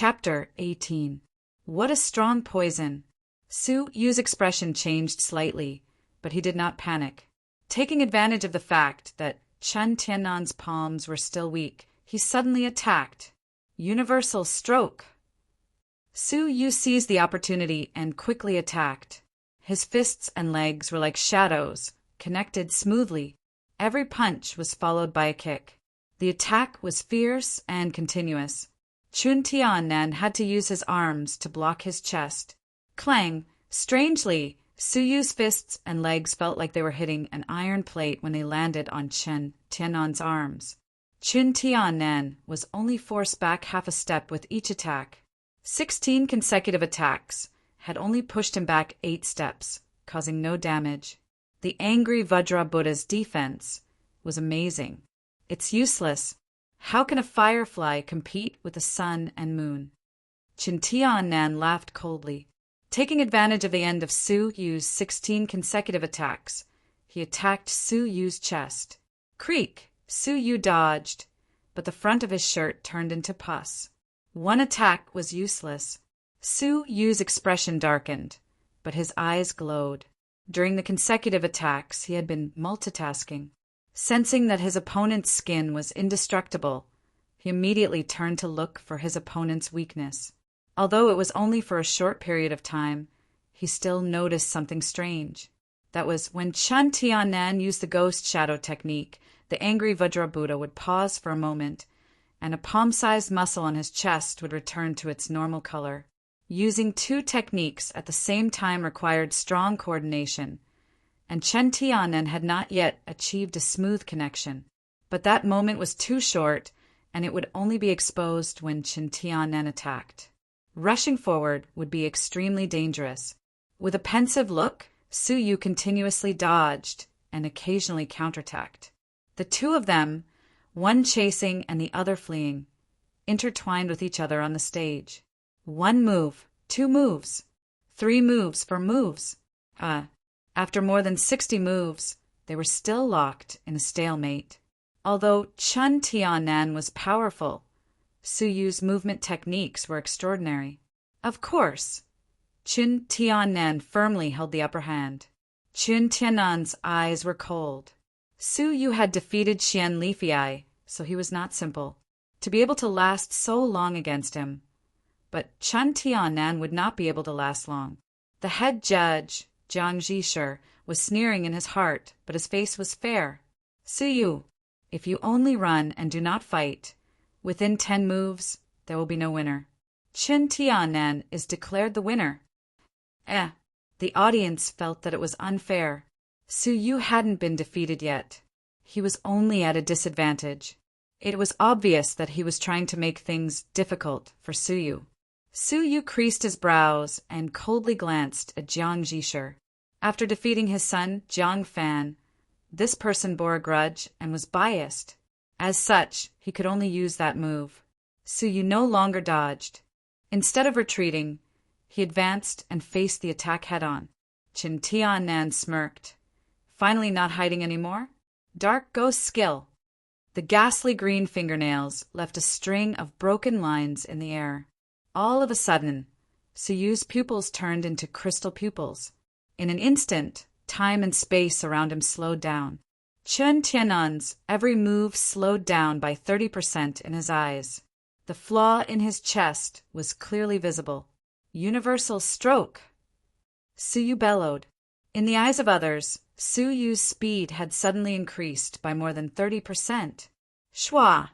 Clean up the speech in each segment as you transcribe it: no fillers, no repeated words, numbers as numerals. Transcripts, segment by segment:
Chapter 18. What a strong poison! Su Yu's expression changed slightly, but he did not panic. Taking advantage of the fact that Chen Tiannan's palms were still weak, he suddenly attacked. Universal stroke! Su Yu seized the opportunity and quickly attacked. His fists and legs were like shadows, connected smoothly. Every punch was followed by a kick. The attack was fierce and continuous. Chun Tiannan had to use his arms to block his chest. Clang! Strangely, Su Yu's fists and legs felt like they were hitting an iron plate when they landed on Chen Tiannan's arms. Chun Tiannan was only forced back half a step with each attack. 16 consecutive attacks had only pushed him back 8 steps, causing no damage. The angry Vajra Buddha's defense was amazing. It's useless. How can a firefly compete with the sun and moon? Chen Tiannan laughed coldly. Taking advantage of the end of Su Yu's 16 consecutive attacks, he attacked Su Yu's chest. Creak! Su Yu dodged, but the front of his shirt turned into pus. One attack was useless. Su Yu's expression darkened, but his eyes glowed. During the consecutive attacks, he had been multitasking. Sensing that his opponent's skin was indestructible, he immediately turned to look for his opponent's weakness. Although it was only for a short period of time, he still noticed something strange. That was, when Chen Tiannan used the ghost shadow technique, the angry Vajra Buddha would pause for a moment, and a palm-sized muscle on his chest would return to its normal color. Using 2 techniques at the same time required strong coordination, and Chen Tiannan had not yet achieved a smooth connection. But that moment was too short, and it would only be exposed when Chen Tiannan attacked. Rushing forward would be extremely dangerous. With a pensive look, Su Yu continuously dodged and occasionally counterattacked. The two of them, one chasing and the other fleeing, intertwined with each other on the stage. 1 move, 2 moves, 3 moves for moves. After more than 60 moves, they were still locked in a stalemate. Although Chen Tiannan was powerful, Su Yu's movement techniques were extraordinary. Of course, Chen Tiannan firmly held the upper hand. Chen Tiannan's eyes were cold. Su Yu had defeated Xian Lifei, so he was not simple. To be able to last so long against him. But Chen Tiannan would not be able to last long. The head judge, Jiang Zhisher, was sneering in his heart, but his face was fair. Su Yu, if you only run and do not fight, within 10 moves, there will be no winner. Chen Tiannan is declared the winner. The audience felt that it was unfair. Su Yu hadn't been defeated yet. He was only at a disadvantage. It was obvious that he was trying to make things difficult for Su Yu. Su Yu creased his brows and coldly glanced at Jiang Zhisher. After defeating his son, Jiang Fan, this person bore a grudge and was biased. As such, he could only use that move. Su Yu no longer dodged. Instead of retreating, he advanced and faced the attack head-on. Chen Tiannan smirked. Finally not hiding anymore? Dark ghost skill. The ghastly green fingernails left a string of broken lines in the air. All of a sudden, Su Yu's pupils turned into crystal pupils. In an instant, time and space around him slowed down. Chen Tiannan's every move slowed down by 30% in his eyes. The flaw in his chest was clearly visible. Universal stroke! Su Yu bellowed. In the eyes of others, Su Yu's speed had suddenly increased by more than 30%. Shwa!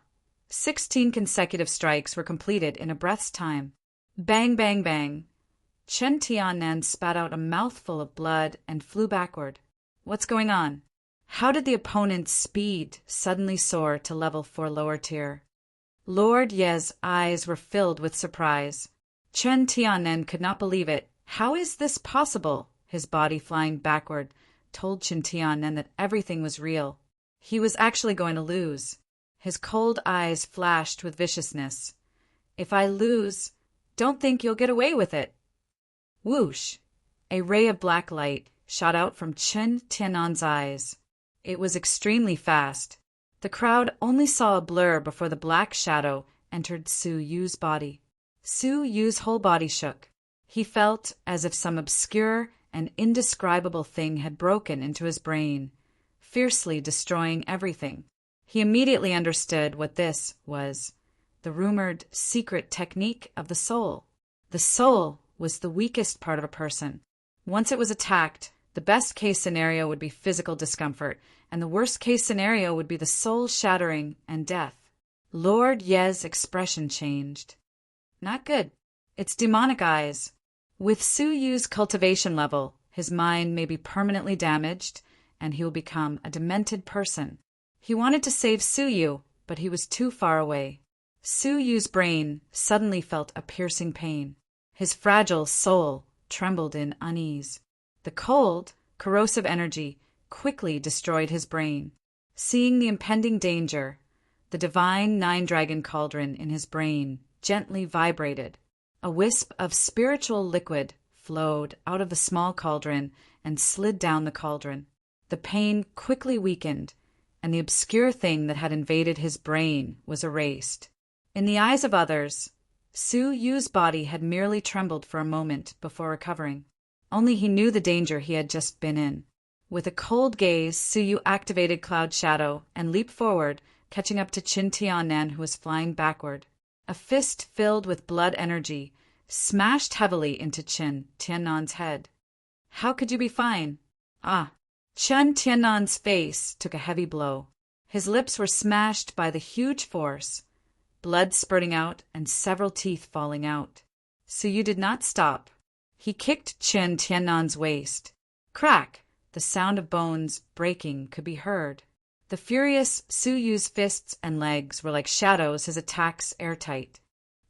16 consecutive strikes were completed in a breath's time. Bang, bang, bang. Chen Tiannan spat out a mouthful of blood and flew backward. What's going on? How did the opponent's speed suddenly soar to level 4 lower tier? Lord Ye's eyes were filled with surprise. Chen Tiannan could not believe it. How is this possible? His body flying backward told Chen Tiannan that everything was real. He was actually going to lose. His cold eyes flashed with viciousness. If I lose, don't think you'll get away with it. Whoosh! A ray of black light shot out from Chen Tiannan's eyes. It was extremely fast. The crowd only saw a blur before the black shadow entered Su Yu's body. Su Yu's whole body shook. He felt as if some obscure and indescribable thing had broken into his brain, fiercely destroying everything. He immediately understood what this was: the rumored secret technique of the soul. The soul was the weakest part of a person. Once it was attacked, the best-case scenario would be physical discomfort, and the worst-case scenario would be the soul shattering and death. Lord Ye's expression changed. Not good. It's demonic eyes. With Su Yu's cultivation level, his mind may be permanently damaged, and he will become a demented person. He wanted to save Su Yu, but he was too far away. Su Yu's brain suddenly felt a piercing pain. His fragile soul trembled in unease. The cold, corrosive energy quickly destroyed his brain. Seeing the impending danger, the divine nine-dragon cauldron in his brain gently vibrated. A wisp of spiritual liquid flowed out of the small cauldron and slid down the cauldron. The pain quickly weakened, and the obscure thing that had invaded his brain was erased. In the eyes of others, Su Yu's body had merely trembled for a moment before recovering. Only he knew the danger he had just been in. With a cold gaze, Su Yu activated Cloud Shadow and leaped forward, catching up to Qin Tianan, who was flying backward. A fist filled with blood energy smashed heavily into Qin Tianan's head. "How could you be fine?" "Ah." Qin Tianan's face took a heavy blow. His lips were smashed by the huge force, blood spurting out and several teeth falling out. Su Yu did not stop. He kicked Qin Tianan's waist. Crack! The sound of bones breaking could be heard. The furious Su Yu's fists and legs were like shadows, his attacks airtight,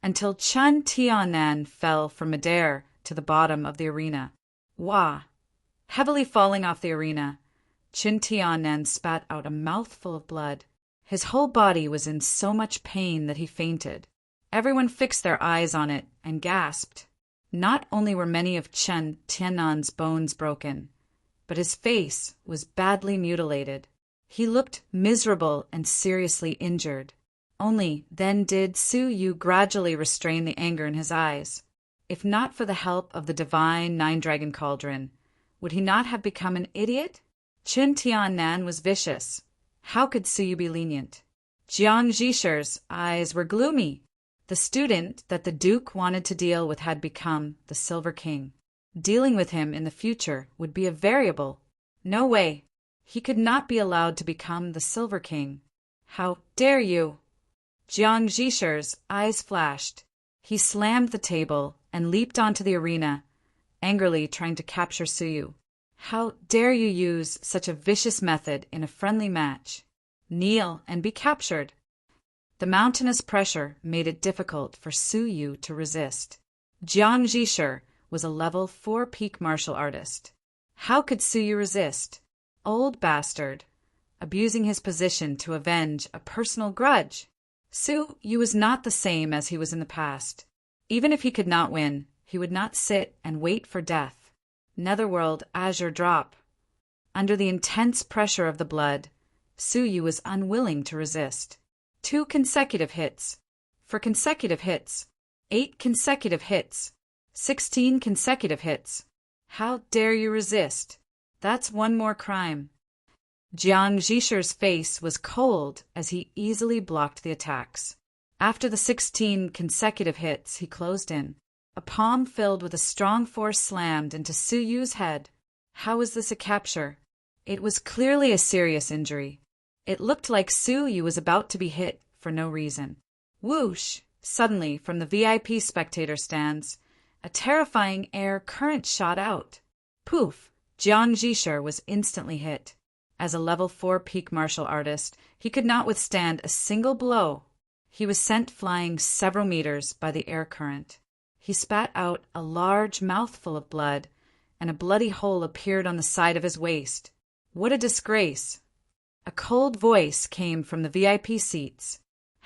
until Qin Tianan fell from midair to the bottom of the arena. Wah! Heavily falling off the arena, Qin Tianan spat out a mouthful of blood. His whole body was in so much pain that he fainted. Everyone fixed their eyes on it and gasped. Not only were many of Qin Tianan's bones broken, but his face was badly mutilated. He looked miserable and seriously injured. Only then did Su Yu gradually restrain the anger in his eyes. If not for the help of the divine nine-dragon cauldron, would he not have become an idiot? Qin Tianan was vicious. How could Su Yu be lenient? Jiang Zhisher's eyes were gloomy. The student that the Duke wanted to deal with had become the Silver King. Dealing with him in the future would be a variable. No way. He could not be allowed to become the Silver King. How dare you? Jiang Zhisher's eyes flashed. He slammed the table and leaped onto the arena, angrily trying to capture Su Yu. How dare you use such a vicious method in a friendly match? Kneel and be captured. The mountainous pressure made it difficult for Su Yu to resist. Jiang Zhisher was a level 4 peak martial artist. How could Su Yu resist? Old bastard, abusing his position to avenge a personal grudge. Su Yu was not the same as he was in the past. Even if he could not win, he would not sit and wait for death. Netherworld azure drop. Under the intense pressure of the blood, Su Yu was unwilling to resist. 2 consecutive hits. For consecutive hits. 8 consecutive hits. 16 consecutive hits. How dare you resist? That's one more crime. Jiang Zhisher's face was cold as he easily blocked the attacks. After the 16 consecutive hits, he closed in. A palm filled with a strong force slammed into Su Yu's head. How was this a capture? It was clearly a serious injury. It looked like Su Yu was about to be hit for no reason. Whoosh! Suddenly, from the VIP spectator stands, a terrifying air current shot out. Poof! Jiang Zhisher was instantly hit. As a level 4 peak martial artist, he could not withstand a single blow. He was sent flying several meters by the air current. He spat out a large mouthful of blood, and a bloody hole appeared on the side of his waist. What a disgrace! A cold voice came from the VIP seats.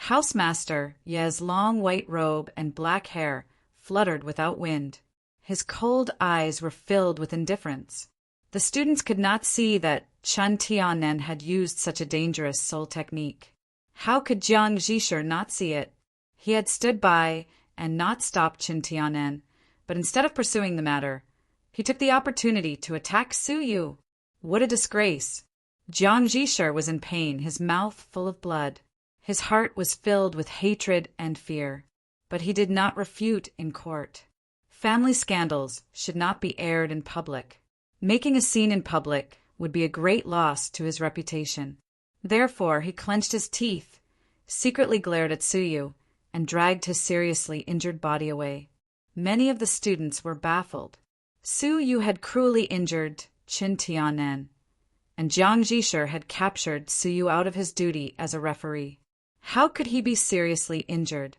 Housemaster Ye's long white robe and black hair fluttered without wind. His cold eyes were filled with indifference. The students could not see that Qin Tianan had used such a dangerous soul technique. How could Jiang Zhisher not see it? He had stood by and not stop Qin Tianen, but instead of pursuing the matter, he took the opportunity to attack Su Yu. What a disgrace! Jiang Zhishir was in pain, his mouth full of blood. His heart was filled with hatred and fear, but he did not refute in court. Family scandals should not be aired in public. Making a scene in public would be a great loss to his reputation. Therefore, he clenched his teeth, secretly glared at Su Yu, and dragged his seriously injured body away. Many of the students were baffled. Su Yu had cruelly injured Qin Tianen, and Jiang Zhishir had captured Su Yu out of his duty as a referee. How could he be seriously injured?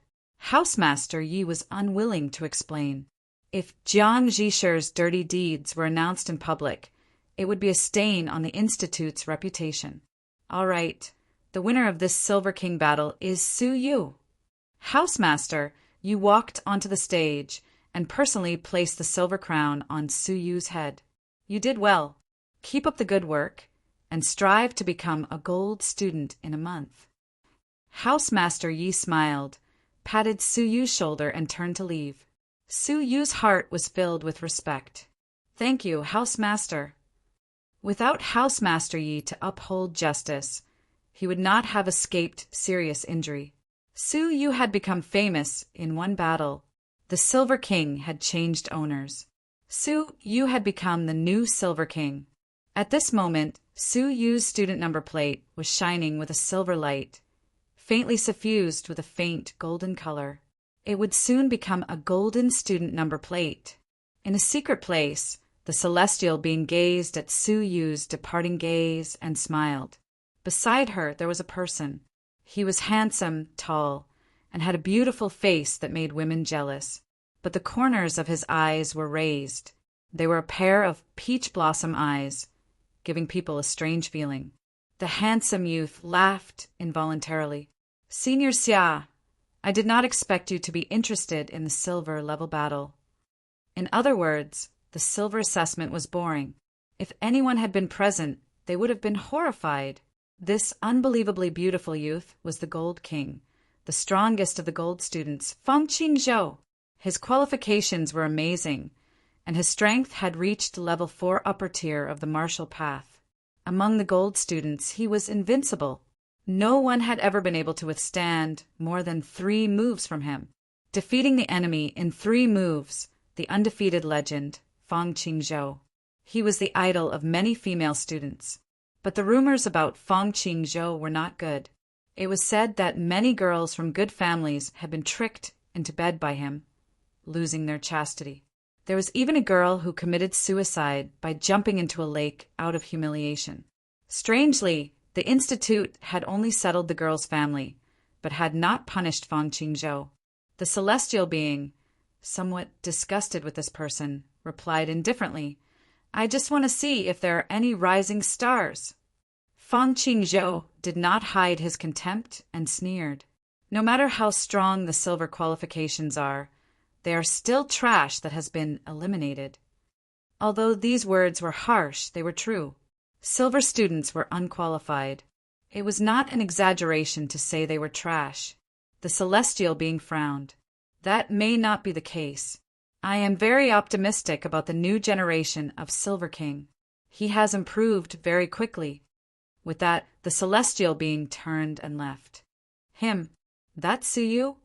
Housemaster Yi was unwilling to explain. If Jiang Zhishir's dirty deeds were announced in public, it would be a stain on the Institute's reputation. All right, the winner of this Silver King battle is Su Yu. Housemaster, you walked onto the stage and personally placed the silver crown on Su Yu's head. You did well. Keep up the good work, and strive to become a gold student in a month. Housemaster Yi smiled, patted Su Yu's shoulder, and turned to leave. Su Yu's heart was filled with respect. Thank you, Housemaster. Without Housemaster Yi to uphold justice, he would not have escaped serious injury. Su Yu had become famous in one battle. The Silver King had changed owners. Su Yu had become the new Silver King. At this moment, Su Yu's student number plate was shining with a silver light, faintly suffused with a faint golden color. It would soon become a golden student number plate. In a secret place, the celestial being gazed at Su Yu's departing gaze and smiled. Beside her there was a person. He was handsome, tall, and had a beautiful face that made women jealous. But the corners of his eyes were raised. They were a pair of peach blossom eyes, giving people a strange feeling. The handsome youth laughed involuntarily. Senior Xia, I did not expect you to be interested in the silver level battle. In other words, the silver assessment was boring. If anyone had been present, they would have been horrified. This unbelievably beautiful youth was the Gold King, the strongest of the gold students, Feng Qingzhou. His qualifications were amazing, and his strength had reached level 4 upper tier of the martial path. Among the gold students, he was invincible. No one had ever been able to withstand more than 3 moves from him. Defeating the enemy in 3 moves, the undefeated legend, Feng Qingzhou. He was the idol of many female students. But the rumors about Feng Qingzhou were not good. It was said that many girls from good families had been tricked into bed by him, losing their chastity. There was even a girl who committed suicide by jumping into a lake out of humiliation. Strangely, the Institute had only settled the girl's family, but had not punished Feng Qingzhou. The celestial being, somewhat disgusted with this person, replied indifferently, I just want to see if there are any rising stars. Feng Qingzhou did not hide his contempt and sneered. No matter how strong the silver qualifications are, they are still trash that has been eliminated. Although these words were harsh, they were true. Silver students were unqualified. It was not an exaggeration to say they were trash. The celestial being frowned. That may not be the case. I am very optimistic about the new generation of Silver King. He has improved very quickly. With that, the celestial being turned and left. Him, that Su Yu?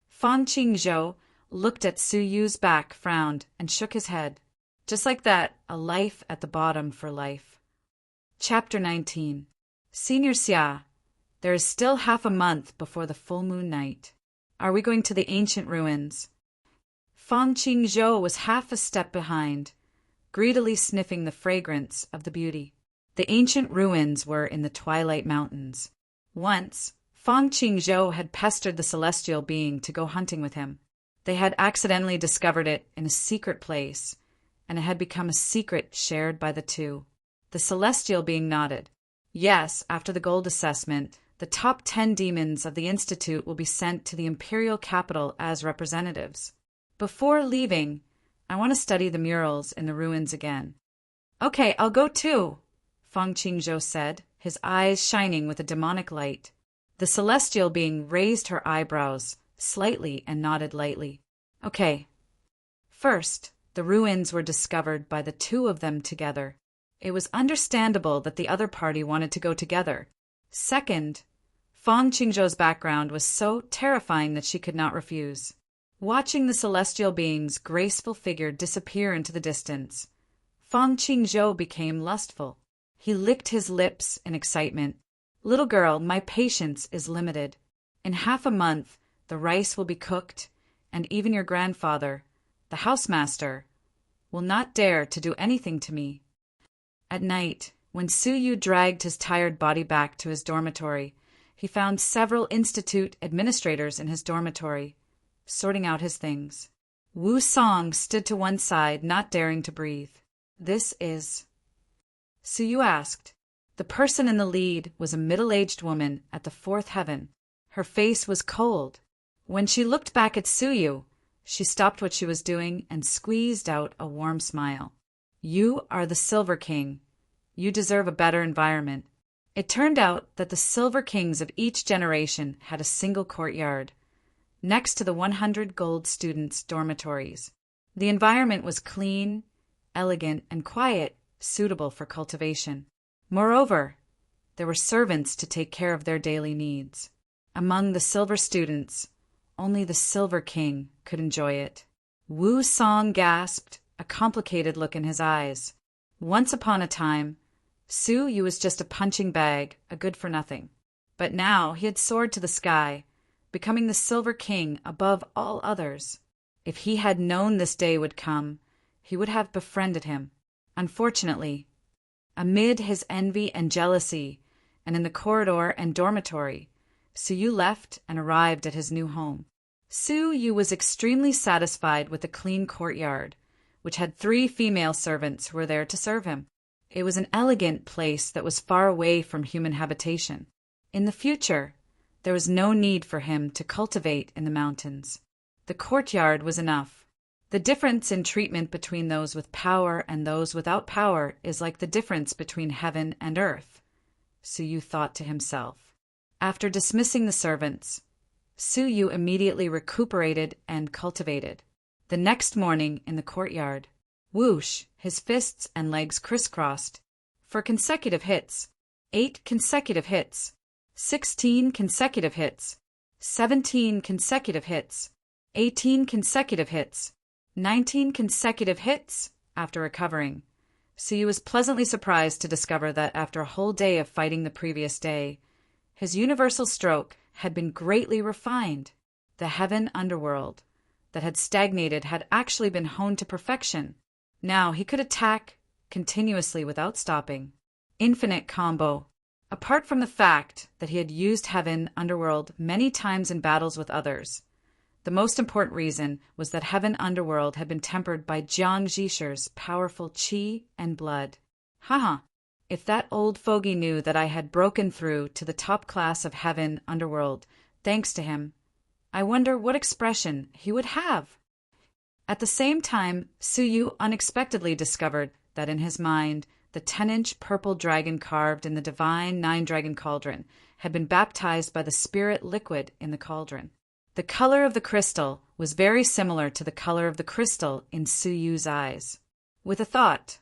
Feng Qingzhou looked at Su Yu's back, frowned, and shook his head. Just like that, a life at the bottom for life. Chapter 19. Senior Xia, there is still half a month before the full moon night. Are we going to the ancient ruins? Feng Qingzhou was half a step behind, greedily sniffing the fragrance of the beauty. The ancient ruins were in the Twilight Mountains. Once, Feng Qingzhou had pestered the celestial being to go hunting with him. They had accidentally discovered it in a secret place, and it had become a secret shared by the two. The celestial being nodded. Yes, after the gold assessment, the top 10 demons of the Institute will be sent to the imperial capital as representatives. Before leaving, I want to study the murals in the ruins again. Okay, I'll go too, Feng Qingzhou said, his eyes shining with a demonic light. The celestial being raised her eyebrows slightly and nodded lightly. Okay. First, the ruins were discovered by the two of them together. It was understandable that the other party wanted to go together. Second, Fang Qingzhou's background was so terrifying that she could not refuse. Watching the celestial being's graceful figure disappear into the distance, Fang Qingzhou became lustful. He licked his lips in excitement. Little girl, my patience is limited. In half a month, the rice will be cooked, and even your grandfather, the housemaster, will not dare to do anything to me. At night, when Su Yu dragged his tired body back to his dormitory, he found several institute administrators in his dormitory, sorting out his things. Wu Song stood to one side, not daring to breathe. This is... Su Yu asked. The person in the lead was a middle-aged woman at the fourth heaven. Her face was cold. When she looked back at Su Yu, she stopped what she was doing and squeezed out a warm smile. You are the Silver King. You deserve a better environment. It turned out that the Silver Kings of each generation had a single courtyard, next to the 100 gold students' dormitories. The environment was clean, elegant, and quiet, suitable for cultivation. Moreover, there were servants to take care of their daily needs. Among the silver students, only the Silver King could enjoy it. Wu Song gasped, a complicated look in his eyes. Once upon a time, Su Yu was just a punching bag, a good-for-nothing. But now he had soared to the sky, becoming the Silver King above all others. If he had known this day would come, he would have befriended him. Unfortunately, amid his envy and jealousy, and in the corridor and dormitory, Su Yu left and arrived at his new home. Su Yu was extremely satisfied with the clean courtyard, which had 3 female servants who were there to serve him. It was an elegant place that was far away from human habitation. In the future, there was no need for him to cultivate in the mountains. The courtyard was enough. The difference in treatment between those with power and those without power is like the difference between heaven and earth, Su Yu thought to himself. After dismissing the servants, Su Yu immediately recuperated and cultivated. The next morning in the courtyard, whoosh, his fists and legs crisscrossed, for consecutive hits, 8 consecutive hits, 16 consecutive hits, 17 consecutive hits, 18 consecutive hits, 19 consecutive hits. After recovering, Su Yu was pleasantly surprised to discover that after a whole day of fighting the previous day, his universal stroke had been greatly refined. The heaven underworld that had stagnated had actually been honed to perfection. Now he could attack continuously without stopping. Infinite combo. Apart from the fact that he had used heaven underworld many times in battles with others, the most important reason was that heaven underworld had been tempered by Jiang Zhisher's powerful qi and blood. Haha, if that old fogey knew that I had broken through to the top class of heaven underworld thanks to him, I wonder what expression he would have. At the same time, Su Yu unexpectedly discovered that in his mind, the 10-inch purple dragon carved in the divine 9-dragon cauldron had been baptized by the spirit liquid in the cauldron. The color of the crystal was very similar to the color of the crystal in Su Yu's eyes. With a thought,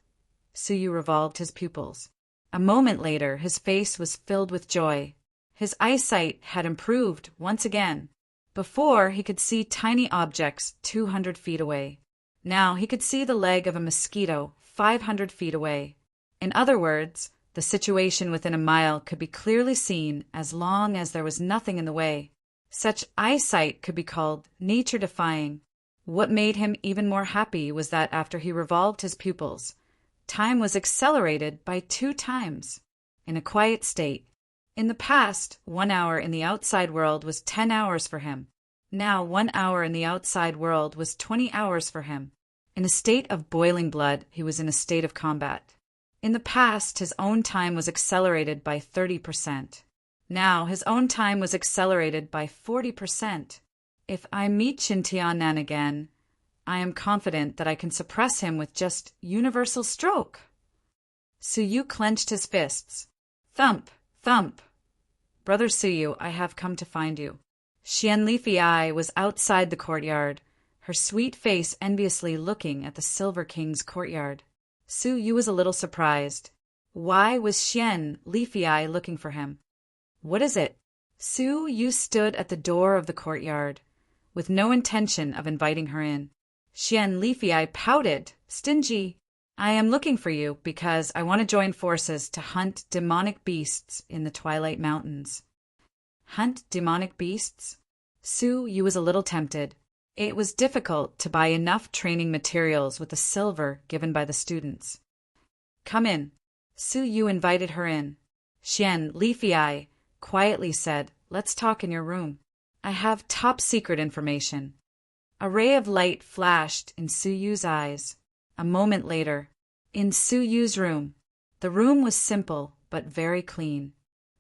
Su Yu revolved his pupils. A moment later, his face was filled with joy. His eyesight had improved once again. Before, he could see tiny objects 200 feet away. Now he could see the leg of a mosquito 500 feet away. In other words, the situation within a mile could be clearly seen as long as there was nothing in the way. Such eyesight could be called nature-defying. What made him even more happy was that after he revolved his pupils, time was accelerated by 2 times. In a quiet state. In the past, 1 hour in the outside world was 10 hours for him. Now 1 hour in the outside world was 20 hours for him. In a state of boiling blood, he was in a state of combat. In the past, his own time was accelerated by 30%. Now his own time was accelerated by 40%. If I meet Qin Tianan again, I am confident that I can suppress him with just universal stroke. Su Yu clenched his fists. Thump, thump. Brother Su Yu, I have come to find you. Xian Li Fei was outside the courtyard, her sweet face enviously looking at the Silver King's courtyard. Su Yu was a little surprised. Why was Xian Leafy-Eye looking for him? What is it? Su Yu stood at the door of the courtyard, with no intention of inviting her in. Xian Leafy-Eye pouted, stingy. I am looking for you because I want to join forces to hunt demonic beasts in the Twilight Mountains. Hunt demonic beasts? Su Yu was a little tempted. It was difficult to buy enough training materials with the silver given by the students. Come in. Su Yu invited her in. Xian Leafy-Eye quietly said, let's talk in your room. I have top-secret information. A ray of light flashed in Su Yu's eyes. A moment later, in Su Yu's room. The room was simple but very clean.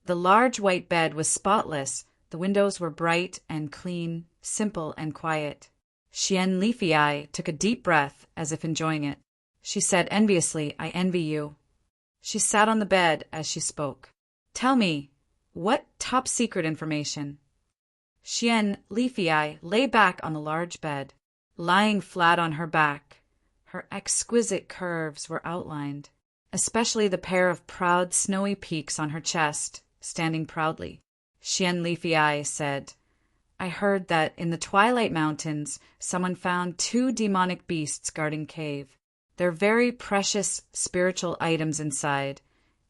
The large white bed was spotless, the windows were bright and clean, simple and quiet. Xian Leafy-Eye took a deep breath as if enjoying it. She said enviously, I envy you. She sat on the bed as she spoke. Tell me, what top-secret information? Xian Leafy-Eye lay back on the large bed, lying flat on her back. Her exquisite curves were outlined, especially the pair of proud snowy peaks on her chest, standing proudly. Xian Leafy-Eye said, I heard that in the Twilight Mountains someone found 2 demonic beasts guarding cave. They're very precious spiritual items inside,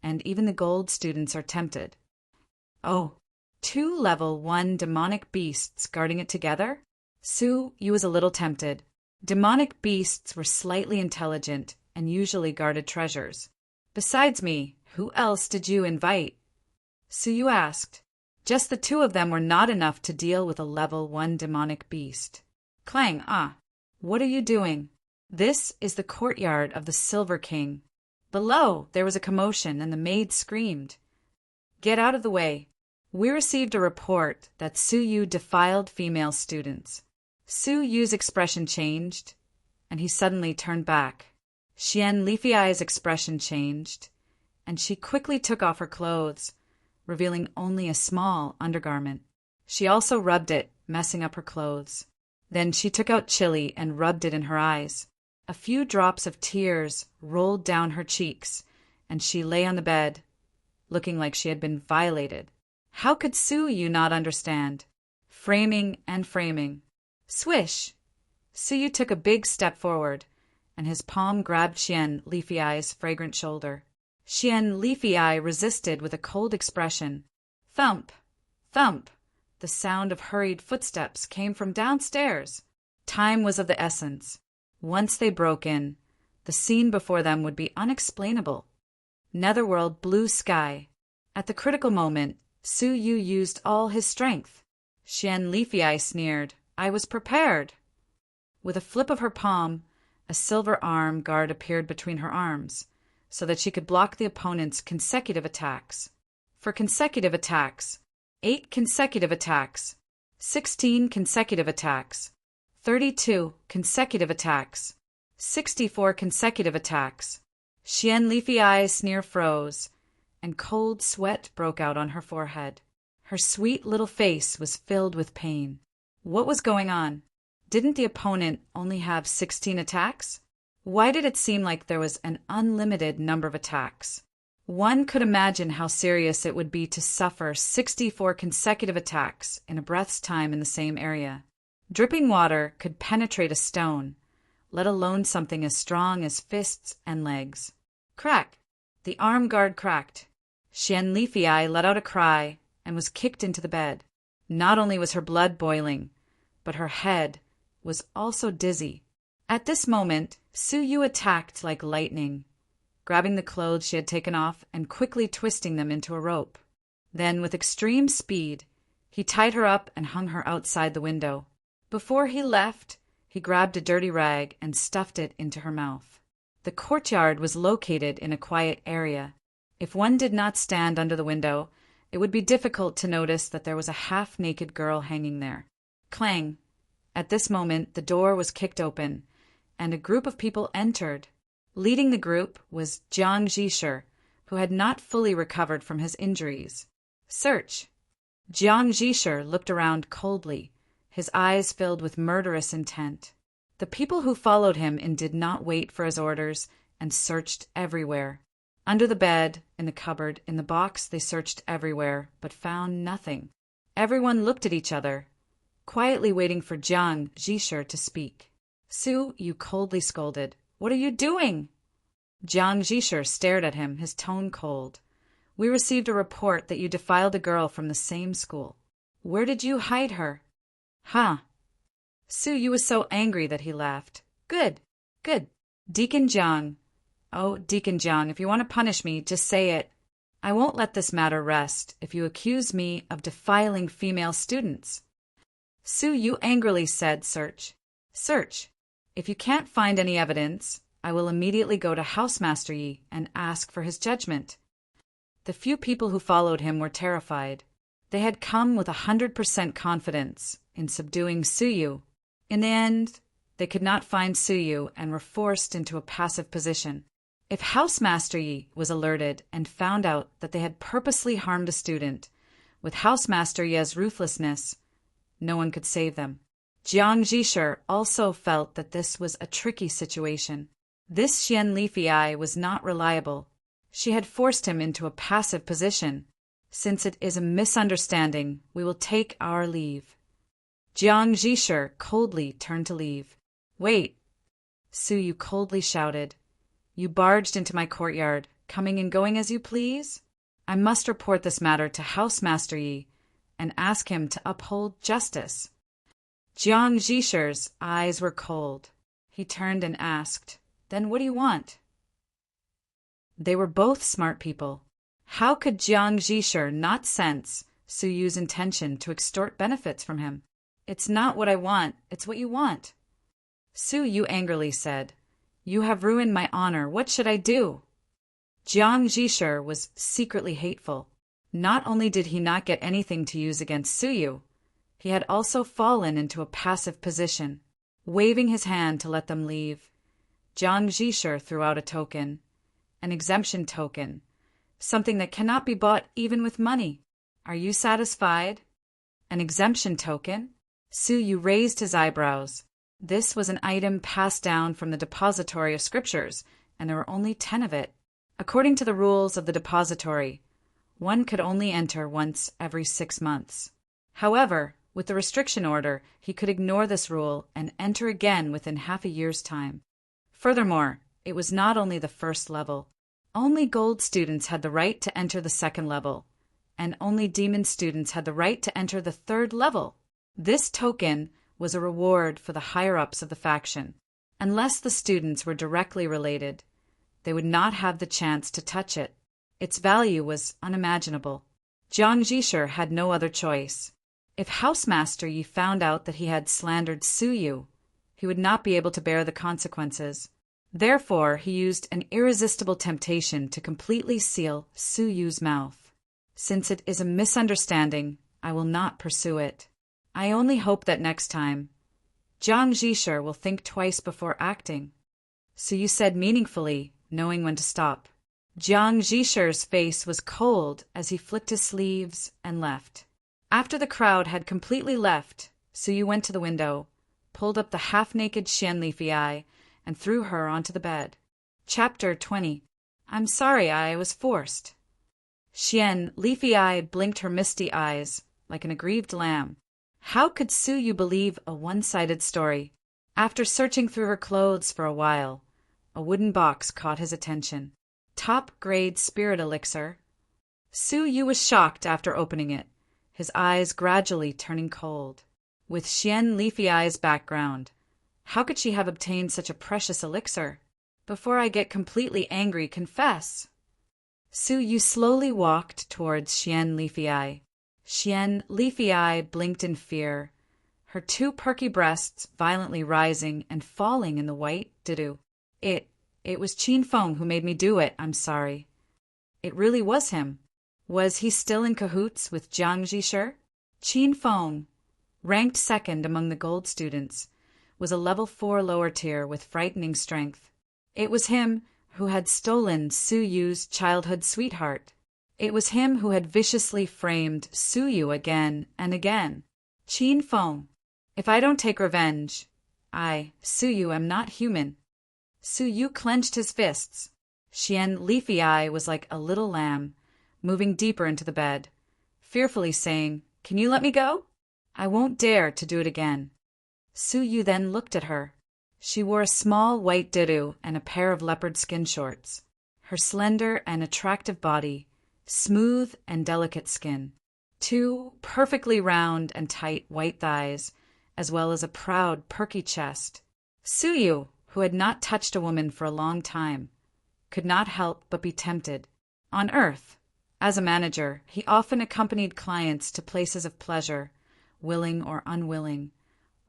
and even the gold students are tempted. Oh, 2 level 1 demonic beasts guarding it together? Su Yu was a little tempted. Demonic beasts were slightly intelligent and usually guarded treasures. Besides me, who else did you invite? Su Yu asked. Just the 2 of them were not enough to deal with a level 1 demonic beast. Clang, what are you doing? This is the courtyard of the Silver King. Below, there was a commotion and the maid screamed. Get out of the way. We received a report that Su Yu defiled female students. Su Yu's expression changed, and he suddenly turned back. Xian Leafy-Eye's expression changed, and she quickly took off her clothes, revealing only a small undergarment. She also rubbed it, messing up her clothes. Then she took out chili and rubbed it in her eyes. A few drops of tears rolled down her cheeks, and she lay on the bed, looking like she had been violated. How could Su Yu not understand? Framing and framing. Swish! Su Yu took a big step forward, and his palm grabbed Xian Leafy-Eye's fragrant shoulder. Xian Leafy-Eye resisted with a cold expression. Thump! Thump! The sound of hurried footsteps came from downstairs. Time was of the essence. Once they broke in, the scene before them would be unexplainable. Netherworld blue sky. At the critical moment, Su Yu used all his strength. Xian Leafy-Eye sneered, I was prepared. With a flip of her palm, a silver arm guard appeared between her arms, so that she could block the opponent's consecutive attacks. For consecutive attacks, 8 consecutive attacks, 16 consecutive attacks, 32 consecutive attacks, 64 consecutive attacks. Xian Leafy-Eye's sneer froze, and cold sweat broke out on her forehead. Her sweet little face was filled with pain. What was going on? Didn't the opponent only have 16 attacks? Why did it seem like there was an unlimited number of attacks? One could imagine how serious it would be to suffer 64 consecutive attacks in a breath's time in the same area. Dripping water could penetrate a stone, let alone something as strong as fists and legs. Crack! The arm guard cracked. Xian Leafy-Eye let out a cry and was kicked into the bed. Not only was her blood boiling, but her head was also dizzy. At this moment, Su Yu attacked like lightning, grabbing the clothes she had taken off and quickly twisting them into a rope. Then, with extreme speed, he tied her up and hung her outside the window. Before he left, he grabbed a dirty rag and stuffed it into her mouth. The courtyard was located in a quiet area. If one did not stand under the window, it would be difficult to notice that there was a half-naked girl hanging there. Clang! At this moment, the door was kicked open, and a group of people entered. Leading the group was Jiang Zhisher, who had not fully recovered from his injuries. Search! Jiang Zhisher looked around coldly, his eyes filled with murderous intent. The people who followed him in did not wait for his orders and searched everywhere. Under the bed, in the cupboard, in the box, they searched everywhere, but found nothing. Everyone looked at each other, quietly waiting for Jiang Zhisher to speak. Su Yu coldly scolded. "What are you doing?" Jiang Zhisher stared at him, his tone cold. "We received a report that you defiled a girl from the same school. Where did you hide her?" "Huh." Su Yu was so angry that he laughed. Good. Deacon Jiang. Oh, Deacon Jiang, if you want to punish me, just say it. I won't let this matter rest if you accuse me of defiling female students." Su Yu angrily said, Search. If you can't find any evidence, I will immediately go to Housemaster Yi and ask for his judgment." The few people who followed him were terrified. They had come with 100% confidence in subduing Su Yu. In the end, they could not find Su Yu and were forced into a passive position. If Housemaster Yi was alerted and found out that they had purposely harmed a student, with Housemaster Yi's ruthlessness, no one could save them. Jiang Zhisher also felt that this was a tricky situation. This Xian Lifei was not reliable. She had forced him into a passive position. Since it is a misunderstanding, we will take our leave. Jiang Zhisher coldly turned to leave. "Wait!" Su Yu coldly shouted. "You barged into my courtyard, coming and going as you please? I must report this matter to Housemaster Yi and ask him to uphold justice." Jiang Zhisher's eyes were cold. He turned and asked, "Then what do you want?" They were both smart people. How could Jiang Zhisher not sense Su Yu's intention to extort benefits from him? "It's not what I want, it's what you want." Su Yu angrily said, "You have ruined my honor. What should I do?" Jiang Zhisher was secretly hateful. Not only did he not get anything to use against Su Yu, he had also fallen into a passive position. Waving his hand to let them leave, Jiang Zhisher threw out a token, an exemption token, something that cannot be bought even with money. "Are you satisfied?" "An exemption token?" Su Yu raised his eyebrows. This was an item passed down from the depository of scriptures, and there were only 10 of it. According to the rules of the depository, one could only enter once every 6 months. However, with the restriction order, he could ignore this rule and enter again within half a year's time. Furthermore, it was not only the first level. Only gold students had the right to enter the second level, and only demon students had the right to enter the third level. This token was a reward for the higher-ups of the faction. Unless the students were directly related, they would not have the chance to touch it. Its value was unimaginable. Jiang Zhisher had no other choice. If Housemaster Yi found out that he had slandered Su Yu, he would not be able to bear the consequences. Therefore, he used an irresistible temptation to completely seal Su Yu's mouth. Since it is a misunderstanding, I will not pursue it. I only hope that next time, Jiang Zhisher will think twice before acting. Su Yu said meaningfully, knowing when to stop. Jiang Zhisher's face was cold as he flicked his sleeves and left. After the crowd had completely left, Su Yu went to the window, pulled up the half-naked Xian Lifei, and threw her onto the bed. Chapter 20. "I'm sorry, I was forced." Xian Lifei blinked her misty eyes like an aggrieved lamb. How could Su Yu believe a one-sided story? After searching through her clothes for a while, a wooden box caught his attention. Top-grade spirit elixir. Su Yu was shocked after opening it, his eyes gradually turning cold. With Xian Lifei's background, how could she have obtained such a precious elixir? "Before I get completely angry, confess." Su Yu slowly walked towards Xian Lifei. Xian Lifei blinked in fear, her 2 perky breasts violently rising and falling in the white doo-doo. It was Qin Feng who made me do it, I'm sorry." It really was him. Was he still in cahoots with Jiang Zhisher? Qin Feng, ranked second among the gold students, was a level 4 lower tier with frightening strength. It was him who had stolen Su Yu's childhood sweetheart. It was him who had viciously framed Su Yu again and again. Qin Feng, if I don't take revenge, I, Su Yu, am not human. Su Yu clenched his fists. Xian Leafy Eye was like a little lamb, moving deeper into the bed, fearfully saying, "Can you let me go? I won't dare to do it again." Su Yu then looked at her. She wore a small white diru and a pair of leopard skin shorts. Her slender and attractive body, smooth and delicate skin, two perfectly round and tight white thighs, as well as a proud, perky chest. Su Yu, who had not touched a woman for a long time, could not help but be tempted. On Earth, as a manager, he often accompanied clients to places of pleasure, willing or unwilling,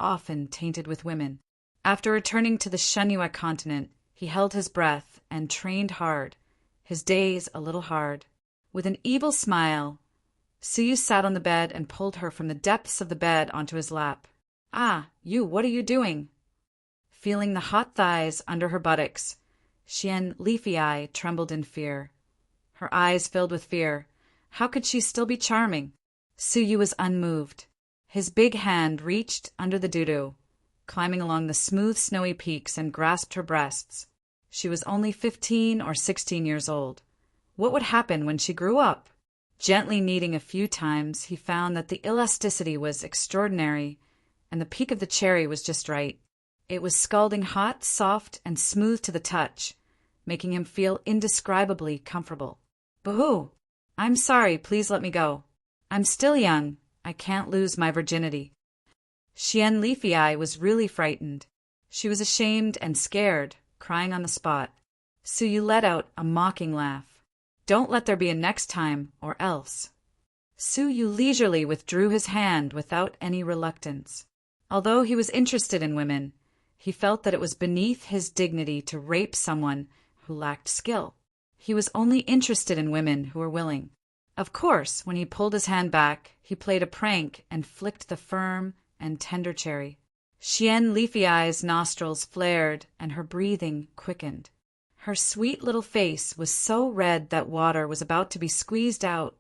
often tainted with women. After returning to the Shenhua continent, he held his breath and trained hard, his days a little hard. With an evil smile, Su Yu sat on the bed and pulled her from the depths of the bed onto his lap. "Ah, you, what are you doing?" Feeling the hot thighs under her buttocks, Xian Leafy Eye trembled in fear. Her eyes filled with fear. How could she still be charming? Su Yu was unmoved. His big hand reached under the doo-doo, climbing along the smooth snowy peaks, and grasped her breasts. She was only 15 or 16 years old. What would happen when she grew up? Gently kneading a few times, he found that the elasticity was extraordinary, and the peak of the cherry was just right. It was scalding hot, soft, and smooth to the touch, making him feel indescribably comfortable. "Boo-hoo! I'm sorry, please let me go. I'm still young. I can't lose my virginity." Xian Leafy Eye was really frightened. She was ashamed and scared, crying on the spot. Su Yu let out a mocking laugh. "Don't let there be a next time, or else." Su Yu leisurely withdrew his hand without any reluctance. Although he was interested in women, he felt that it was beneath his dignity to rape someone who lacked skill. He was only interested in women who were willing. Of course, when he pulled his hand back, he played a prank and flicked the firm and tender cherry. Xian Leafy Eye's nostrils flared and her breathing quickened. Her sweet little face was so red that water was about to be squeezed out.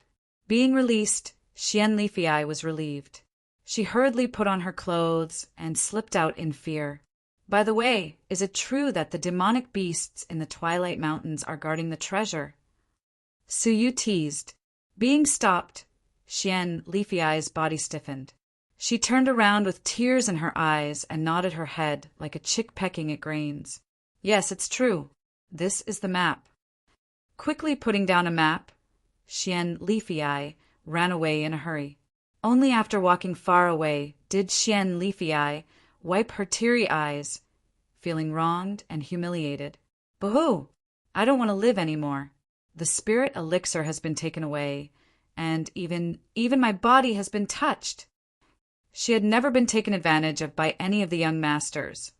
Being released, Xian Leafy Eye was relieved. She hurriedly put on her clothes and slipped out in fear. "By the way, is it true that the demonic beasts in the Twilight Mountains are guarding the treasure?" Su Yu teased. Being stopped, Xian Leafy Eye's body stiffened. She turned around with tears in her eyes and nodded her head like a chick pecking at grains. "Yes, it's true. This is the map." Quickly putting down a map, Xian Leafy Eye ran away in a hurry. Only after walking far away did Xian Leafy Eye wipe her teary eyes, feeling wronged and humiliated. "Boo-hoo! I don't want to live anymore. The spirit elixir has been taken away, and even my body has been touched." She had never been taken advantage of by any of the young masters.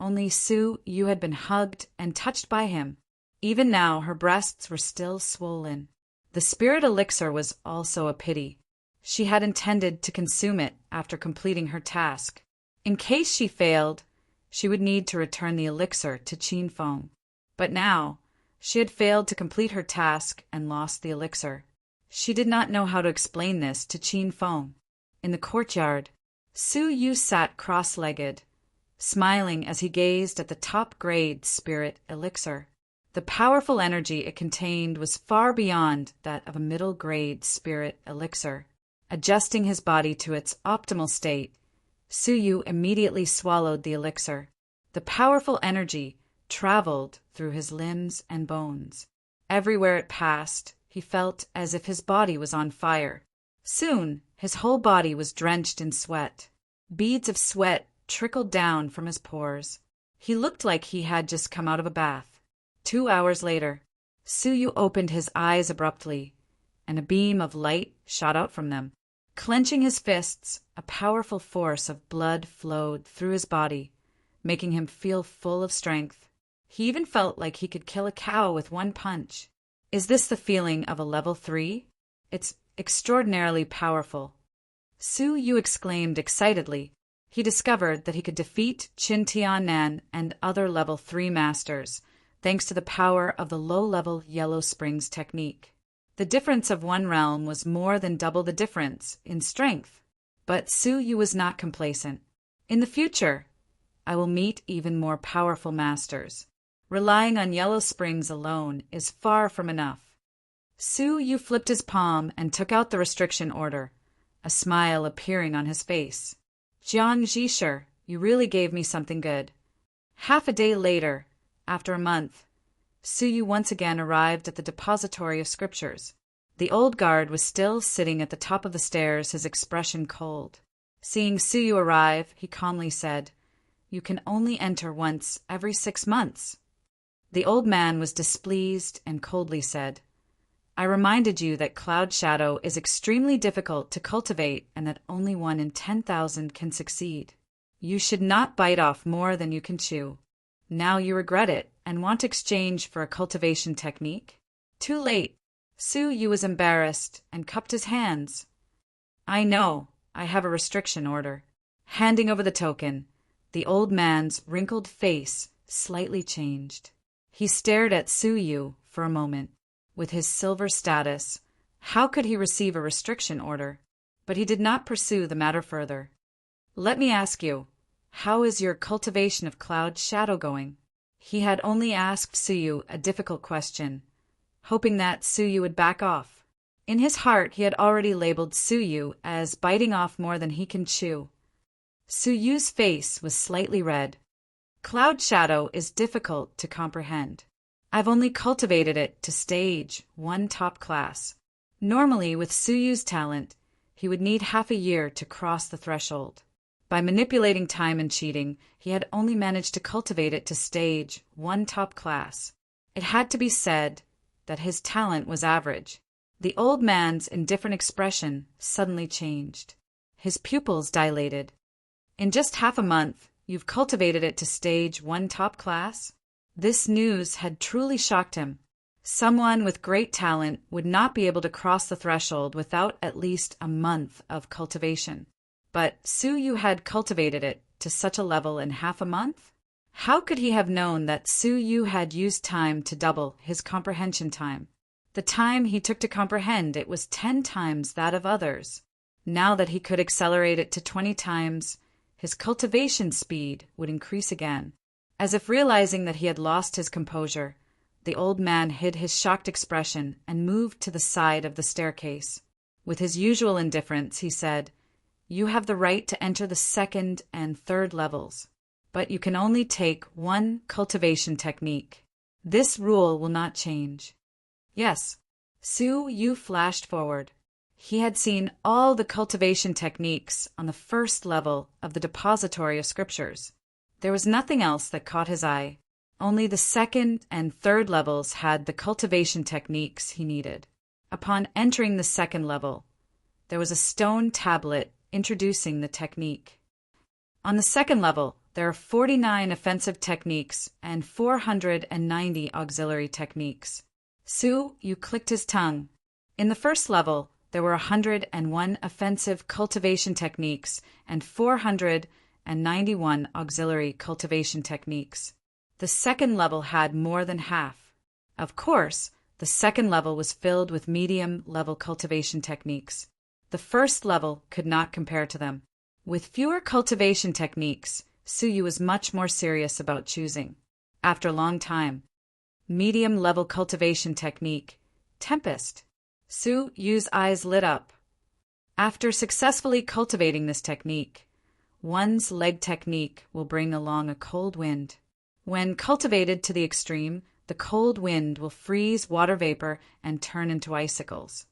Only Su Yu had been hugged and touched by him. Even now her breasts were still swollen. The spirit elixir was also a pity. She had intended to consume it after completing her task. In case she failed, she would need to return the elixir to Qin Feng. But now, she had failed to complete her task and lost the elixir. She did not know how to explain this to Qin Feng. In the courtyard, Su Yu sat cross-legged, smiling as he gazed at the top-grade spirit elixir. The powerful energy it contained was far beyond that of a middle-grade spirit elixir. Adjusting his body to its optimal state, Su Yu immediately swallowed the elixir. The powerful energy traveled through his limbs and bones. Everywhere it passed, he felt as if his body was on fire. Soon, his whole body was drenched in sweat. Beads of sweat trickled down from his pores. He looked like he had just come out of a bath. 2 hours later, Su Yu opened his eyes abruptly, and a beam of light shot out from them. Clenching his fists, a powerful force of blood flowed through his body, making him feel full of strength. He even felt like he could kill a cow with one punch. Is this the feeling of a level 3? It's extraordinarily powerful. Su Yu exclaimed excitedly. He discovered that he could defeat Qin Tiannan and other level 3 masters, thanks to the power of the low-level Yellow Springs technique. The difference of one realm was more than double the difference in strength. But Su Yu was not complacent. In the future, I will meet even more powerful masters. Relying on Yellow Springs alone is far from enough. Su Yu flipped his palm and took out the restriction order, a smile appearing on his face. Jiang Zhisher, you really gave me something good. Half a day later, after a month, Su Yu once again arrived at the depository of scriptures. The old guard was still sitting at the top of the stairs, his expression cold. Seeing Su Yu arrive, he calmly said, "You can only enter once every 6 months." The old man was displeased and coldly said, "I reminded you that Cloud Shadow is extremely difficult to cultivate and that only 1 in 10,000 can succeed. You should not bite off more than you can chew. Now you regret it and want exchange for a cultivation technique? Too late." Su Yu was embarrassed and cupped his hands. "I know, I have a restriction order." Handing over the token, the old man's wrinkled face slightly changed. He stared at Su Yu for a moment. With his silver status, how could he receive a restriction order? But he did not pursue the matter further. "Let me ask you, how is your cultivation of Cloud Shadow going?" He had only asked Su Yu a difficult question, hoping that Su Yu would back off. In his heart, he had already labeled Su Yu as biting off more than he can chew. Su Yu's face was slightly red. "Cloud Shadow is difficult to comprehend. I've only cultivated it to stage 1 top class. Normally, with Su Yu's talent, he would need half a year to cross the threshold. By manipulating time and cheating, he had only managed to cultivate it to stage 1 top class. It had to be said that his talent was average." The old man's indifferent expression suddenly changed. His pupils dilated. "In just half a month, you've cultivated it to stage 1 top class?" This news had truly shocked him. Someone with great talent would not be able to cross the threshold without at least a month of cultivation. But Su Yu had cultivated it to such a level in half a month? How could he have known that Su Yu had used time to double his comprehension time? The time he took to comprehend it was 10 times that of others. Now that he could accelerate it to 20 times, his cultivation speed would increase again. As if realizing that he had lost his composure, the old man hid his shocked expression and moved to the side of the staircase. With his usual indifference, he said, "You have the right to enter the 2nd and 3rd levels, but you can only take 1 cultivation technique. This rule will not change." "Yes." Su Yu flashed forward. He had seen all the cultivation techniques on the 1st level of the depository of scriptures. There was nothing else that caught his eye. Only the 2nd and 3rd levels had the cultivation techniques he needed. Upon entering the 2nd level, there was a stone tablet introducing the technique. On the 2nd level, there are 49 offensive techniques and 490 auxiliary techniques. Su Yu clicked his tongue. In the 1st level, there were 101 offensive cultivation techniques and 491 auxiliary cultivation techniques. The 2nd level had more than half. Of course, the 2nd level was filled with medium-level cultivation techniques. The 1st level could not compare to them. With fewer cultivation techniques, Su Yu was much more serious about choosing. After a long time, medium-level cultivation technique, Tempest. Su Yu's eyes lit up. After successfully cultivating this technique, one's leg technique will bring along a cold wind. When cultivated to the extreme, the cold wind will freeze water vapor and turn into icicles.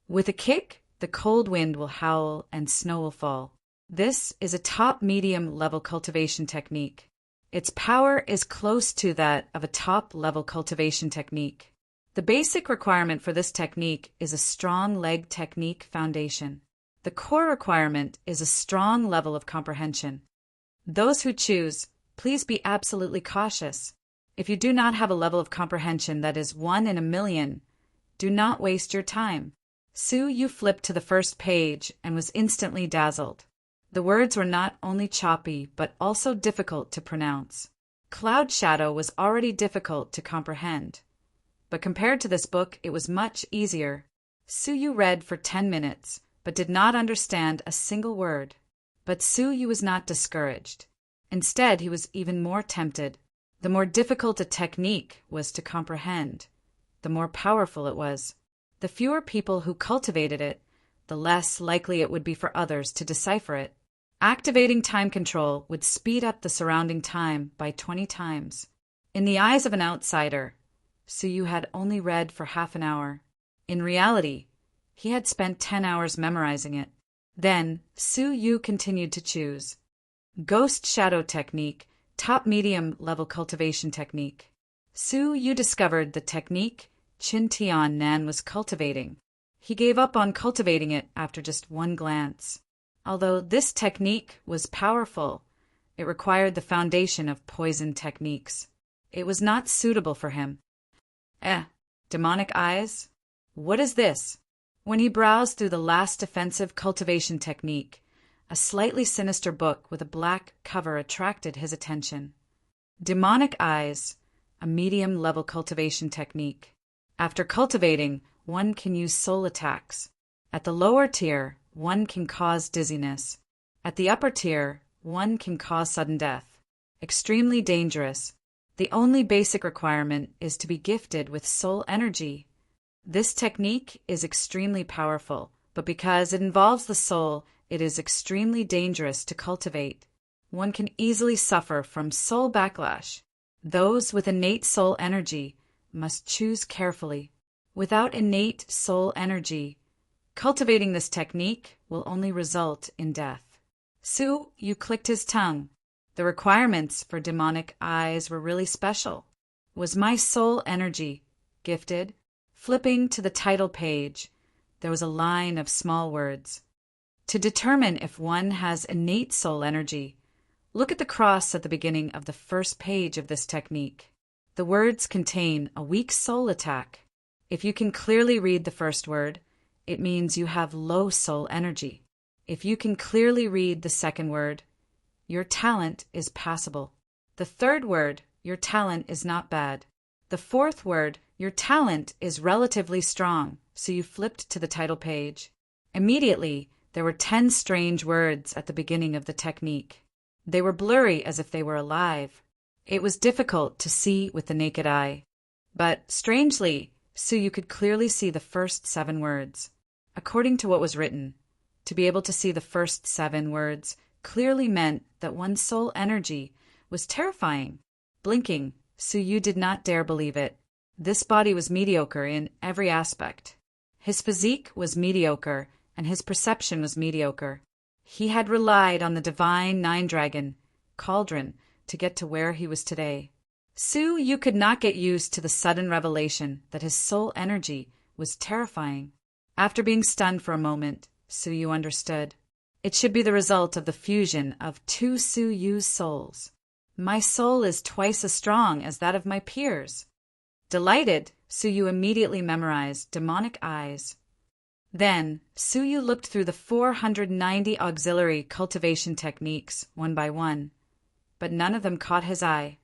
With a kick, the cold wind will howl and snow will fall. This is a top medium-level cultivation technique. Its power is close to that of a top-level cultivation technique. The basic requirement for this technique is a strong leg technique foundation. The core requirement is a strong level of comprehension. Those who choose, please be absolutely cautious. If you do not have a level of comprehension that is 1 in a million, do not waste your time. Su Yu flipped to the first page and was instantly dazzled. The words were not only choppy, but also difficult to pronounce. Cloud Shadow was already difficult to comprehend, but compared to this book, it was much easier. Su Yu read for 10 minutes, but did not understand a single word. But Su Yu was not discouraged. Instead, he was even more tempted. The more difficult a technique was to comprehend, the more powerful it was. The fewer people who cultivated it, the less likely it would be for others to decipher it. Activating time control would speed up the surrounding time by 20 times. In the eyes of an outsider, Suyu had only read for half an hour. In reality, he had spent 10 hours memorizing it. Then, Suyu continued to choose. Ghost Shadow Technique, Top Medium Level Cultivation Technique. Suyu discovered the technique Qin Tian Nan was cultivating. He gave up on cultivating it after just one glance. Although this technique was powerful, it required the foundation of poison techniques. It was not suitable for him. Demonic eyes? What is this? When he browsed through the last defensive cultivation technique, a slightly sinister book with a black cover attracted his attention. Demonic eyes, a medium-level cultivation technique. After cultivating, one can use soul attacks. At the lower tier, one can cause dizziness. At the upper tier, one can cause sudden death. Extremely dangerous. The only basic requirement is to be gifted with soul energy. This technique is extremely powerful, but because it involves the soul, it is extremely dangerous to cultivate. One can easily suffer from soul backlash. Those with innate soul energy must choose carefully. Without innate soul energy, cultivating this technique will only result in death. Suyu clicked his tongue. The requirements for demonic eyes were really special. Was my soul energy gifted? Flipping to the title page, there was a line of small words. To determine if one has innate soul energy, look at the cross at the beginning of the first page of this technique. The words contain a weak soul attack. If you can clearly read the first word, it means you have low soul energy. If you can clearly read the second word, your talent is passable. The third word, your talent is not bad. The fourth word, your talent is relatively strong, so you flipped to the title page. Immediately, there were 10 strange words at the beginning of the technique. They were blurry as if they were alive. It was difficult to see with the naked eye. But, strangely, Suyu could clearly see the first 7 words. According to what was written, to be able to see the first 7 words clearly meant that one's soul energy was terrifying. Blinking, Suyu did not dare believe it. This body was mediocre in every aspect. His physique was mediocre, and his perception was mediocre. He had relied on the divine 9-dragon, Cauldron, to get to where he was today. Suyu could not get used to the sudden revelation that his soul energy was terrifying. After being stunned for a moment, Suyu understood. It should be the result of the fusion of 2 Suyu's souls. My soul is twice as strong as that of my peers. Delighted, Suyu immediately memorized demonic eyes. Then, Suyu looked through the 490 auxiliary cultivation techniques one by one, but none of them caught his eye.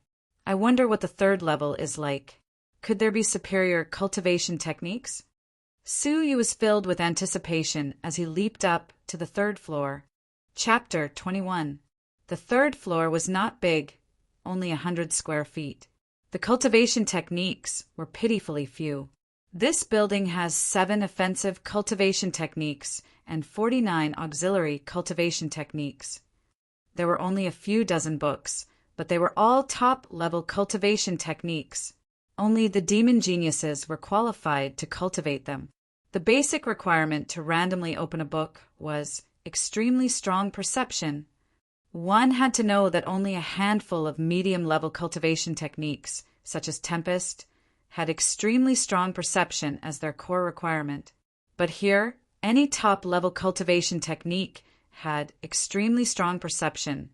I wonder what the third level is like. Could there be superior cultivation techniques? Suyu was filled with anticipation as he leaped up to the 3rd floor. Chapter 21. The 3rd floor was not big, only 100 square feet. The cultivation techniques were pitifully few. This building has 7 offensive cultivation techniques and 49 auxiliary cultivation techniques. There were only a few dozen books, but they were all top-level cultivation techniques. Only the demon geniuses were qualified to cultivate them. The basic requirement to randomly open a book was extremely strong perception. One had to know that only a handful of medium-level cultivation techniques, such as Tempest, had extremely strong perception as their core requirement. But here, any top-level cultivation technique had extremely strong perception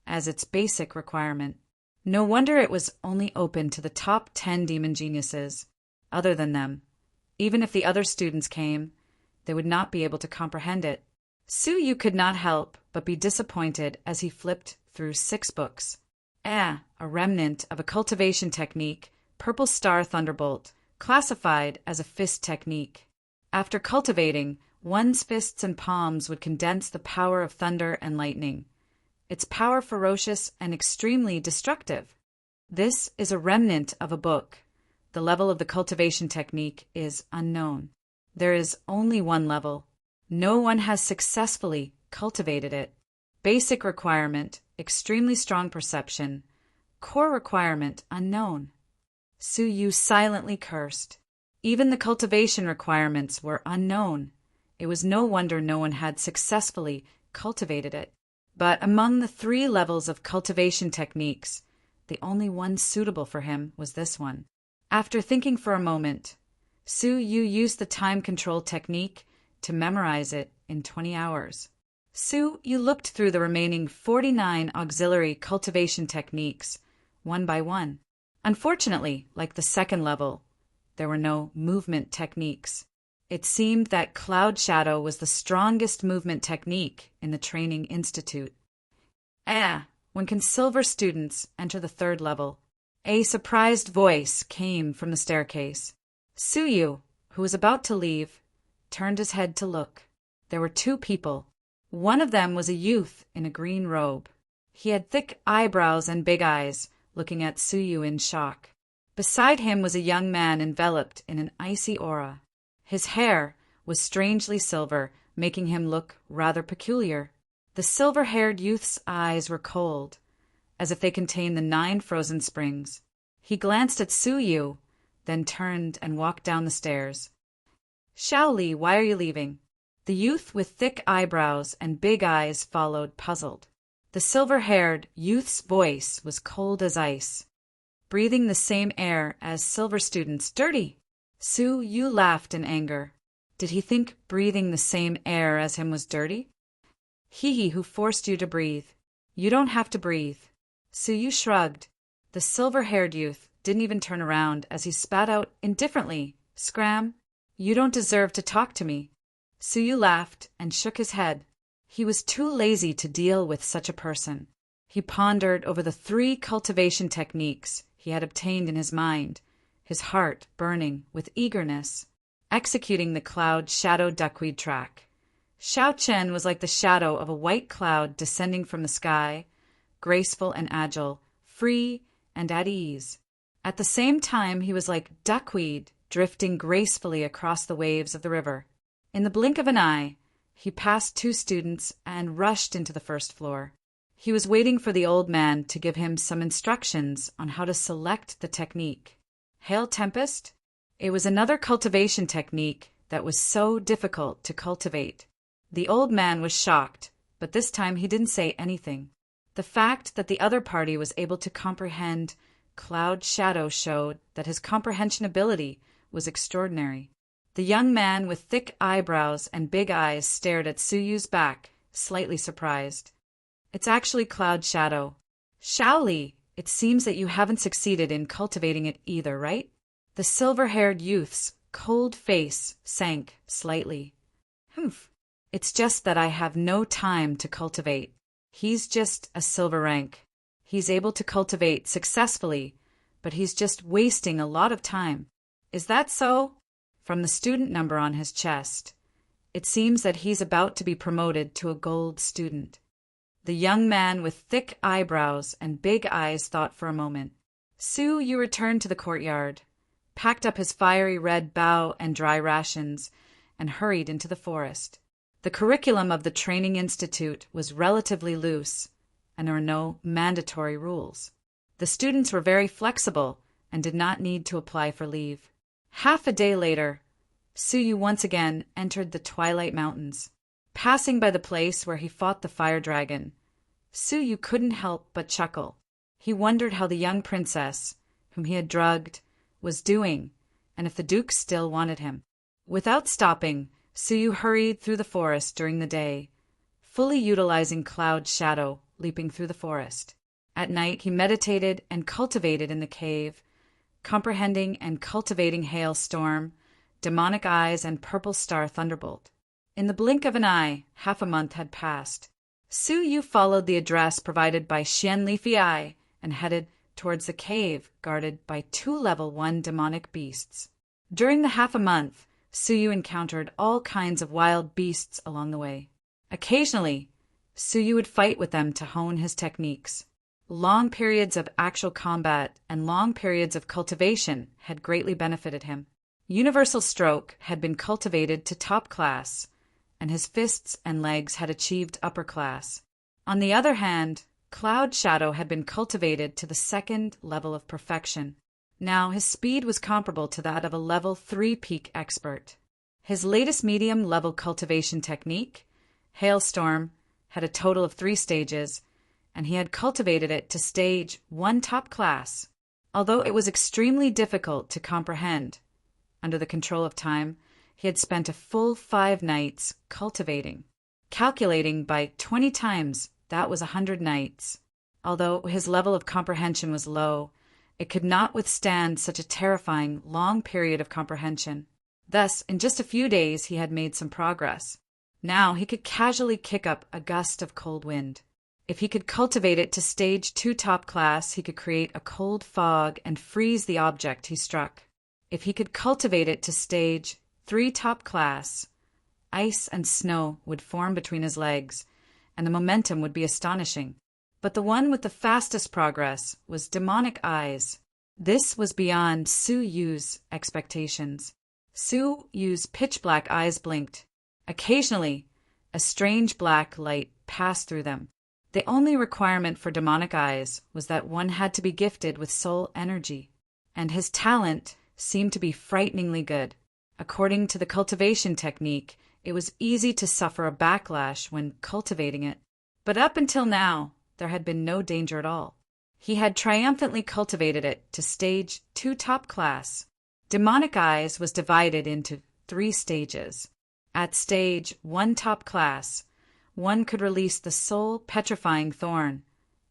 as its basic requirement. No wonder it was only open to the top 10 demon geniuses. Other than them, even if the other students came, they would not be able to comprehend it. Suyu could not help but be disappointed as he flipped through 6 books. A remnant of a cultivation technique, Purple Star Thunderbolt, classified as a fist technique. After cultivating, one's fists and palms would condense the power of thunder and lightning. its power ferocious and extremely destructive. This is a remnant of a book. The level of the cultivation technique is unknown. There is only one level. No one has successfully cultivated it. Basic requirement, extremely strong perception. Core requirement, unknown. Su Yu silently cursed. Even the cultivation requirements were unknown. It was no wonder no one had successfully cultivated it. But among the 3 levels of cultivation techniques, the only one suitable for him was this one. After thinking for a moment, Su Yu used the time control technique to memorize it in 20 hours. Su Yu looked through the remaining 49 auxiliary cultivation techniques, one by one. Unfortunately, like the second level, there were no movement techniques. It seemed that Cloud Shadow was the strongest movement technique in the training institute. When can silver students enter the 3rd level? A surprised voice came from the staircase. Su Yu, who was about to leave, turned his head to look. There were 2 people. One of them was a youth in a green robe. He had thick eyebrows and big eyes, looking at Su Yu in shock. Beside him was a young man enveloped in an icy aura. His hair was strangely silver, making him look rather peculiar. The silver-haired youth's eyes were cold, as if they contained the 9 frozen springs. He glanced at Su Yu, then turned and walked down the stairs. Shaoli, why are you leaving? The youth with thick eyebrows and big eyes followed, puzzled. The silver-haired youth's voice was cold as ice. Breathing the same air as silver students, dirty. Su Yu laughed in anger. Did he think breathing the same air as him was dirty? He who forced you to breathe. You don't have to breathe. Su Yu shrugged. The silver-haired youth didn't even turn around as he spat out indifferently, Scram, you don't deserve to talk to me. Su Yu laughed and shook his head. He was too lazy to deal with such a person. He pondered over the 3 cultivation techniques he had obtained in his mind, his heart burning with eagerness, executing the cloud shadow duckweed track. Xiao Chen was like the shadow of a white cloud descending from the sky, graceful and agile, free and at ease. At the same time, he was like duckweed drifting gracefully across the waves of the river. In the blink of an eye, he passed 2 students and rushed into the 1st floor. He was waiting for the old man to give him some instructions on how to select the technique. Hail Tempest? It was another cultivation technique that was so difficult to cultivate. The old man was shocked, but this time he didn't say anything. The fact that the other party was able to comprehend Cloud Shadow showed that his comprehension ability was extraordinary. The young man with thick eyebrows and big eyes stared at Su Yu's back, slightly surprised. It's actually Cloud Shadow. Shaoli, it seems that you haven't succeeded in cultivating it either, right? The silver-haired youth's cold face sank slightly. Humph. It's just that I have no time to cultivate. He's just a silver rank. He's able to cultivate successfully, but he's just wasting a lot of time. Is that so? From the student number on his chest, it seems that he's about to be promoted to a gold student. The young man with thick eyebrows and big eyes thought for a moment. Su Yu returned to the courtyard, packed up his fiery red bow and dry rations, and hurried into the forest. The curriculum of the training institute was relatively loose, and there were no mandatory rules. The students were very flexible and did not need to apply for leave. Half a day later, Su Yu once again entered the Twilight Mountains. Passing by the place where he fought the fire dragon, Su Yu couldn't help but chuckle. He wondered how the young princess, whom he had drugged, was doing, and if the duke still wanted him. Without stopping, Su Yu hurried through the forest during the day, fully utilizing Cloud Shadow, leaping through the forest. At night, he meditated and cultivated in the cave, comprehending and cultivating Hailstorm, Demonic Eyes, and Purple Star Thunderbolt. In the blink of an eye, half a month had passed. Su Yu followed the address provided by Xian Leafy Eye and headed towards the cave guarded by 2 level 1 demonic beasts. During the half a month, Su Yu encountered all kinds of wild beasts along the way. Occasionally, Suyu would fight with them to hone his techniques. Long periods of actual combat and long periods of cultivation had greatly benefited him. Universal Stroke had been cultivated to top class, and his fists and legs had achieved upper class. On the other hand, Cloud Shadow had been cultivated to the second level of perfection. Now his speed was comparable to that of a level 3 peak expert. His latest medium-level cultivation technique, Hailstorm, had a total of 3 stages, and he had cultivated it to stage 1 top class. Although it was extremely difficult to comprehend, under the control of time, he had spent a full 5 nights cultivating. Calculating by 20 times, that was 100 nights. Although his level of comprehension was low, it could not withstand such a terrifying, long period of comprehension. Thus, in just a few days, he had made some progress. Now he could casually kick up a gust of cold wind. If he could cultivate it to stage 2 top class, he could create a cold fog and freeze the object he struck. If he could cultivate it to stage 3 top class, ice and snow would form between his legs, and the momentum would be astonishing. But the one with the fastest progress was Demonic Eyes. This was beyond Suyu's expectations. Suyu's pitch-black eyes blinked. Occasionally, a strange black light passed through them. The only requirement for Demonic Eyes was that one had to be gifted with soul energy, and his talent seemed to be frighteningly good. According to the cultivation technique, it was easy to suffer a backlash when cultivating it. But up until now, there had been no danger at all. He had triumphantly cultivated it to stage 2 top class. Demonic Eyes was divided into 3 stages. At stage 1 top class, one could release the soul petrifying thorn,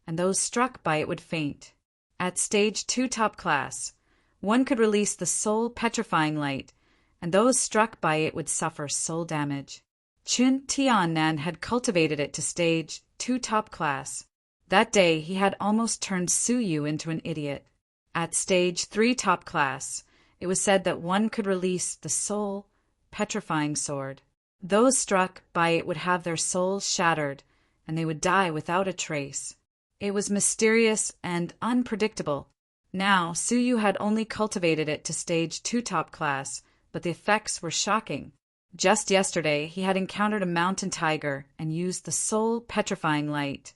and those struck by it would faint. At stage 2 top class, one could release the soul petrifying light, and those struck by it would suffer soul damage. Chun Tiannan had cultivated it to stage 2 top class. That day he had almost turned Suyu into an idiot. At stage 3 top class, it was said that one could release the soul petrifying sword. Those struck by it would have their souls shattered, and they would die without a trace. It was mysterious and unpredictable. Now Suyu had only cultivated it to stage 2 top class, but the effects were shocking. Just yesterday he had encountered a mountain tiger and used the soul petrifying light,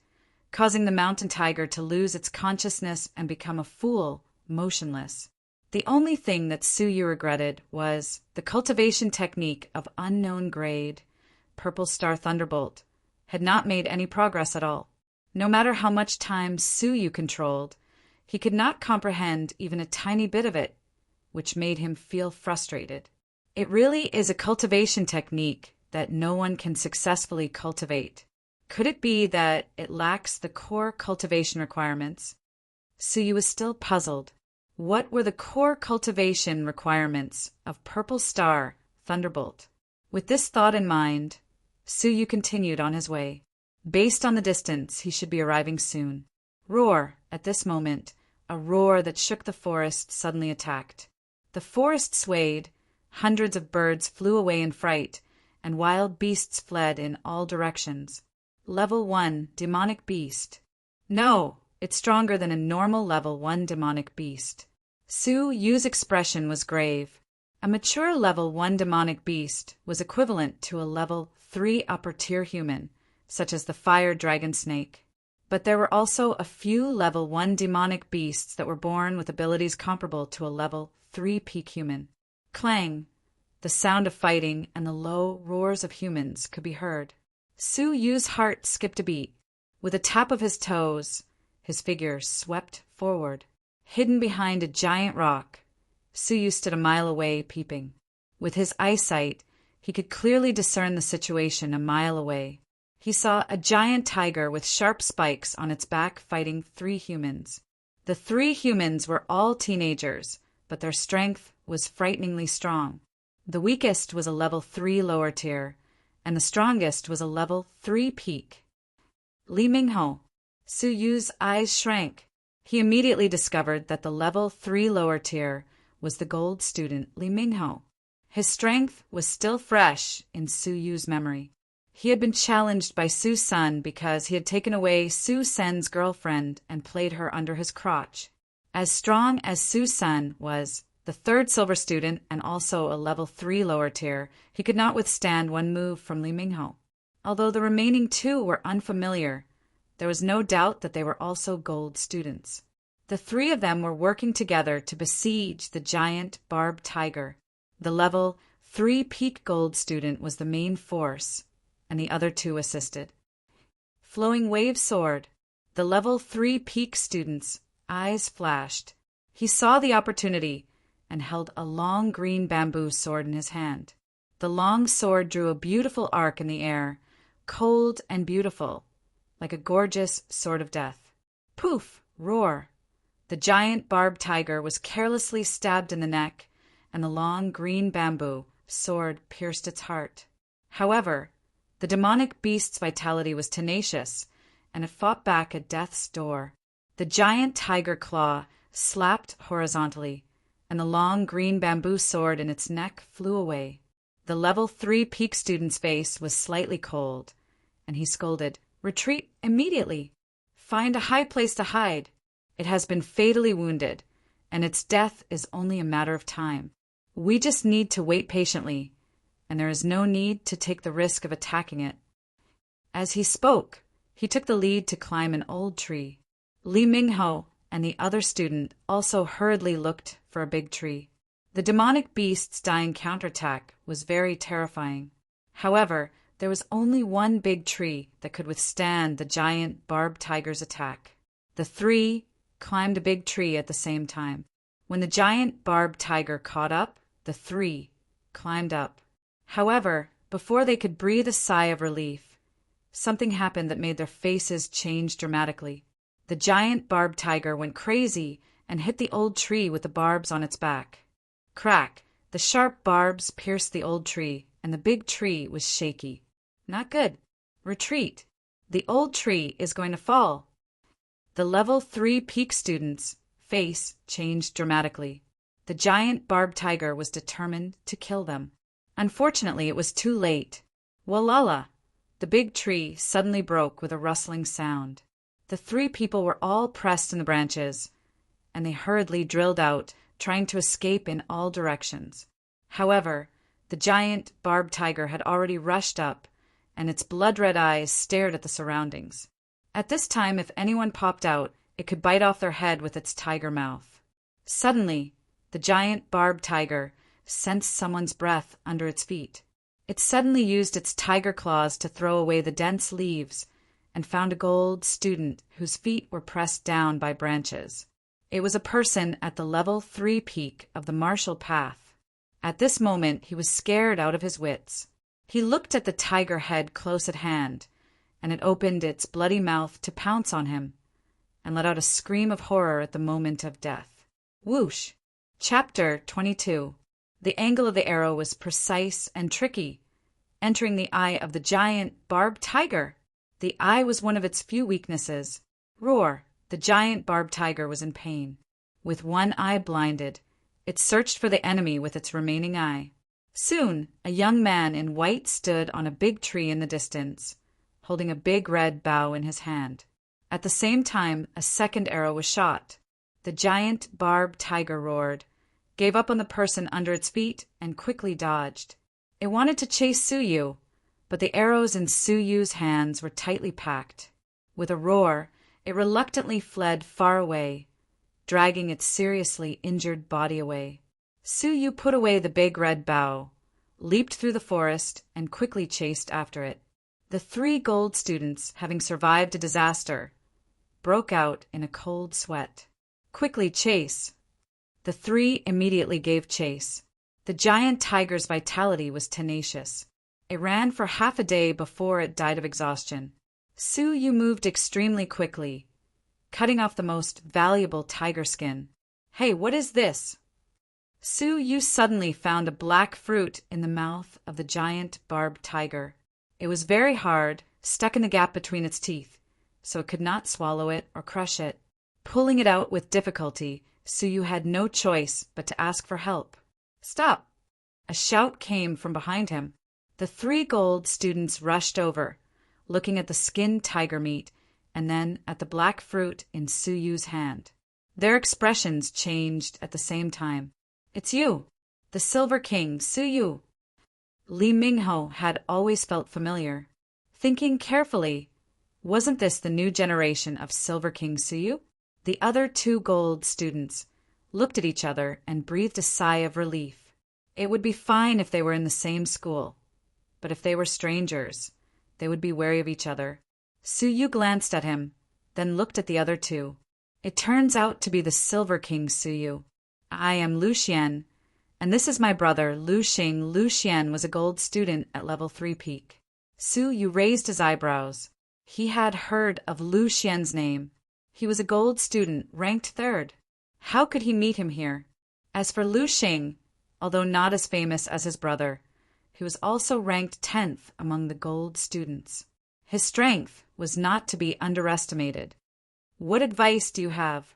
causing the mountain tiger to lose its consciousness and become a fool, motionless. The only thing that Suyu regretted was the cultivation technique of unknown grade, Purple Star Thunderbolt, had not made any progress at all. No matter how much time Suyu controlled, he could not comprehend even a tiny bit of it, which made him feel frustrated. It really is a cultivation technique that no one can successfully cultivate. Could it be that it lacks the core cultivation requirements? Suyu was still puzzled. What were the core cultivation requirements of Purple Star Thunderbolt? With this thought in mind, Suyu continued on his way. Based on the distance, he should be arriving soon. Roar! At this moment, a roar that shook the forest suddenly attacked. The forest swayed, hundreds of birds flew away in fright, and wild beasts fled in all directions. Level 1 Demonic Beast. No! It's stronger than a normal level 1 demonic beast. Suyu's expression was grave. A mature level 1 demonic beast was equivalent to a level 3 upper tier human, such as the fire dragon snake. But there were also a few level 1 demonic beasts that were born with abilities comparable to a level 3 peak human. Clang! The sound of fighting and the low roars of humans could be heard. Suyu's heart skipped a beat. With a tap of his toes, his figure swept forward. Hidden behind a giant rock, Suyu stood a mile away, peeping. With his eyesight, he could clearly discern the situation a mile away. He saw a giant tiger with sharp spikes on its back fighting 3 humans. The 3 humans were all teenagers, but their strength was frighteningly strong. The weakest was a level 3 lower tier, and the strongest was a level 3 peak. Li Mingho. Suyu's eyes shrank. He immediately discovered that the level 3 lower tier was the gold student Li Mingho. His strength was still fresh in Suyu's memory. He had been challenged by Su Sun because he had taken away Su Sen's girlfriend and played her under his crotch. As strong as Su Sun was, the third silver student and also a level 3 lower tier, he could not withstand one move from Li Mingho. Although the remaining two were unfamiliar, there was no doubt that they were also gold students. The three of them were working together to besiege the giant barbed tiger. The level 3 peak gold student was the main force, and the other two assisted. Flowing wave sword. The level 3 peak student's eyes flashed. He saw the opportunity and held a long green bamboo sword in his hand. The long sword drew a beautiful arc in the air, cold and beautiful, like a gorgeous sword of death. Poof! Roar! The giant barbed tiger was carelessly stabbed in the neck, and the long green bamboo sword pierced its heart. However, the demonic beast's vitality was tenacious, and it fought back at death's door. The giant tiger claw slapped horizontally, and the long green bamboo sword in its neck flew away. The level 3 peak student's face was slightly cold, and he scolded, "Retreat immediately! Find a high place to hide. It has been fatally wounded, and its death is only a matter of time. We just need to wait patiently, and there is no need to take the risk of attacking it." As he spoke, he took the lead to climb an old tree. Li Mingho and the other student also hurriedly looked for a big tree. The demonic beast's dying counterattack was very terrifying. However, there was only one big tree that could withstand the giant barbed tiger's attack. The three climbed a big tree at the same time. When the giant barbed tiger caught up, the three climbed up. However, before they could breathe a sigh of relief, something happened that made their faces change dramatically. The giant barbed tiger went crazy and hit the old tree with the barbs on its back. Crack! The sharp barbs pierced the old tree, and the big tree was shaky. Not good. Retreat. The old tree is going to fall. The level 3 peak student's face changed dramatically. The giant barbed tiger was determined to kill them. Unfortunately, it was too late. Walala! The big tree suddenly broke with a rustling sound. The three people were all pressed in the branches, and they hurriedly drilled out, trying to escape in all directions. However, the giant barbed tiger had already rushed up, and its blood-red eyes stared at the surroundings. At this time, if anyone popped out, it could bite off their head with its tiger mouth. Suddenly, the giant barbed tiger sensed someone's breath under its feet. It suddenly used its tiger claws to throw away the dense leaves and found a gold student whose feet were pressed down by branches. It was a person at the level 3 peak of the martial path. At this moment, he was scared out of his wits. He looked at the tiger head close at hand, and it opened its bloody mouth to pounce on him, and let out a scream of horror at the moment of death. Whoosh! Chapter 22. The angle of the arrow was precise and tricky, entering the eye of the giant barbed tiger. The eye was one of its few weaknesses. Roar! The giant barbed tiger was in pain. With one eye blinded, it searched for the enemy with its remaining eye. Soon, a young man in white stood on a big tree in the distance, holding a big red bough in his hand. At the same time, a second arrow was shot. The giant barbed tiger roared, gave up on the person under its feet, and quickly dodged. It wanted to chase Suyu, but the arrows in Suyu's hands were tightly packed. With a roar, it reluctantly fled far away, dragging its seriously injured body away. Suyu put away the big red bough, leaped through the forest, and quickly chased after it. The 3 gold students, having survived a disaster, broke out in a cold sweat. Quickly chase! The 3 immediately gave chase. The giant tiger's vitality was tenacious. It ran for half a day before it died of exhaustion. Suyu moved extremely quickly, cutting off the most valuable tiger skin. Hey, what is this? Suyu suddenly found a black fruit in the mouth of the giant barbed tiger. It was very hard, stuck in the gap between its teeth, so it could not swallow it or crush it. Pulling it out with difficulty, Suyu had no choice but to ask for help. Stop! A shout came from behind him. The 3 gold students rushed over, looking at the skinned tiger meat and then at the black fruit in Suyu's hand. Their expressions changed at the same time. "It's you, the Silver King, Suyu." Li Mingho had always felt familiar. Thinking carefully, wasn't this the new generation of Silver King Suyu? The other 2 gold students looked at each other and breathed a sigh of relief. It would be fine if they were in the same school, but if they were strangers, they would be wary of each other. Suyu glanced at him, then looked at the other 2. "It turns out to be the Silver King Suyu. I am Lu Xian, and this is my brother, Lu Xing." Lu Xian was a gold student at level 3 peak. Suyu raised his eyebrows. He had heard of Lu Xian's name. He was a gold student, ranked 3rd. How could he meet him here? As for Lu Xing, although not as famous as his brother, he was also ranked 10th among the gold students. His strength was not to be underestimated. "What advice do you have?"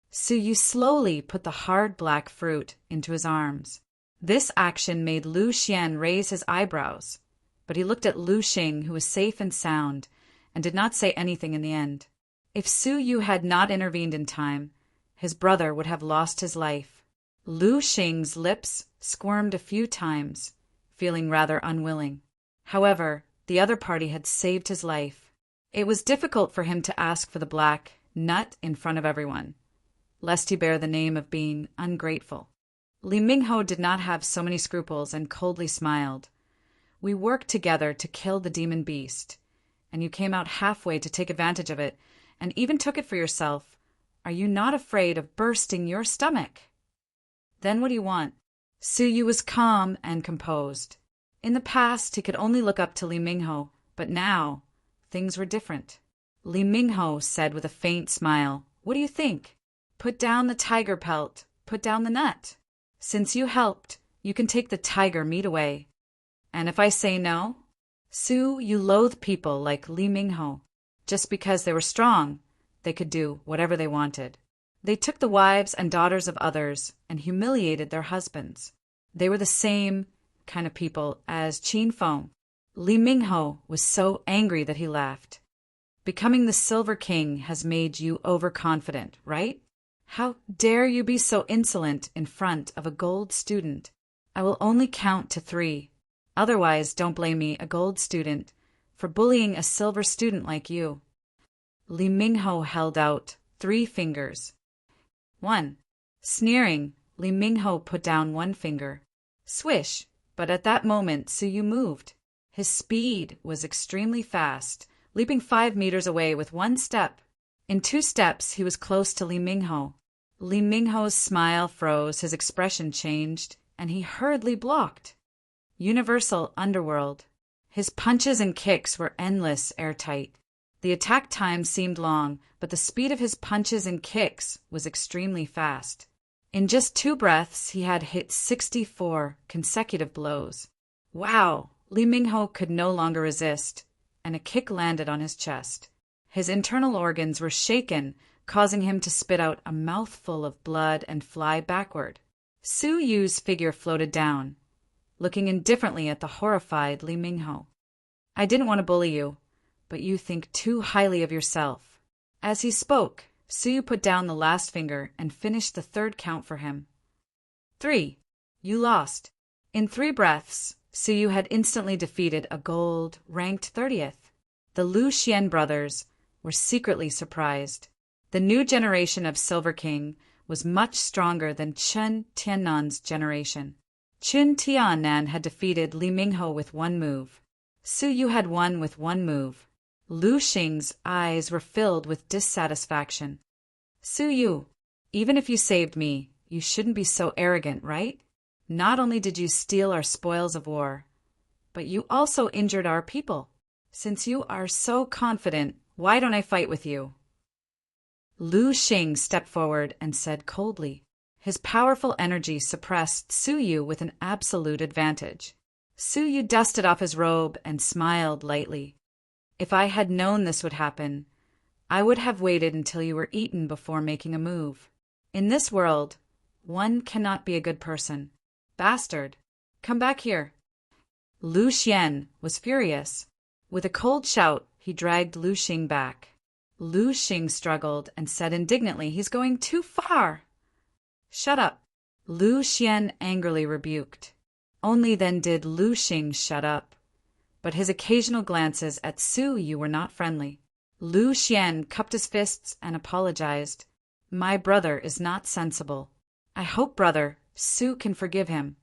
Suyu slowly put the hard black fruit into his arms. This action made Lu Xian raise his eyebrows, but he looked at Lu Xing, who was safe and sound, and did not say anything in the end. If Suyu had not intervened in time, his brother would have lost his life. Lu Xing's lips squirmed a few times, feeling rather unwilling. However, the other party had saved his life. It was difficult for him to ask for the black nut in front of everyone, lest he bear the name of being ungrateful. Li Mingho did not have so many scruples and coldly smiled. "We worked together to kill the demon beast, and you came out halfway to take advantage of it, and even took it for yourself. Are you not afraid of bursting your stomach?" "Then what do you want?" Suyu was calm and composed. In the past, he could only look up to Li Mingho, but now things were different. Li Mingho said with a faint smile, "What do you think? Put down the tiger pelt, put down the nut. Since you helped, you can take the tiger meat away. And if I say no?" You loathed people like Li Mingho. Just because they were strong, they could do whatever they wanted. They took the wives and daughters of others and humiliated their husbands. They were the same kind of people as Qin Feng. Li Mingho was so angry that he laughed. "Becoming the Silver King has made you overconfident, right? How dare you be so insolent in front of a gold student? I will only count to 3. Otherwise, don't blame me, a gold student, for bullying a silver student like you." Li Mingho held out 3 fingers. 1. Sneering, Li Mingho put down 1 finger. Swish, but at that moment Suyu moved. His speed was extremely fast, leaping 5 meters away with 1 step. In 2 steps, he was close to Li Mingho. Li Mingho's smile froze, his expression changed, and he hurriedly blocked. Universal underworld. His punches and kicks were endless, airtight. The attack time seemed long, but the speed of his punches and kicks was extremely fast. In just 2 breaths, he had hit 64 consecutive blows. Wow! Li Mingho could no longer resist, and a kick landed on his chest. His internal organs were shaken, causing him to spit out a mouthful of blood and fly backward. Suyu's figure floated down, looking indifferently at the horrified Li Mingho. "I didn't want to bully you, but you think too highly of yourself." As he spoke, Suyu put down the last finger and finished the 3rd count for him. 3. You lost. In 3 breaths, Suyu had instantly defeated a gold, ranked 30th. The Lu Xian brothers were secretly surprised. The new generation of Silver King was much stronger than Chen Tiannan's generation. Chen Tiannan had defeated Li Mingho with 1 move. Suyu had won with 1 move. Lu Xing's eyes were filled with dissatisfaction. "Suyu, even if you saved me, you shouldn't be so arrogant, right? Not only did you steal our spoils of war, but you also injured our people. Since you are so confident, why don't I fight with you?" Lu Xing stepped forward and said coldly. His powerful energy suppressed Suyu with an absolute advantage. Suyu dusted off his robe and smiled lightly. "If I had known this would happen, I would have waited until you were eaten before making a move. In this world, one cannot be a good person. Bastard, come back here." Lu Xian was furious. With a cold shout, he dragged Lu Xing back. Lu Xing struggled and said indignantly, "He's going too far." "Shut up," Lu Xian angrily rebuked. Only then did Lu Xing shut up. But his occasional glances at Su Yu were not friendly. Lu Xian cupped his fists and apologized. "My brother is not sensible. I hope brother Su can forgive him."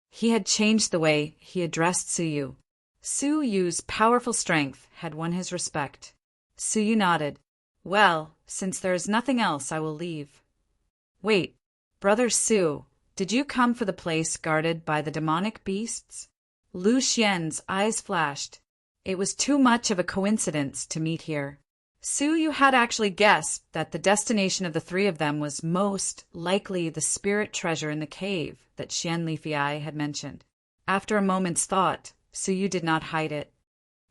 He had changed the way he addressed Su Yu. Su Yu's powerful strength had won his respect. Su Yu nodded. "Well, since there is nothing else, I will leave." "Wait, brother Su, did you come for the place guarded by the demonic beasts?" Lu Xian's eyes flashed. It was too much of a coincidence to meet here. Su Yu had actually guessed that the destination of the three of them was most likely the spirit treasure in the cave that Xian Lifei had mentioned. After a moment's thought, Su Yu did not hide it.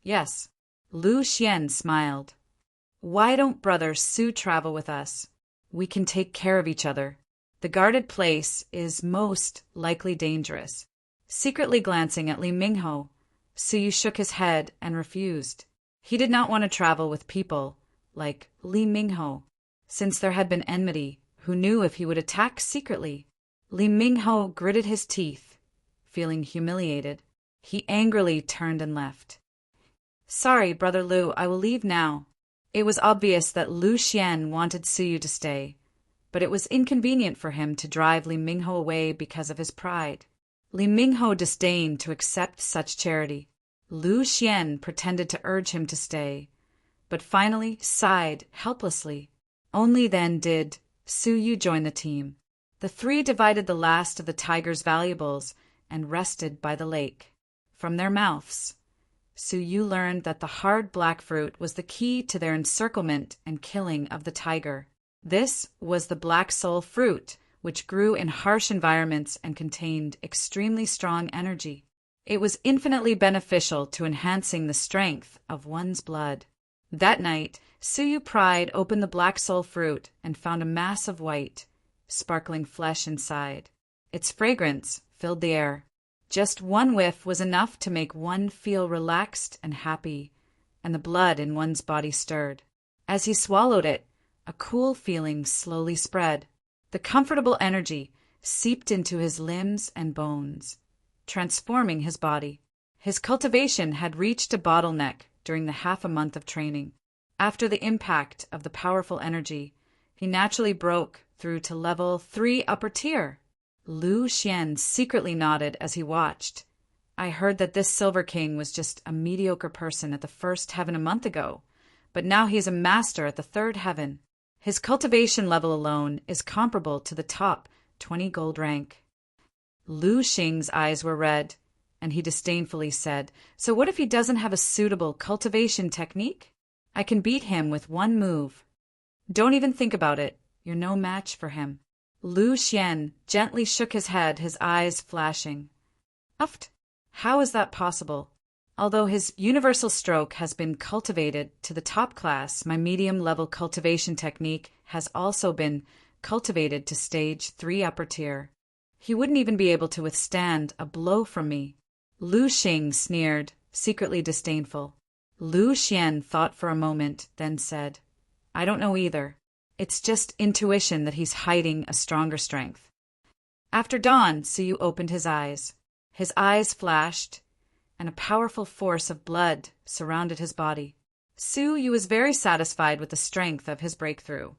"Yes." Lu Xian smiled. "Why don't brother Su travel with us? We can take care of each other. The guarded place is most likely dangerous." Secretly glancing at Li Mingho, Su Yu shook his head and refused. He did not want to travel with people like Li Mingho, since there had been enmity. Who knew if he would attack secretly? Li Mingho gritted his teeth, feeling humiliated. He angrily turned and left. "Sorry, brother Lu, I will leave now." It was obvious that Lu Xian wanted Su Yu to stay, but it was inconvenient for him to drive Li Mingho away because of his pride. Li Mingho disdained to accept such charity. Lu Xian pretended to urge him to stay, but finally sighed helplessly. Only then did Su Yu join the team. The three divided the last of the tiger's valuables and rested by the lake. From their mouths, Su Yu learned that the hard black fruit was the key to their encirclement and killing of the tiger. This was the black soul fruit, which grew in harsh environments and contained extremely strong energy. It was infinitely beneficial to enhancing the strength of one's blood. That night, Su Yu pried open the black soul fruit and found a mass of white, sparkling flesh inside. Its fragrance filled the air. Just one whiff was enough to make one feel relaxed and happy, and the blood in one's body stirred. As he swallowed it, a cool feeling slowly spread. The comfortable energy seeped into his limbs and bones, transforming his body. His cultivation had reached a bottleneck during the half a month of training. After the impact of the powerful energy, he naturally broke through to level 3 upper tier. Lu Xian secretly nodded as he watched. "I heard that this Silver King was just a mediocre person at the first heaven a month ago, but now he's a master at the 3rd heaven. His cultivation level alone is comparable to the top 20 gold rank." Lu Xing's eyes were red, and he disdainfully said, "So what if he doesn't have a suitable cultivation technique? I can beat him with one move." "Don't even think about it. You're no match for him." Lu Xian gently shook his head, his eyes flashing. "Uft! How is that possible? Although his universal stroke has been cultivated to the top class, my medium-level cultivation technique has also been cultivated to stage 3 upper tier. He wouldn't even be able to withstand a blow from me." Lu Xing sneered, secretly disdainful. Lu Xian thought for a moment, then said, "I don't know either. It's just intuition that he's hiding a stronger strength." After dawn, Su Yu opened his eyes. His eyes flashed, and a powerful force of blood surrounded his body. Su Yu was very satisfied with the strength of his breakthrough,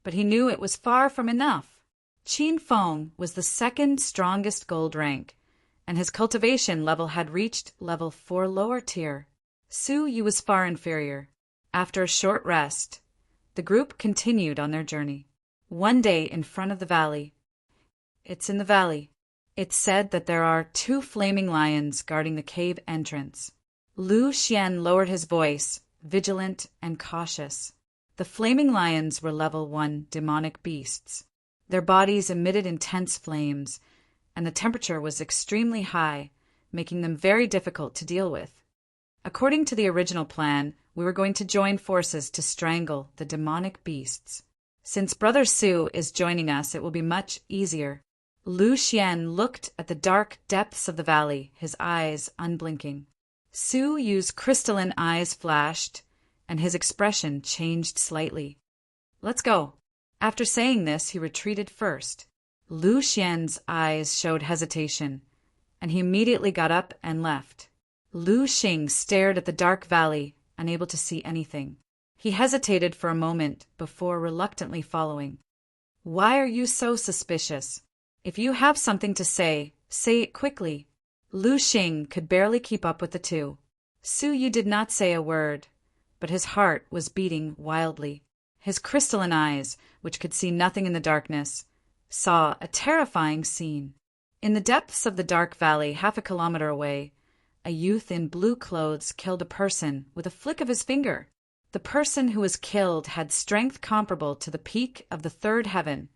but he knew it was far from enough. Qin Feng was the 2nd strongest gold rank, and his cultivation level had reached level 4 lower tier. Su Yu was far inferior. After a short rest, the group continued on their journey. One day in front of the valley. "It's in the valley." It's said that there are 2 flaming lions guarding the cave entrance. Lu Xian lowered his voice, vigilant and cautious. The flaming lions were level 1 demonic beasts. Their bodies emitted intense flames, and the temperature was extremely high, making them very difficult to deal with. According to the original plan, we were going to join forces to strangle the demonic beasts. Since Brother Su is joining us, it will be much easier. Lu Xian looked at the dark depths of the valley, his eyes unblinking. Su Yu's crystalline eyes flashed, and his expression changed slightly. "Let's go." After saying this, he retreated first. Lu Xian's eyes showed hesitation, and he immediately got up and left. Lu Xing stared at the dark valley, unable to see anything. He hesitated for a moment before reluctantly following. "Why are you so suspicious? If you have something to say it quickly." Lu Xing could barely keep up with the two. Su Yu did not say a word, but his heart was beating wildly. His crystalline eyes, which could see nothing in the darkness, saw a terrifying scene. In the depths of the dark valley, half a kilometer away, a youth in blue clothes killed a person with a flick of his finger. The person who was killed had strength comparable to the peak of the third heaven,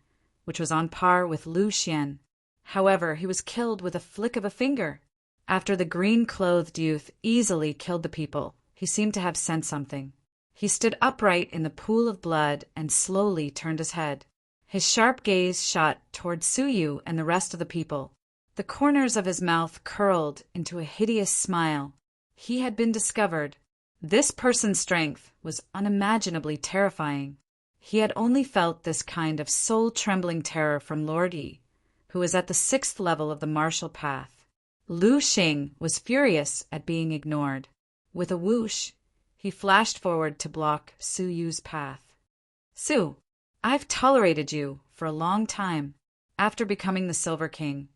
which was on par with Lu Xian. However, he was killed with a flick of a finger. After the green-clothed youth easily killed the people, he seemed to have sensed something. He stood upright in the pool of blood and slowly turned his head. His sharp gaze shot toward Su Yu and the rest of the people. The corners of his mouth curled into a hideous smile. He had been discovered. This person's strength was unimaginably terrifying. He had only felt this kind of soul-trembling terror from Lord Yi, who was at the 6th level of the martial path. Lu Xing was furious at being ignored. With a whoosh, he flashed forward to block Su Yu's path. "Su, I've tolerated you for a long time. After becoming the Silver King,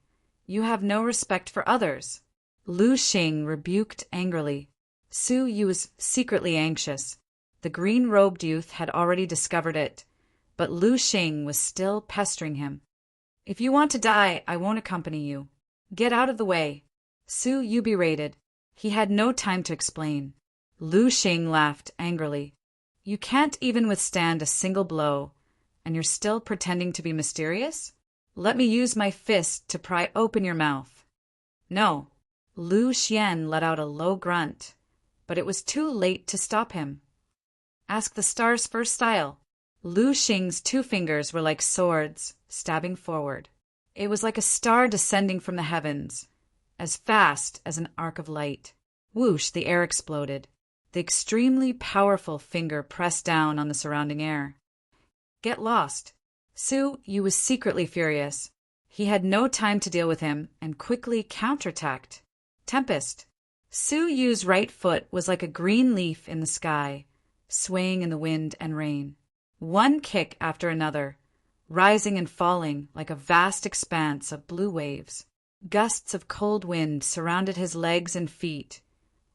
you have no respect for others." Lu Xing rebuked angrily. Su Yu was secretly anxious. The green-robed youth had already discovered it, but Lu Xing was still pestering him. "If you want to die, I won't accompany you. Get out of the way." Su Yu berated. He had no time to explain. Lu Xing laughed angrily. "You can't even withstand a single blow, and you're still pretending to be mysterious? Let me use my fist to pry open your mouth." "No." Lu Xian let out a low grunt, but it was too late to stop him. "Ask the stars first style." Lu Xing's 2 fingers were like swords, stabbing forward. It was like a star descending from the heavens, as fast as an arc of light. Whoosh, the air exploded. The extremely powerful finger pressed down on the surrounding air. "Get lost." Su Yu was secretly furious. He had no time to deal with him and quickly counterattacked. Tempest. Su Yu's right foot was like a green leaf in the sky, swaying in the wind and rain. One kick after another, rising and falling like a vast expanse of blue waves. Gusts of cold wind surrounded his legs and feet,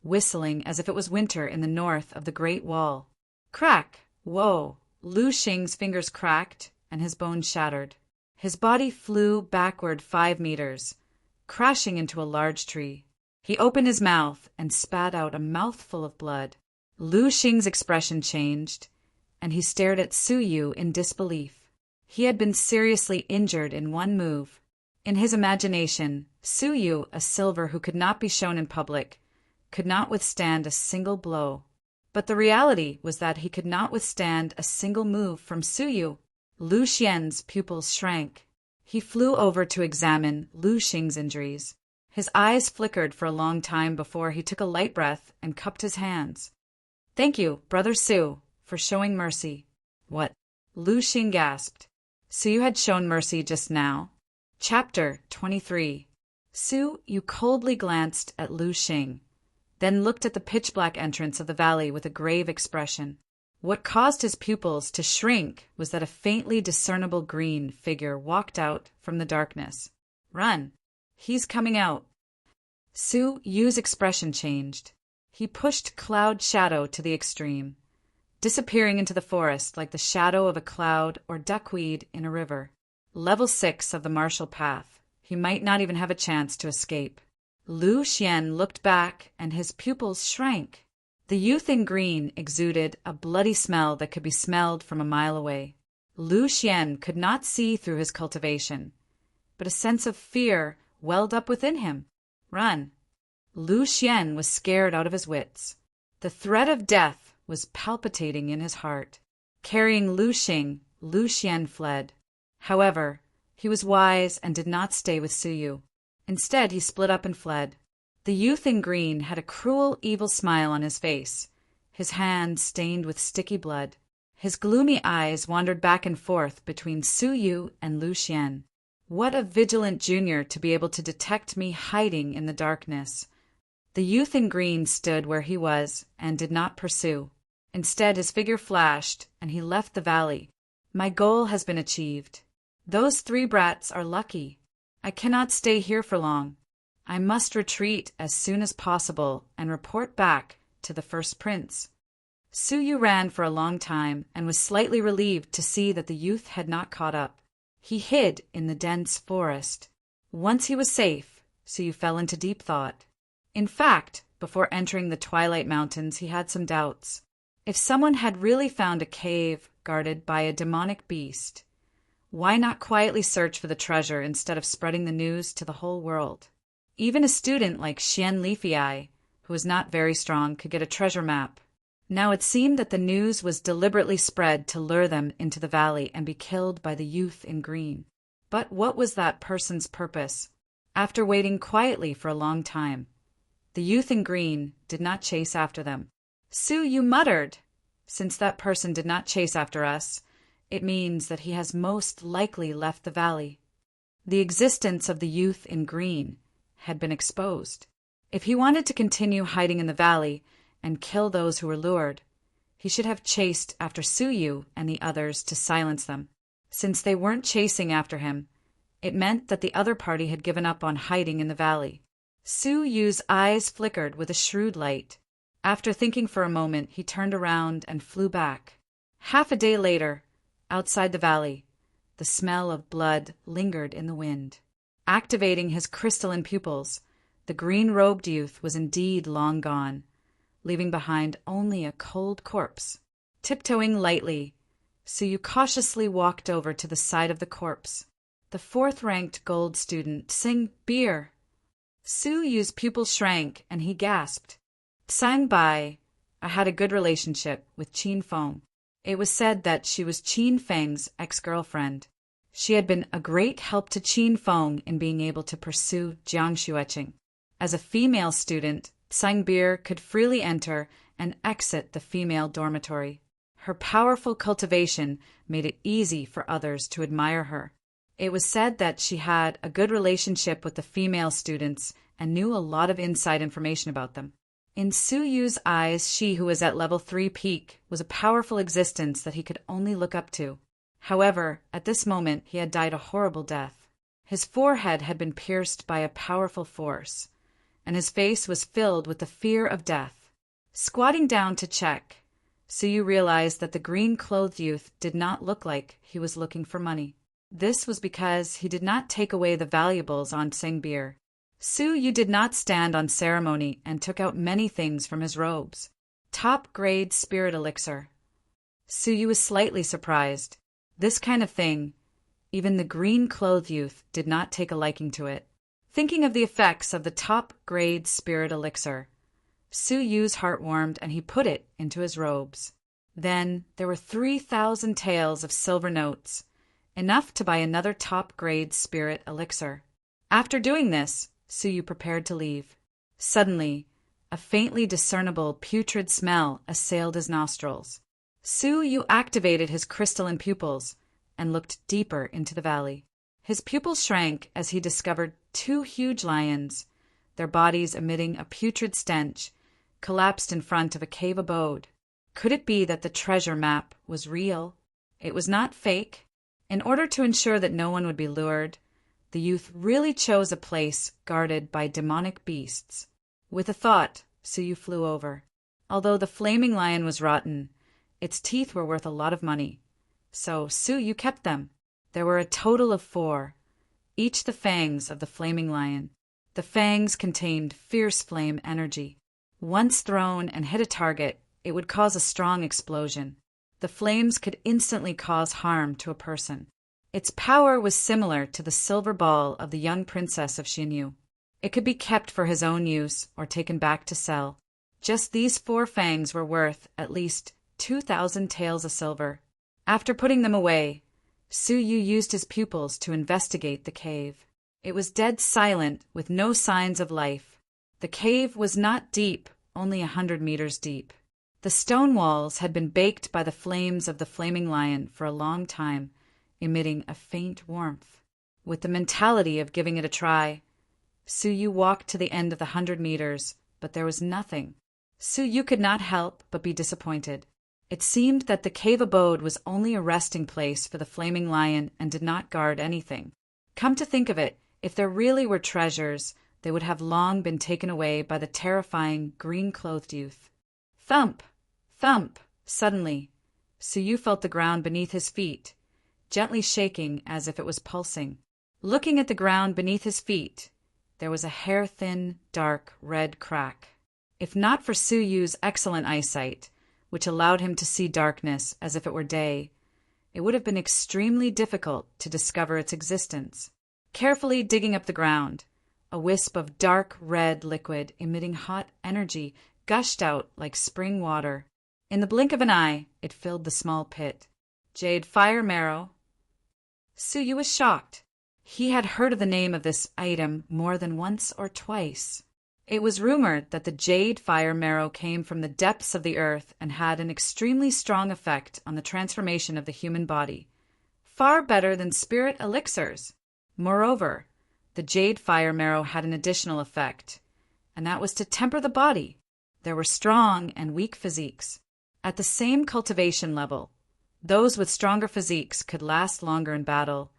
whistling as if it was winter in the north of the Great Wall. Crack! Whoa! Lu Xing's fingers cracked and his bones shattered. His body flew backward 5 meters, crashing into a large tree. He opened his mouth and spat out a mouthful of blood. Lu Xing's expression changed, and he stared at Su Yu in disbelief. He had been seriously injured in one move. In his imagination, Su Yu, a silver who could not be shown in public, could not withstand a single blow. But the reality was that he could not withstand a single move from Su Yu. Lu Xian's pupils shrank. He flew over to examine Lu Xing's injuries. His eyes flickered for a long time before he took a light breath and cupped his hands. "Thank you, Brother Su, for showing mercy." "What?" Lu Xing gasped. "Su Yu had shown mercy just now." Chapter 23. Su Yu coldly glanced at Lu Xing, then looked at the pitch-black entrance of the valley with a grave expression. What caused his pupils to shrink was that a faintly discernible green figure walked out from the darkness. "Run! He's coming out!" Su Yu's expression changed. He pushed Cloud Shadow to the extreme, disappearing into the forest like the shadow of a cloud or duckweed in a river. Level 6 of the martial path. He might not even have a chance to escape. Lu Xian looked back and his pupils shrank. The youth in green exuded a bloody smell that could be smelled from a mile away. Lu Xian could not see through his cultivation, but a sense of fear welled up within him. "Run!" Lu Xian was scared out of his wits. The threat of death was palpitating in his heart. Carrying Lu Xing, Lu Xian fled. However, He was wise and did not stay with Suyu. Instead, he split up and fled. The youth in green had a cruel, evil smile on his face, his hand stained with sticky blood. His gloomy eyes wandered back and forth between Suyu and Lu Xian. What a vigilant junior to be able to detect me hiding in the darkness. The youth in green stood where he was and did not pursue. Instead, his figure flashed, and he left the valley. My goal has been achieved. Those 3 brats are lucky. I cannot stay here for long. I must retreat as soon as possible and report back to the first prince. Suyu ran for a long time and was slightly relieved to see that the youth had not caught up. He hid in the dense forest. Once he was safe, Suyu fell into deep thought. In fact, before entering the Twilight Mountains, he had some doubts. If someone had really found a cave guarded by a demonic beast, why not quietly search for the treasure instead of spreading the news to the whole world? Even a student like Xian Leafy Eye, who was not very strong, could get a treasure map. Now it seemed that the news was deliberately spread to lure them into the valley and be killed by the youth in green. But what was that person's purpose? After waiting quietly for a long time, the youth in green did not chase after them. Suyu muttered, "Since that person did not chase after us, it means that he has most likely left the valley." The existence of the youth in green had been exposed. If he wanted to continue hiding in the valley and kill those who were lured, he should have chased after Suyu and the others to silence them. Since they weren't chasing after him, it meant that the other party had given up on hiding in the valley. Suyu's eyes flickered with a shrewd light. After thinking for a moment, he turned around and flew back. Half a day later, outside the valley, the smell of blood lingered in the wind. Activating his crystalline pupils, the green-robed youth was indeed long gone, leaving behind only a cold corpse. Tiptoeing lightly, Suyu cautiously walked over to the side of the corpse. The 4th-ranked gold student, Tsing Beer. Suyu's pupils shrank, and he gasped. Sang Bai, I had a good relationship with Qin Feng. It was said that she was Qin Feng's ex-girlfriend. She had been a great help to Qin Feng in being able to pursue Jiang Xueqing. As a female student, Sang Beer could freely enter and exit the female dormitory. Her powerful cultivation made it easy for others to admire her. It was said that she had a good relationship with the female students and knew a lot of inside information about them. In Suyu's eyes, she who was at level 3 peak was a powerful existence that he could only look up to. However, at this moment he had died a horrible death. His forehead had been pierced by a powerful force, and his face was filled with the fear of death. Squatting down to check, Suyu realized that the green-clothed youth did not look like he was looking for money. This was because he did not take away the valuables on Sengbir. Suyu did not stand on ceremony and took out many things from his robes. Top-grade spirit elixir. Suyu was slightly surprised. This kind of thing, even the green-clothed youth did not take a liking to it. Thinking of the effects of the top-grade spirit elixir, Suyu's heart warmed and he put it into his robes. Then there were 3,000 taels of silver notes, enough to buy another top-grade spirit elixir. After doing this, Suyu prepared to leave. Suddenly, a faintly discernible putrid smell assailed his nostrils. Suyu activated his crystalline pupils and looked deeper into the valley. His pupils shrank as he discovered 2 huge lions, their bodies emitting a putrid stench, collapsed in front of a cave abode. Could it be that the treasure map was real? It was not fake. In order to ensure that no one would be lured, the youth really chose a place guarded by demonic beasts. With a thought, Suyu flew over. Although the flaming lion was rotten, its teeth were worth a lot of money. So Suyu kept them. There were a total of 4, each the fangs of the flaming lion. The fangs contained fierce flame energy. Once thrown and hit a target, it would cause a strong explosion. The flames could instantly cause harm to a person. Its power was similar to the silver ball of the young princess of Xinyu. It could be kept for his own use or taken back to sell. Just these 4 fangs were worth at least 2,000 taels of silver. After putting them away, Su Yu used his pupils to investigate the cave. It was dead silent, with no signs of life. The cave was not deep, only 100 meters deep. The stone walls had been baked by the flames of the flaming lion for a long time, emitting a faint warmth. With the mentality of giving it a try, Su Yu walked to the end of the 100 meters, but there was nothing. Su Yu could not help but be disappointed. It seemed that the cave abode was only a resting place for the flaming lion and did not guard anything. Come to think of it, if there really were treasures, they would have long been taken away by the terrifying green-clothed youth. Thump! Thump! Suddenly, Su Yu felt the ground beneath his feet, gently shaking as if it was pulsing. Looking at the ground beneath his feet, there was a hair-thin, dark, red crack. If not for Su Yu's excellent eyesight, which allowed him to see darkness as if it were day, it would have been extremely difficult to discover its existence. Carefully digging up the ground, a wisp of dark red liquid emitting hot energy gushed out like spring water. In the blink of an eye, it filled the small pit. Jade fire marrow. Su Yu was shocked. He had heard of the name of this item more than once or twice. It was rumored that the jade fire marrow came from the depths of the earth and had an extremely strong effect on the transformation of the human body, far better than spirit elixirs. Moreover, the jade fire marrow had an additional effect, and that was to temper the body. There were strong and weak physiques. At the same cultivation level, those with stronger physiques could last longer in battle,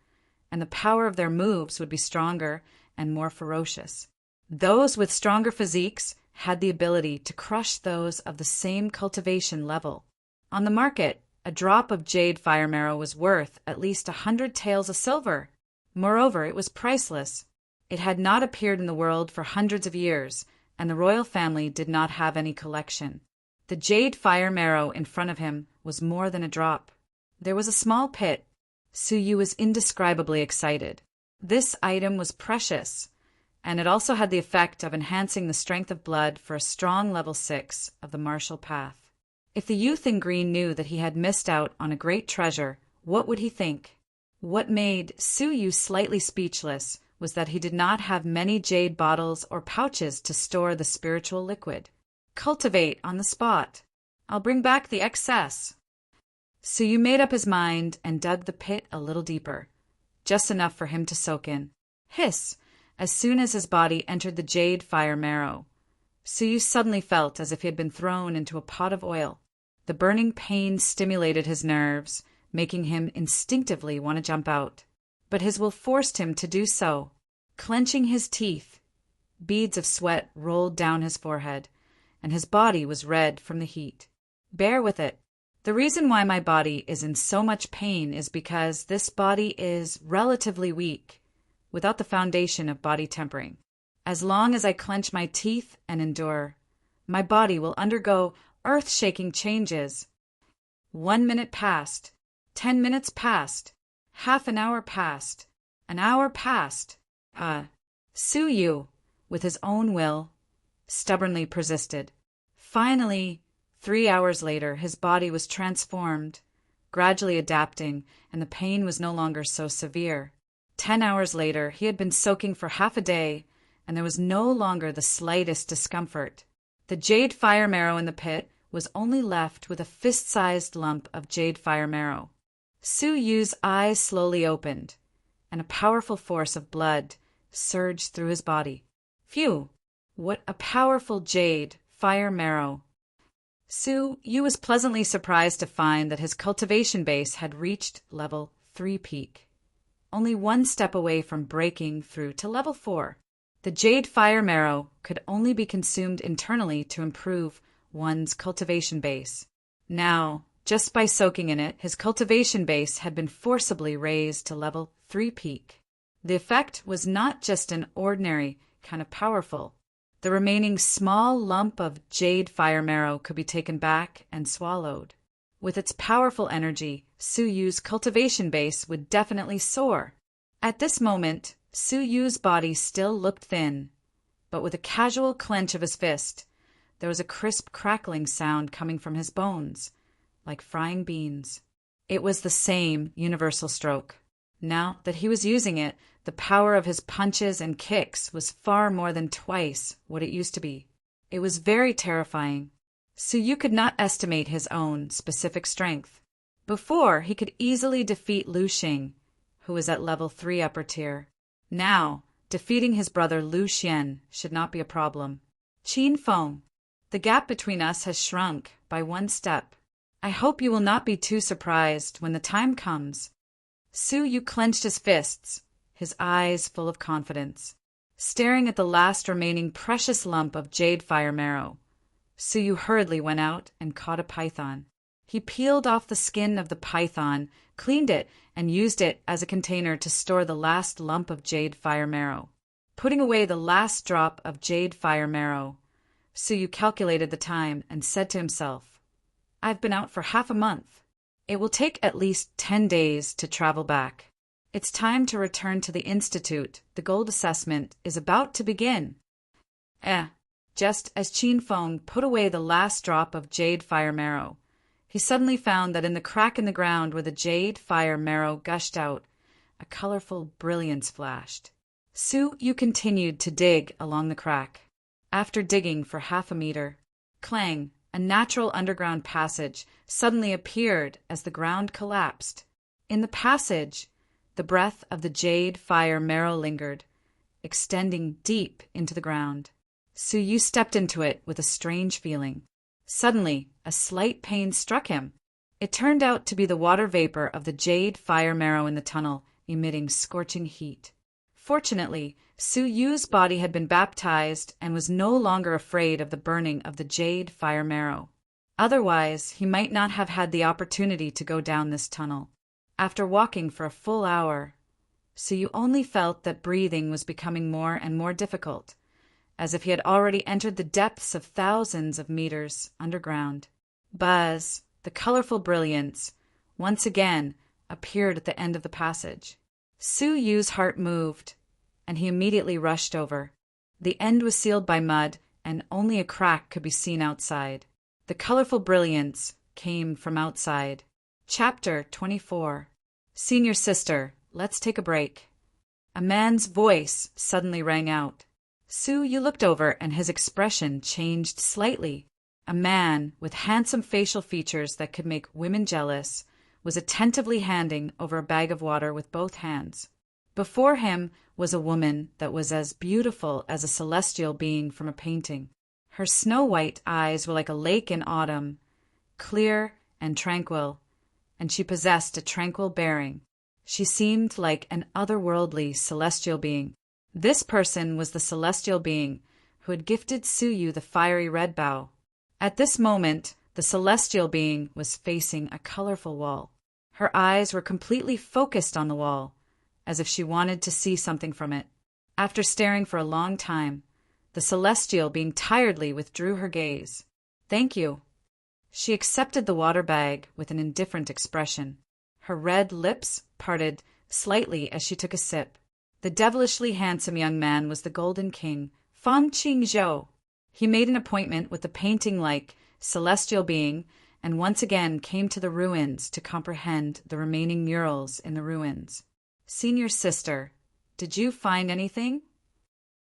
and the power of their moves would be stronger and more ferocious. Those with stronger physiques had the ability to crush those of the same cultivation level. On the market, a drop of jade fire marrow was worth at least 100 taels of silver. Moreover, it was priceless. It had not appeared in the world for hundreds of years, and the royal family did not have any collection. The jade fire marrow in front of him was more than a drop. There was a small pit. Su Yu was indescribably excited. This item was precious, and it also had the effect of enhancing the strength of blood for a strong level 6 of the martial path. If the youth in green knew that he had missed out on a great treasure, what would he think? What made Su Yu slightly speechless was that he did not have many jade bottles or pouches to store the spiritual liquid. Cultivate on the spot. I'll bring back the excess. Su Yu made up his mind and dug the pit a little deeper, just enough for him to soak in. Hiss! As soon as his body entered the jade fire marrow, Su Yu suddenly felt as if he had been thrown into a pot of oil. The burning pain stimulated his nerves, making him instinctively want to jump out. But his will forced him to do so. Clenching his teeth, beads of sweat rolled down his forehead, and his body was red from the heat. Bear with it. The reason why my body is in so much pain is because this body is relatively weak, without the foundation of body tempering. As long as I clench my teeth and endure, my body will undergo earth-shaking changes. 1 minute passed, 10 minutes passed, half an hour passed, an hour passed. Su Yu, with his own will, stubbornly persisted. Finally, 3 hours later, his body was transformed, gradually adapting, and the pain was no longer so severe. 10 hours later, he had been soaking for half a day, and there was no longer the slightest discomfort. The jade fire marrow in the pit was only left with a fist-sized lump of jade fire marrow. Su Yu's eyes slowly opened, and a powerful force of blood surged through his body. Phew! What a powerful jade fire marrow! Su Yu was pleasantly surprised to find that his cultivation base had reached level 3 peak, only one step away from breaking through to level 4. The jade fire marrow could only be consumed internally to improve one's cultivation base. Now, just by soaking in it, his cultivation base had been forcibly raised to level 3 peak. The effect was not just an ordinary kind of powerful. The remaining small lump of jade fire marrow could be taken back and swallowed. With its powerful energy, Su Yu's cultivation base would definitely soar. At this moment, Su Yu's body still looked thin, but with a casual clench of his fist, there was a crisp crackling sound coming from his bones, like frying beans. It was the same universal stroke. Now that he was using it, the power of his punches and kicks was far more than twice what it used to be. It was very terrifying. Su could not estimate his own specific strength. Before, he could easily defeat Lu Xing, who was at level 3 upper tier. Now, defeating his brother Lu Xian should not be a problem. Qin Feng, the gap between us has shrunk by 1 step. I hope you will not be too surprised when the time comes. Su clenched his fists, his eyes full of confidence. Staring at the last remaining precious lump of jade fire marrow, Su hurriedly went out and caught a python. He peeled off the skin of the python, cleaned it, and used it as a container to store the last lump of jade fire marrow. Putting away the last drop of jade fire marrow, Su calculated the time and said to himself, "I've been out for half a month. It will take at least 10 days to travel back. It's time to return to the institute. The gold assessment is about to begin." Just as Qin Feng put away the last drop of jade fire marrow, he suddenly found that in the crack in the ground where the jade fire marrow gushed out, a colorful brilliance flashed. Su continued to dig along the crack. After digging for half a meter, clang, a natural underground passage suddenly appeared as the ground collapsed. In the passage, the breath of the jade fire marrow lingered, extending deep into the ground. Su stepped into it with a strange feeling. Suddenly, a slight pain struck him. It turned out to be the water vapor of the jade fire marrow in the tunnel, emitting scorching heat. Fortunately, Su's body had been baptized and was no longer afraid of the burning of the jade fire marrow. Otherwise, he might not have had the opportunity to go down this tunnel. After walking for a full hour, Su only felt that breathing was becoming more and more difficult, as if he had already entered the depths of thousands of meters underground. Buzz, the colorful brilliance, once again appeared at the end of the passage. Su's heart moved, and he immediately rushed over. The end was sealed by mud, and only a crack could be seen outside. The colorful brilliance came from outside. Chapter 24. Senior sister, let's take a break. A man's voice suddenly rang out. Su looked over, and his expression changed slightly. A man with handsome facial features that could make women jealous was attentively handing over a bag of water with both hands. Before him was a woman that was as beautiful as a celestial being from a painting. Her snow-white eyes were like a lake in autumn, clear and tranquil, and she possessed a tranquil bearing. She seemed like an otherworldly celestial being. This person was the celestial being who had gifted Su the fiery red bow. At this moment, the celestial being was facing a colorful wall. Her eyes were completely focused on the wall, as if she wanted to see something from it. After staring for a long time, the celestial being tiredly withdrew her gaze. "Thank you." She accepted the water bag with an indifferent expression. Her red lips parted slightly as she took a sip. The devilishly handsome young man was the Golden King, Fang Qingzhou. He made an appointment with the painting-like celestial being and once again came to the ruins to comprehend the remaining murals in the ruins. "Senior sister, did you find anything?"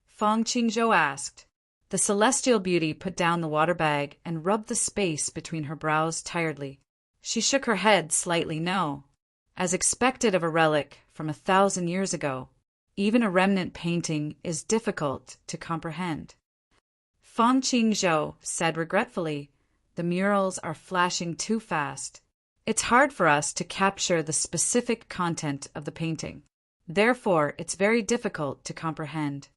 Fang Qingzhou asked. The celestial beauty put down the water bag and rubbed the space between her brows tiredly. She shook her head slightly no. As expected of a relic from 1,000 years ago, even a remnant painting is difficult to comprehend. Fang Qingzhou said regretfully, "The murals are flashing too fast. It's hard for us to capture the specific content of the painting. Therefore, it's very difficult to comprehend.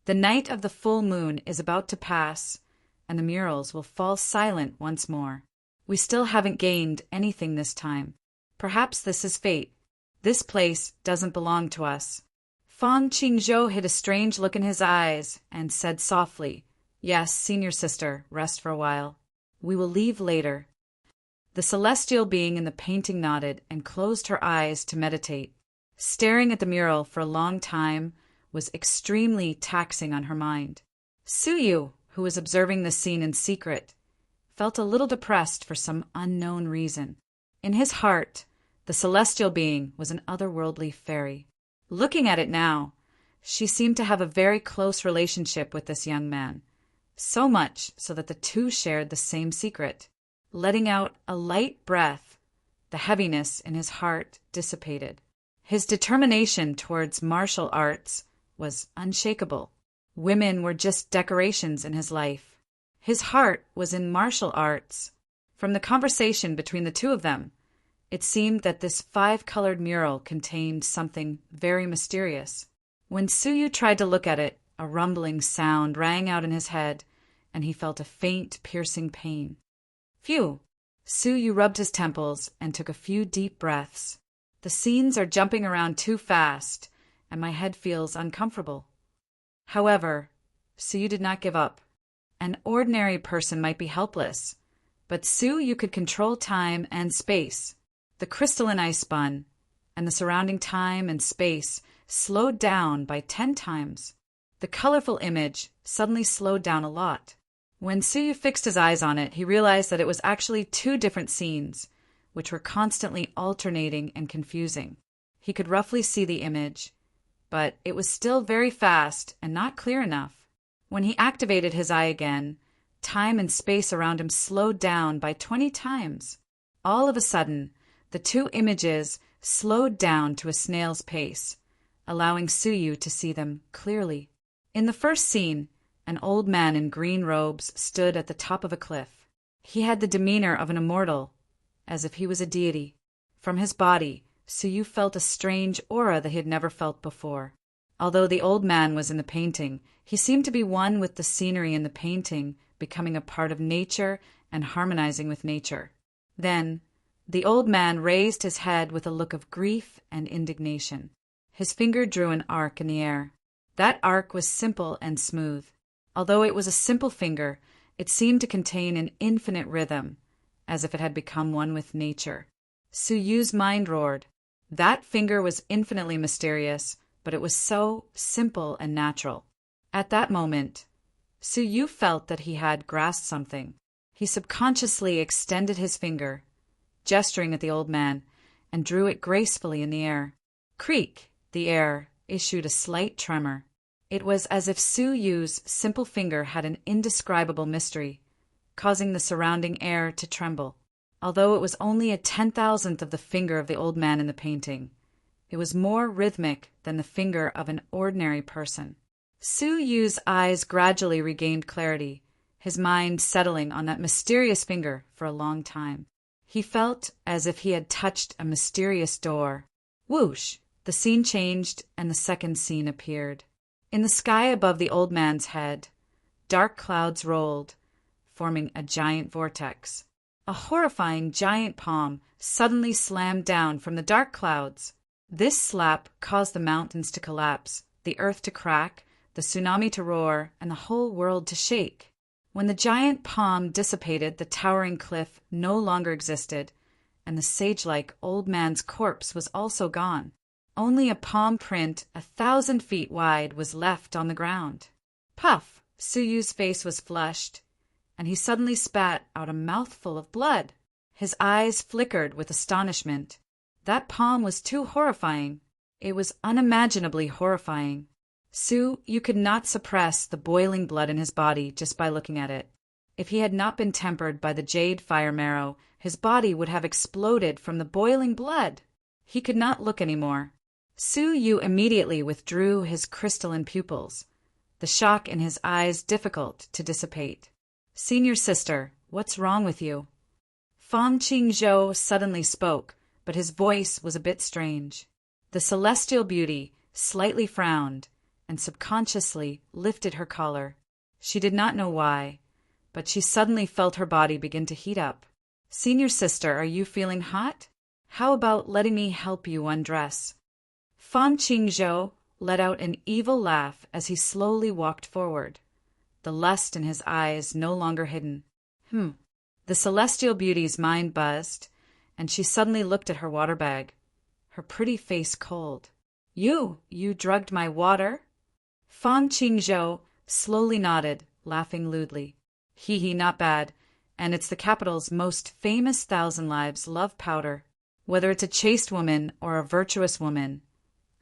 The night of the full moon is about to pass, and the murals will fall silent once more. We still haven't gained anything this time. Perhaps this is fate. This place doesn't belong to us." Fang Qingzhou hid a strange look in his eyes and said softly, "Yes, senior sister, rest for a while. We will leave later." The celestial being in the painting nodded and closed her eyes to meditate. Staring at the mural for a long time was extremely taxing on her mind. Su, who was observing the scene in secret, felt a little depressed for some unknown reason. In his heart, The celestial being was an otherworldly fairy. Looking at it now, she seemed to have a very close relationship with this young man, so much so that the two shared the same secret. Letting out a light breath, the heaviness in his heart dissipated. His determination towards martial arts was unshakable. Women were just decorations in his life. His heart was in martial arts. From the conversation between the two of them, it seemed that this 5-colored mural contained something very mysterious. When Suyu tried to look at it, a rumbling sound rang out in his head, and he felt a faint, piercing pain. Phew! Suyu rubbed his temples and took a few deep breaths. The scenes are jumping around too fast, and my head feels uncomfortable. However, Suyu did not give up. An ordinary person might be helpless, but Suyu could control time and space. The crystalline ice spun, and the surrounding time and space slowed down by 10 times. The colorful image suddenly slowed down a lot. When Suyu fixed his eyes on it, he realized that it was actually 2 different scenes, which were constantly alternating and confusing. He could roughly see the image, but it was still very fast and not clear enough. When he activated his eye again, time and space around him slowed down by 20 times. All of a sudden, the 2 images slowed down to a snail's pace, allowing Suyu to see them clearly. In the first scene, an old man in green robes stood at the top of a cliff. He had the demeanor of an immortal, as if he was a deity. From his body, Suyu felt a strange aura that he had never felt before. Although the old man was in the painting, he seemed to be one with the scenery in the painting, becoming a part of nature and harmonizing with nature. Then, the old man raised his head with a look of grief and indignation. His finger drew an arc in the air. That arc was simple and smooth. Although it was a simple finger, it seemed to contain an infinite rhythm, as if it had become one with nature. Suyu's mind roared. That finger was infinitely mysterious, but it was so simple and natural. At that moment, Suyu felt that he had grasped something. He subconsciously extended his finger, gesturing at the old man, and drew it gracefully in the air. Creak! The air issued a slight tremor. It was as if Suyu's simple finger had an indescribable mystery, causing the surrounding air to tremble. Although it was only a 10,000th of the finger of the old man in the painting, it was more rhythmic than the finger of an ordinary person. Suyu's eyes gradually regained clarity, his mind settling on that mysterious finger for a long time. He felt as if he had touched a mysterious door. Whoosh! The scene changed, and the second scene appeared. In the sky above the old man's head, dark clouds rolled, forming a giant vortex. A horrifying giant palm suddenly slammed down from the dark clouds. This slap caused the mountains to collapse, the earth to crack, the tsunami to roar, and the whole world to shake. When the giant palm dissipated, the towering cliff no longer existed, and the sage-like old man's corpse was also gone. Only a palm print 1,000 feet wide was left on the ground. Puff! Suyu's face was flushed, and he suddenly spat out a mouthful of blood. His eyes flickered with astonishment. That palm was too horrifying. It was unimaginably horrifying. You could not suppress the boiling blood in his body just by looking at it. If he had not been tempered by the jade fire marrow, his body would have exploded from the boiling blood. He could not look anymore. Suyu immediately withdrew his crystalline pupils, the shock in his eyes difficult to dissipate. "Senior sister, what's wrong with you?" Fang Qingzhou suddenly spoke, but his voice was a bit strange. The celestial beauty slightly frowned and subconsciously lifted her collar. She did not know why, but she suddenly felt her body begin to heat up. "Senior sister, are you feeling hot? How about letting me help you undress?" Fan Qingzhou let out an evil laugh as he slowly walked forward, the lust in his eyes no longer hidden. The celestial beauty's mind buzzed, and she suddenly looked at her water bag, her pretty face cold. You drugged my water?" Fan Qingzhou slowly nodded, laughing lewdly. Hee, not bad, and it's the capital's most famous 1,000 Lives love powder. Whether it's a chaste woman or a virtuous woman,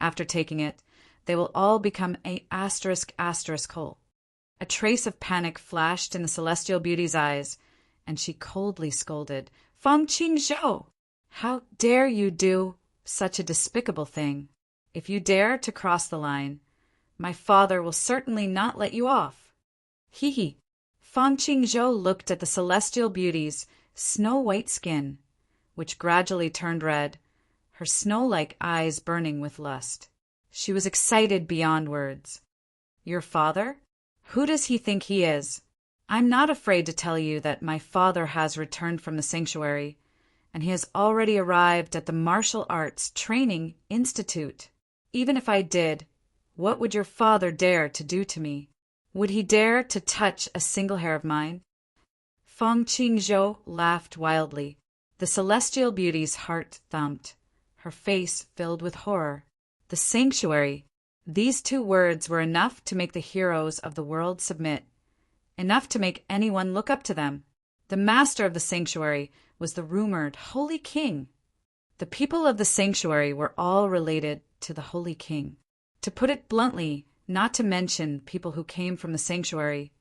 after taking it, they will all become a ****. A trace of panic flashed in the celestial beauty's eyes, and she coldly scolded, "Fang Qingzhou! How dare you do such a despicable thing? If you dare to cross the line, my father will certainly not let you off." He. Fang Qingzhou looked at the celestial beauty's snow-white skin, which gradually turned red, her snow-like eyes burning with lust. She was excited beyond words. "Your father? Who does he think he is? I'm not afraid to tell you that my father has returned from the sanctuary, and he has already arrived at the Martial Arts Training Institute. Even if I did, what would your father dare to do to me? Would he dare to touch a single hair of mine?" Fang Qingzhou laughed wildly. The celestial beauty's heart thumped. Her face filled with horror. The sanctuary. These two words were enough to make the heroes of the world submit, enough to make anyone look up to them. The master of the sanctuary was the rumored Holy King. The people of the sanctuary were all related to the Holy King. To put it bluntly, not to mention people who came from the sanctuary,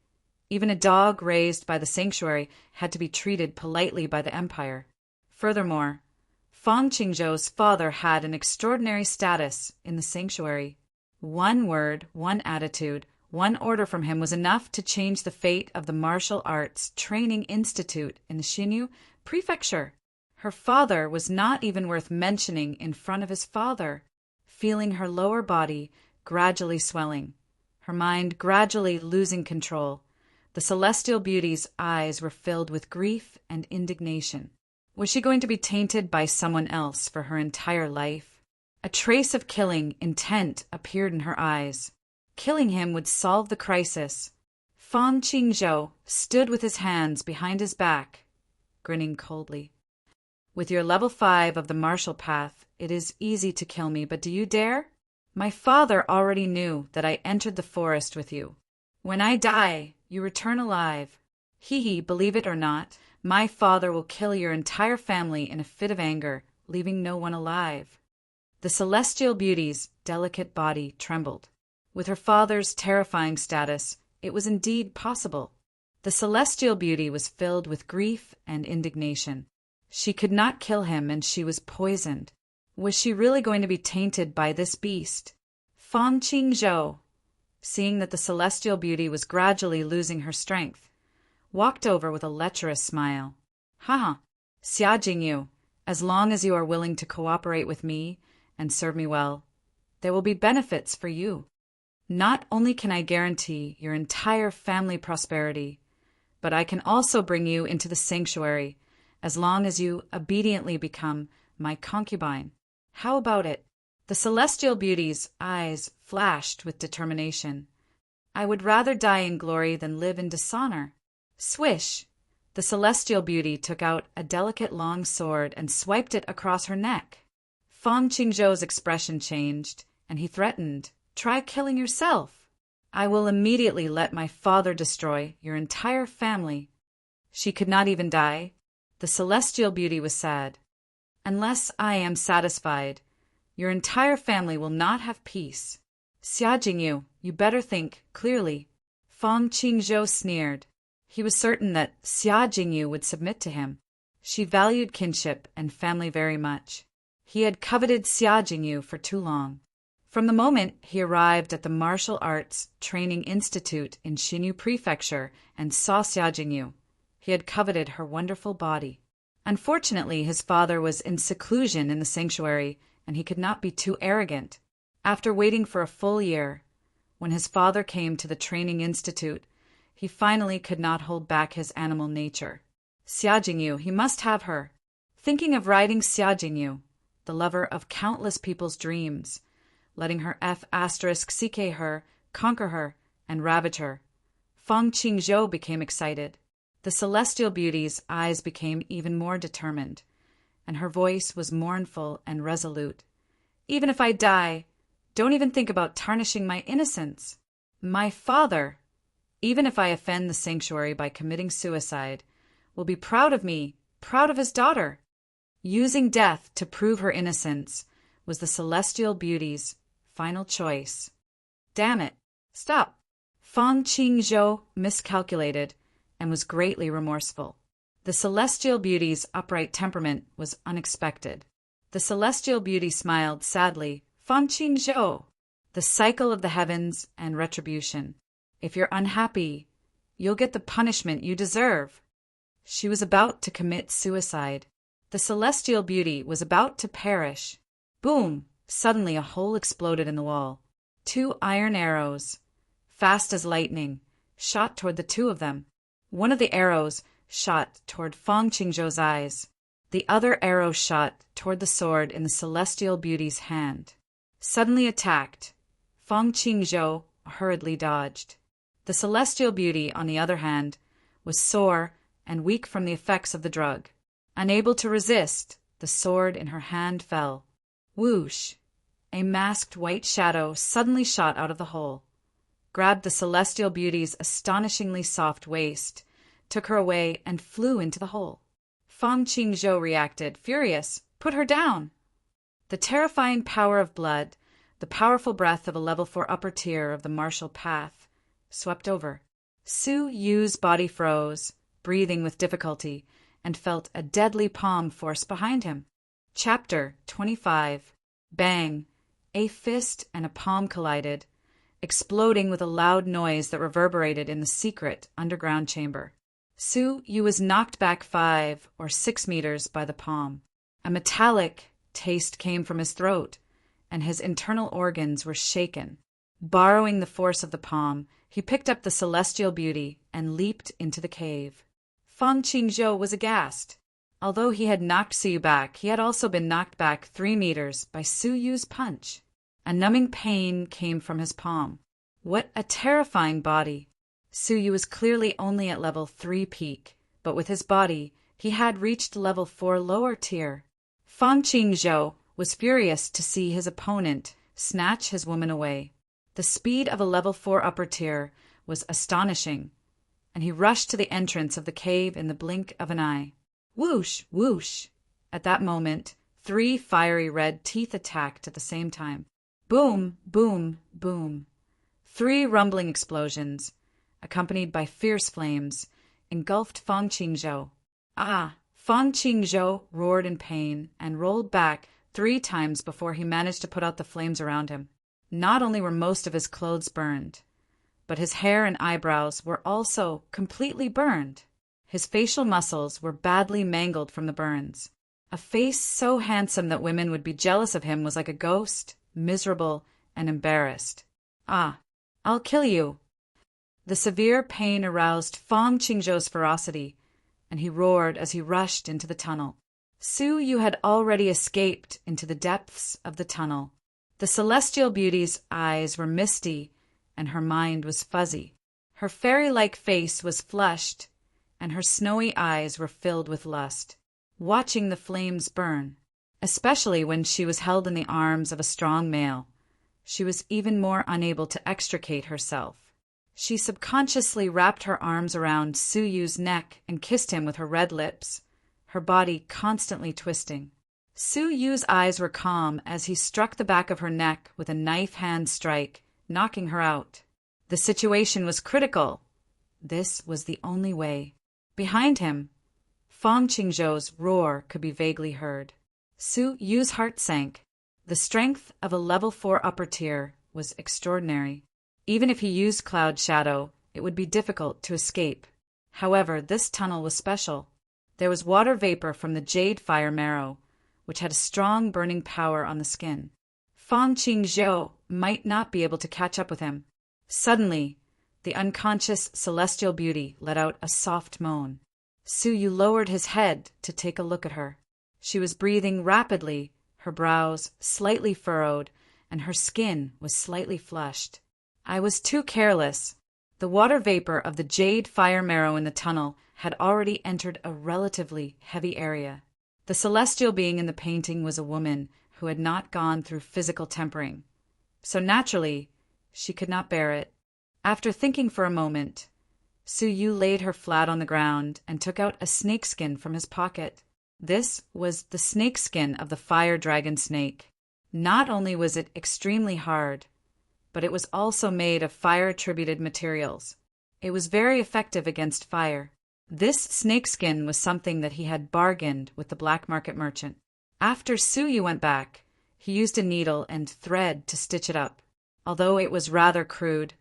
even a dog raised by the sanctuary had to be treated politely by the empire. Furthermore, Fang Qingzhou's father had an extraordinary status in the sanctuary. One word, one attitude, one order from him was enough to change the fate of the Martial Arts Training Institute in the Xinyu Prefecture. Her father was not even worth mentioning in front of his father. Feeling her lower body gradually swelling, her mind gradually losing control, the celestial beauty's eyes were filled with grief and indignation. Was she going to be tainted by someone else for her entire life? A trace of killing intent appeared in her eyes. Killing him would solve the crisis. Fang Qingzhou stood with his hands behind his back, grinning coldly. "With your level 5 of the martial path, it is easy to kill me, but do you dare? My father already knew that I entered the forest with you. When I die, you return alive. Believe it or not, my father will kill your entire family in a fit of anger, leaving no one alive." The celestial beauty's delicate body trembled. With her father's terrifying status, it was indeed possible. The celestial beauty was filled with grief and indignation. She could not kill him, and she was poisoned. Was she really going to be tainted by this beast? Fang Qingzhou, seeing that the celestial beauty was gradually losing her strength, walked over with a lecherous smile. "Ha! Xia Jingyu, as long as you are willing to cooperate with me and serve me well, there will be benefits for you. Not only can I guarantee your entire family prosperity, but I can also bring you into the sanctuary as long as you obediently become my concubine. How about it?" The celestial beauty's eyes flashed with determination. "I would rather die in glory than live in dishonor." Swish! The celestial beauty took out a delicate long sword and swiped it across her neck. Fang Qingzhou's expression changed, and he threatened, "Try killing yourself. I will immediately let my father destroy your entire family." She could not even die. The celestial beauty was sad. "Unless I am satisfied, your entire family will not have peace. Xia Jingyu, you better think clearly." Fang Qingzhou sneered. He was certain that Xia Jingyu would submit to him. She valued kinship and family very much. He had coveted Xia Jingyu for too long. From the moment he arrived at the Martial Arts Training Institute in Xinyu Prefecture and saw Xia Jingyu, he had coveted her wonderful body. Unfortunately, his father was in seclusion in the sanctuary, and he could not be too arrogant. After waiting for a full year, when his father came to the Training Institute, he finally could not hold back his animal nature. Xia Jingyu, he must have her. Thinking of riding Xia Jingyu, the lover of countless people's dreams, letting her seek her, conquer her, and ravage her, Fang Qingzhou became excited. The celestial beauty's eyes became even more determined, and her voice was mournful and resolute. "Even if I die, don't even think about tarnishing my innocence. My father, even if I offend the sanctuary by committing suicide, will be proud of me, proud of his daughter. Using death to prove her innocence was the celestial beauty's final choice. Damn it. Stop. Fang Qingzhou miscalculated and was greatly remorseful. The celestial beauty's upright temperament was unexpected. The celestial beauty smiled sadly. Fang Qingzhou, the cycle of the heavens and retribution. If you're unhappy, you'll get the punishment you deserve. She was about to commit suicide. The celestial beauty was about to perish. Boom! Suddenly a hole exploded in the wall. 2 iron arrows, fast as lightning, shot toward the two of them. One of the arrows shot toward Fang Qingzhou's eyes. The other arrow shot toward the sword in the celestial beauty's hand. Suddenly attacked, Fang Qingzhou hurriedly dodged. The celestial beauty, on the other hand, was sore and weak from the effects of the drug. Unable to resist, the sword in her hand fell. Whoosh! A masked white shadow suddenly shot out of the hole, grabbed the celestial beauty's astonishingly soft waist, took her away, and flew into the hole. Fang Qingzhou reacted, furious. Put her down! The terrifying power of blood, the powerful breath of a level 4 upper tier of the martial path, swept over. Su Yu's body froze, breathing with difficulty, and felt a deadly palm force behind him. Chapter 25. Bang! A fist and a palm collided, exploding with a loud noise that reverberated in the secret underground chamber. Su Yu was knocked back 5 or 6 meters by the palm. A metallic taste came from his throat, and his internal organs were shaken. Borrowing the force of the palm, he picked up the celestial beauty and leaped into the cave. Fang Qingzhou was aghast. Although he had knocked Su Yu back, he had also been knocked back 3 meters by Su Yu's punch. A numbing pain came from his palm. What a terrifying body! Su Yu was clearly only at level 3 peak, but with his body, he had reached level 4 lower tier. Fang Qingzhou was furious to see his opponent snatch his woman away. The speed of a level 4 upper tier was astonishing, and he rushed to the entrance of the cave in the blink of an eye. Whoosh! Whoosh! At that moment, 3 fiery red teeth attacked at the same time. Boom! Boom! Boom! 3 rumbling explosions, accompanied by fierce flames, engulfed Fang Qingzhou. Ah! Fang Qingzhou roared in pain and rolled back 3 times before he managed to put out the flames around him. Not only were most of his clothes burned, but his hair and eyebrows were also completely burned. His facial muscles were badly mangled from the burns. A face so handsome that women would be jealous of him was like a ghost, miserable and embarrassed. Ah, I'll kill you! The severe pain aroused Fang Qingzhou's ferocity, and he roared as he rushed into the tunnel. Su Yu had already escaped into the depths of the tunnel. The celestial beauty's eyes were misty, and her mind was fuzzy. Her fairy-like face was flushed, and her snowy eyes were filled with lust, watching the flames burn. Especially when she was held in the arms of a strong male, she was even more unable to extricate herself. She subconsciously wrapped her arms around Su Yu's neck and kissed him with her red lips, her body constantly twisting. Su Yu's eyes were calm as he struck the back of her neck with a knife hand strike, knocking her out. The situation was critical. This was the only way. Behind him, Fang Qingzhou's roar could be vaguely heard. Su Yu's heart sank. The strength of a level 4 upper tier was extraordinary. Even if he used Cloud Shadow, it would be difficult to escape. However, this tunnel was special. There was water vapor from the jade fire marrow, which had a strong burning power on the skin. Fang Qingzhou might not be able to catch up with him. Suddenly, the unconscious celestial beauty let out a soft moan. Su Yu lowered his head to take a look at her. She was breathing rapidly, her brows slightly furrowed, and her skin was slightly flushed. I was too careless. The water vapor of the jade fire marrow in the tunnel had already entered a relatively heavy area. The celestial being in the painting was a woman who had not gone through physical tempering, so naturally, she could not bear it. After thinking for a moment, Su Yu laid her flat on the ground and took out a snakeskin from his pocket. This was the snakeskin of the fire dragon snake. Not only was it extremely hard, but it was also made of fire-attributed materials. It was very effective against fire. This snakeskin was something that he had bargained with the black market merchant. After Suyu went back, he used a needle and thread to stitch it up. Although it was rather crude,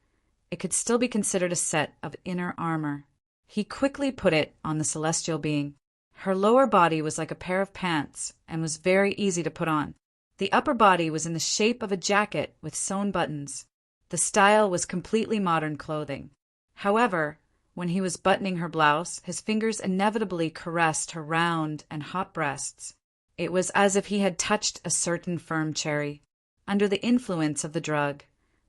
it could still be considered a set of inner armor. He quickly put it on the celestial being. Her lower body was like a pair of pants and was very easy to put on. The upper body was in the shape of a jacket with sewn buttons. The style was completely modern clothing. However, when he was buttoning her blouse, his fingers inevitably caressed her round and hot breasts. It was as if he had touched a certain firm cherry. Under the influence of the drug,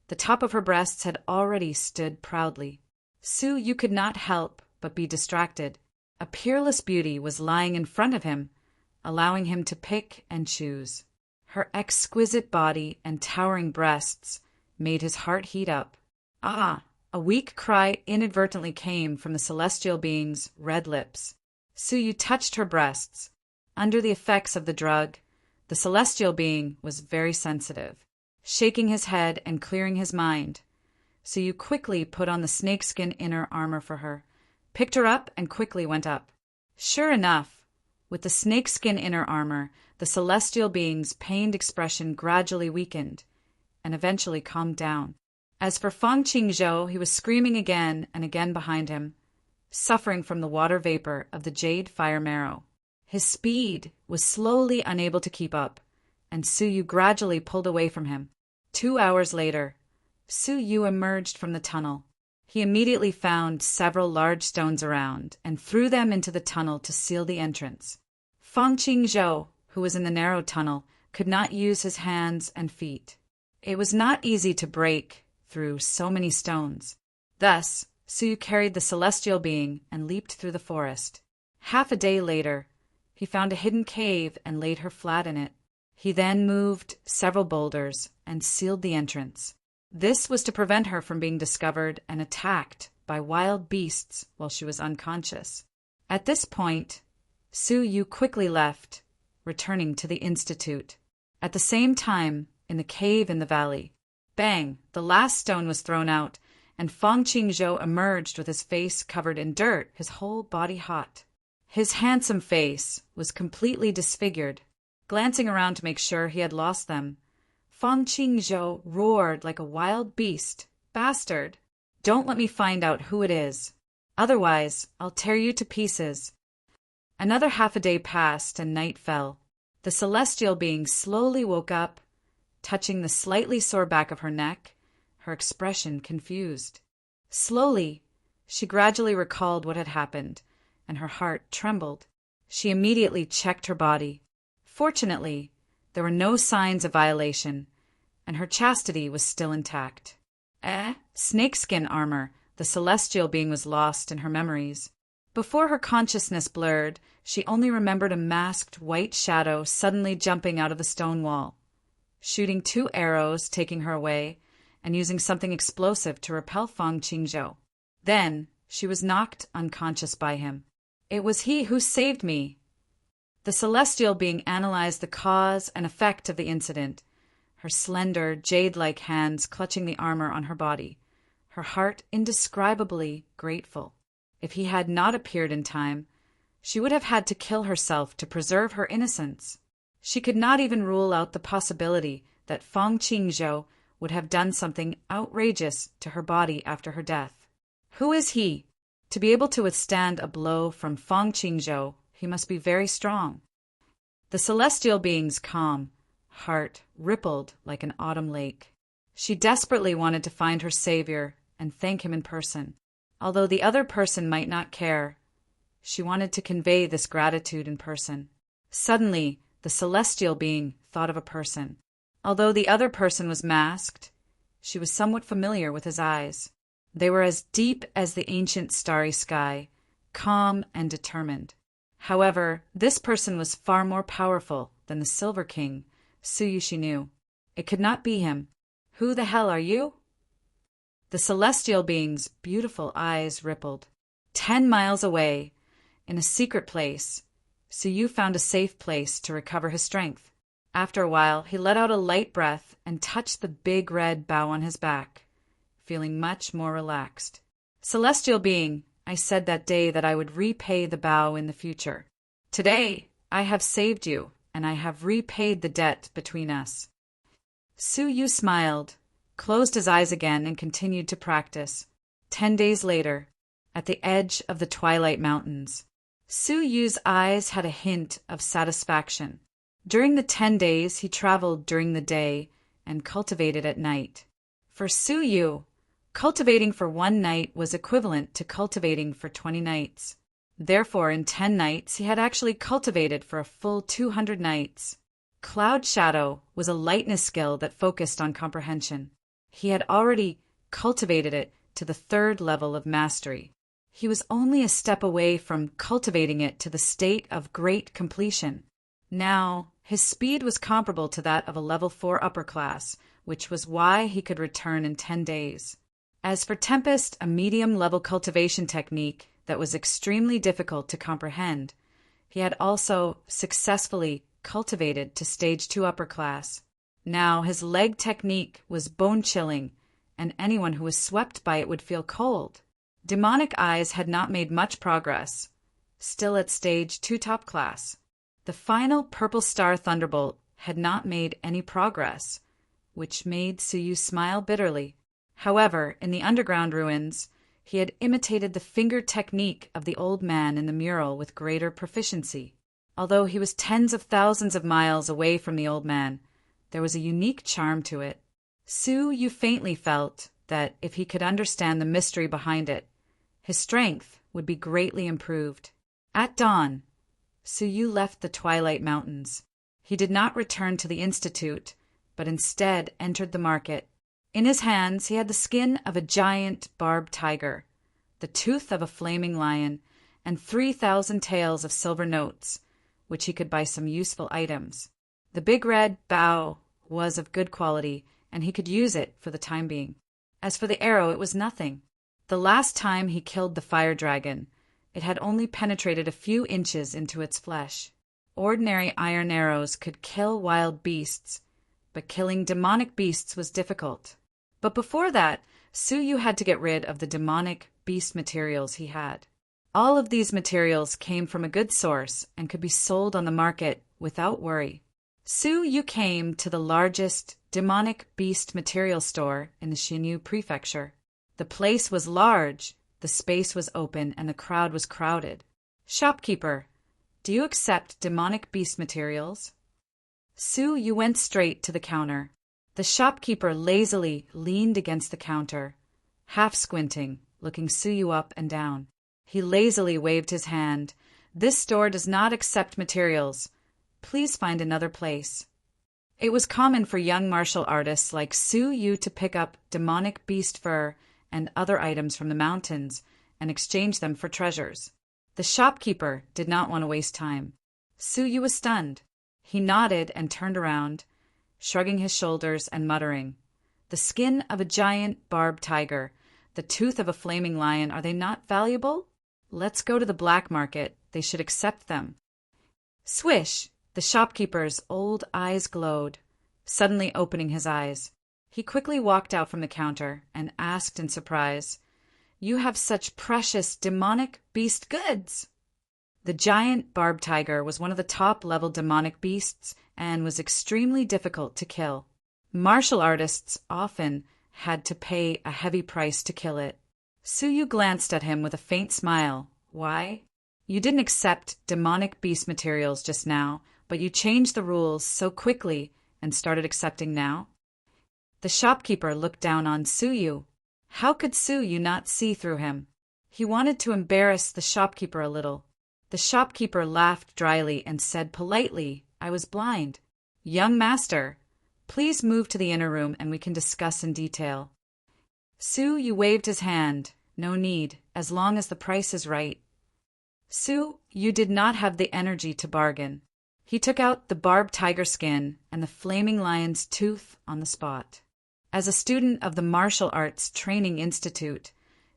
the top of her breasts had already stood proudly. Suyu could not help but be distracted. A peerless beauty was lying in front of him, allowing him to pick and choose. Her exquisite body and towering breasts made his heart heat up. Ah! A weak cry inadvertently came from the celestial being's red lips. Suyu touched her breasts. Under the effects of the drug, the celestial being was very sensitive. Shaking his head and clearing his mind, Suyu quickly put on the snakeskin inner armor for her, picked her up, and quickly went up. Sure enough, with the snakeskin inner armor, the celestial being's pained expression gradually weakened and eventually calmed down. As for Feng Qingzhou, he was screaming again and again behind him, suffering from the water vapor of the jade fire marrow. His speed was slowly unable to keep up, and Suyu gradually pulled away from him. 2 hours later, Suyu emerged from the tunnel. He immediately found several large stones around and threw them into the tunnel to seal the entrance. Feng Qingzhou, who was in the narrow tunnel, could not use his hands and feet. It was not easy to break through so many stones. Thus, Suyu carried the celestial being and leaped through the forest. Half a day later, he found a hidden cave and laid her flat in it. He then moved several boulders and sealed the entrance. This was to prevent her from being discovered and attacked by wild beasts while she was unconscious. At this point, Suyu quickly left, returning to the institute. At the same time, in the cave in the valley, bang, the last stone was thrown out, and Feng Qingzhou emerged with his face covered in dirt, his whole body hot. His handsome face was completely disfigured. Glancing around to make sure he had lost them, Feng Qingzhou roared like a wild beast. Bastard! Don't let me find out who it is. Otherwise, I'll tear you to pieces. Another half a day passed and night fell. The celestial being slowly woke up, touching the slightly sore back of her neck, her expression confused. Slowly, she gradually recalled what had happened, and her heart trembled. She immediately checked her body. Fortunately, there were no signs of violation, and her chastity was still intact. Snakeskin armor, the celestial being was lost in her memories. Before her consciousness blurred, she only remembered a masked white shadow suddenly jumping out of the stone wall, shooting 2 arrows, taking her away, and using something explosive to repel Feng Qingzhou. Then she was knocked unconscious by him. It was he who saved me. The celestial being analyzed the cause and effect of the incident, her slender, jade-like hands clutching the armor on her body, her heart indescribably grateful. If he had not appeared in time, she would have had to kill herself to preserve her innocence. She could not even rule out the possibility that Feng Qingzhou would have done something outrageous to her body after her death. Who is he? To be able to withstand a blow from Feng Qingzhou, he must be very strong. The celestial being's calm heart rippled like an autumn lake. She desperately wanted to find her savior and thank him in person. Although the other person might not care, she wanted to convey this gratitude in person. Suddenly, the celestial being thought of a person. Although the other person was masked, she was somewhat familiar with his eyes. They were as deep as the ancient starry sky, calm and determined. However, this person was far more powerful than the Silver King, Suyu knew. It could not be him. Who the hell are you? The celestial being's beautiful eyes rippled. 10 miles away, in a secret place, Su found a safe place to recover his strength. After a while, he let out a light breath and touched the big red bow on his back, feeling much more relaxed. Celestial being, I said that day that I would repay the bow in the future. Today, I have saved you, and I have repaid the debt between us. Su smiled, closed his eyes again, and continued to practice. 10 days later, at the edge of the Twilight Mountains, Su's eyes had a hint of satisfaction. During the 10 days, he traveled during the day and cultivated at night. For Su, cultivating for 1 night was equivalent to cultivating for 20 nights. Therefore, in 10 nights, he had actually cultivated for a full 200 nights. Cloud Shadow was a lightness skill that focused on comprehension. He had already cultivated it to the 3rd level of mastery. He was only a step away from cultivating it to the state of great completion. Now, his speed was comparable to that of a level 4 upper class, which was why he could return in 10 days. As for Tempest, a medium-level cultivation technique that was extremely difficult to comprehend, he had also successfully cultivated to stage 2 upper class. Now, his leg technique was bone-chilling, and anyone who was swept by it would feel cold. Demonic Eyes had not made much progress, still at stage 2 top class. The final Purple Star Thunderbolt had not made any progress, which made Su smile bitterly. However, in the underground ruins, he had imitated the finger technique of the old man in the mural with greater proficiency. Although he was tens of thousands of miles away from the old man, there was a unique charm to it. Su faintly felt that if he could understand the mystery behind it, his strength would be greatly improved. At dawn, Su left the Twilight Mountains. He did not return to the Institute, but instead entered the market. In his hands he had the skin of a giant barbed tiger, the tooth of a flaming lion, and 3,000 taels of silver notes, which he could buy some useful items. The big red bow was of good quality, and he could use it for the time being. As for the arrow, it was nothing. The last time he killed the fire dragon, it had only penetrated a few inches into its flesh. Ordinary iron arrows could kill wild beasts, but killing demonic beasts was difficult. But before that, Su had to get rid of the demonic beast materials he had. All of these materials came from a good source and could be sold on the market without worry. Su came to the largest demonic beast material store in the Xinyu prefecture. The place was large, the space was open, and the crowd was crowded. Shopkeeper, do you accept demonic beast materials? Su went straight to the counter. The shopkeeper lazily leaned against the counter, half squinting, looking Su up and down. He lazily waved his hand. This store does not accept materials. Please find another place. It was common for young martial artists like Su to pick up demonic beast fur and other items from the mountains and exchange them for treasures. The shopkeeper did not want to waste time. Su was stunned. He nodded and turned around, shrugging his shoulders and muttering, "The skin of a giant barbed tiger, the tooth of a flaming lion, are they not valuable? Let's go to the black market. They should accept them." Swish! The shopkeeper's old eyes glowed, suddenly opening his eyes. He quickly walked out from the counter and asked in surprise, "You have such precious demonic beast goods!" The giant barbed tiger was one of the top-level demonic beasts and was extremely difficult to kill. Martial artists often had to pay a heavy price to kill it. Su glanced at him with a faint smile. "Why? You didn't accept demonic beast materials just now, but you changed the rules so quickly and started accepting now?" The shopkeeper looked down on Su. How could Su not see through him? He wanted to embarrass the shopkeeper a little. The shopkeeper laughed dryly and said politely, "I was blind. Young master, please move to the inner room and we can discuss in detail." Su waved his hand. "No need, as long as the price is right." Su did not have the energy to bargain. He took out the barbed tiger skin and the flaming lion's tooth on the spot. As a student of the Martial Arts Training Institute,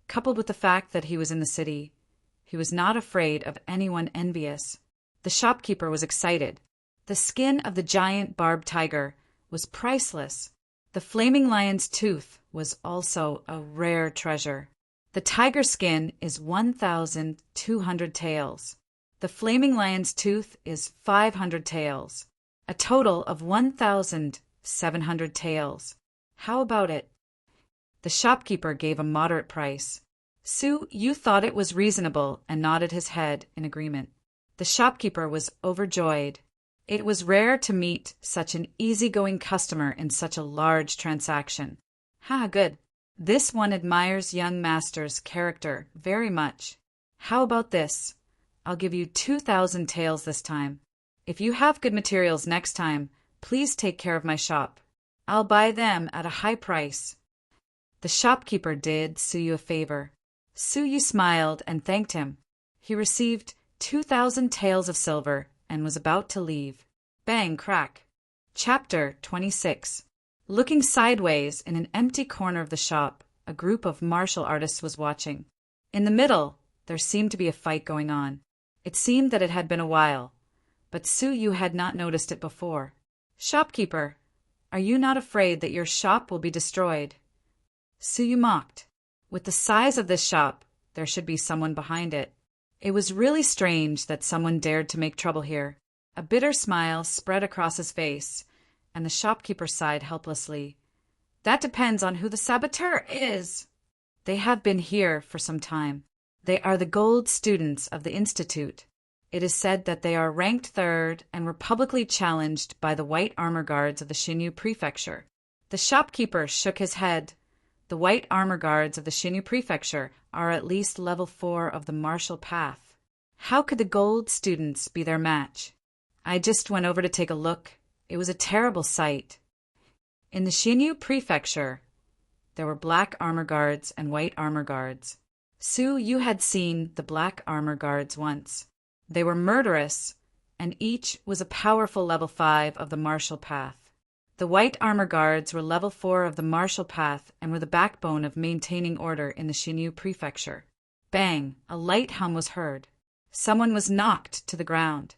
coupled with the fact that he was in the city, he was not afraid of anyone envious. The The shopkeeper was excited. The skin of the giant barbed tiger was priceless. The flaming lion's tooth was also a rare treasure. The tiger skin is 1,200 taels. The flaming lion's tooth is 500 taels. A total of 1,700 taels. How about it? The shopkeeper gave a moderate price. Su Yu thought it was reasonable and nodded his head in agreement. The shopkeeper was overjoyed. It was rare to meet such an easygoing customer in such a large transaction. Good. This one admires young master's character very much. How about this? I'll give you 2,000 taels this time. If you have good materials next time, please take care of my shop. I'll buy them at a high price. The shopkeeper did Su Yu a favor. Su Yu smiled and thanked him. He received 2,000 taels of silver and was about to leave. Bang, crack. Chapter 26. Looking sideways in an empty corner of the shop, a group of martial artists was watching. In the middle, there seemed to be a fight going on. It seemed that it had been a while, but Su Yu had not noticed it before. Shopkeeper, are you not afraid that your shop will be destroyed? Su Yu mocked. With the size of this shop, there should be someone behind it. It was really strange that someone dared to make trouble here. A bitter smile spread across his face, and the shopkeeper sighed helplessly. That depends on who the saboteur is. They have been here for some time. They are the gold students of the Institute. It is said that they are ranked third and were publicly challenged by the white armor guards of the Xinyu Prefecture. The shopkeeper shook his head. The white armor guards of the Xinyu Prefecture are at least level 4 of the martial path. How could the gold students be their match? I just went over to take a look. It was a terrible sight. In the Xinyu Prefecture, there were black armor guards and white armor guards. Su Yu had seen the black armor guards once. They were murderous, and each was a powerful level 5 of the martial path. The white armor guards were level 4 of the martial path and were the backbone of maintaining order in the Xinyu Prefecture. Bang! A light hum was heard. Someone was knocked to the ground.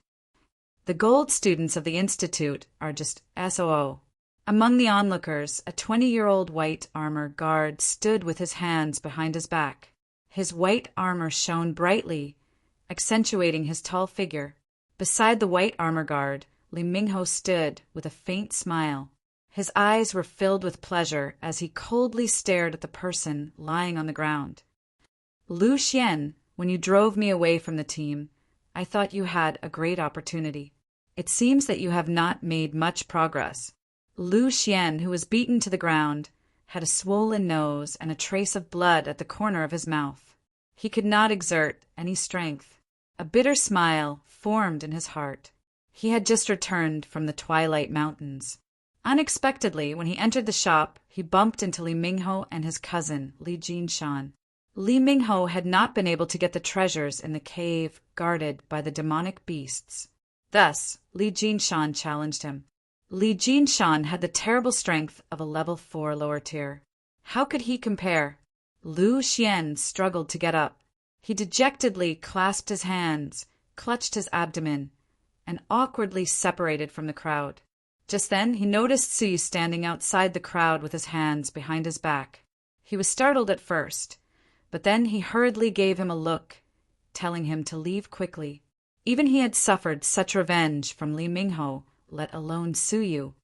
The gold students of the Institute are just SOO. Among the onlookers, a 20-year-old white armor guard stood with his hands behind his back. His white armor shone brightly, accentuating his tall figure. Beside the white armor guard, Li Mingho stood with a faint smile. His eyes were filled with pleasure as he coldly stared at the person lying on the ground. Lu Xian, when you drove me away from the team, I thought you had a great opportunity. It seems that you have not made much progress. Lu Xian, who was beaten to the ground, had a swollen nose and a trace of blood at the corner of his mouth. He could not exert any strength. A bitter smile formed in his heart. He had just returned from the Twilight Mountains. Unexpectedly, when he entered the shop, he bumped into Li Mingho and his cousin, Li Jinshan. Li Mingho had not been able to get the treasures in the cave guarded by the demonic beasts. Thus, Li Jinshan challenged him. Li Jinshan had the terrible strength of a level 4 lower tier. How could he compare? Lu Xian struggled to get up. He dejectedly clasped his hands, clutched his abdomen, and awkwardly separated from the crowd. Just then, he noticed Su Yu standing outside the crowd with his hands behind his back. He was startled at first, but then he hurriedly gave him a look, telling him to leave quickly. Even he had suffered such revenge from Li Mingho, let alone Su Yu.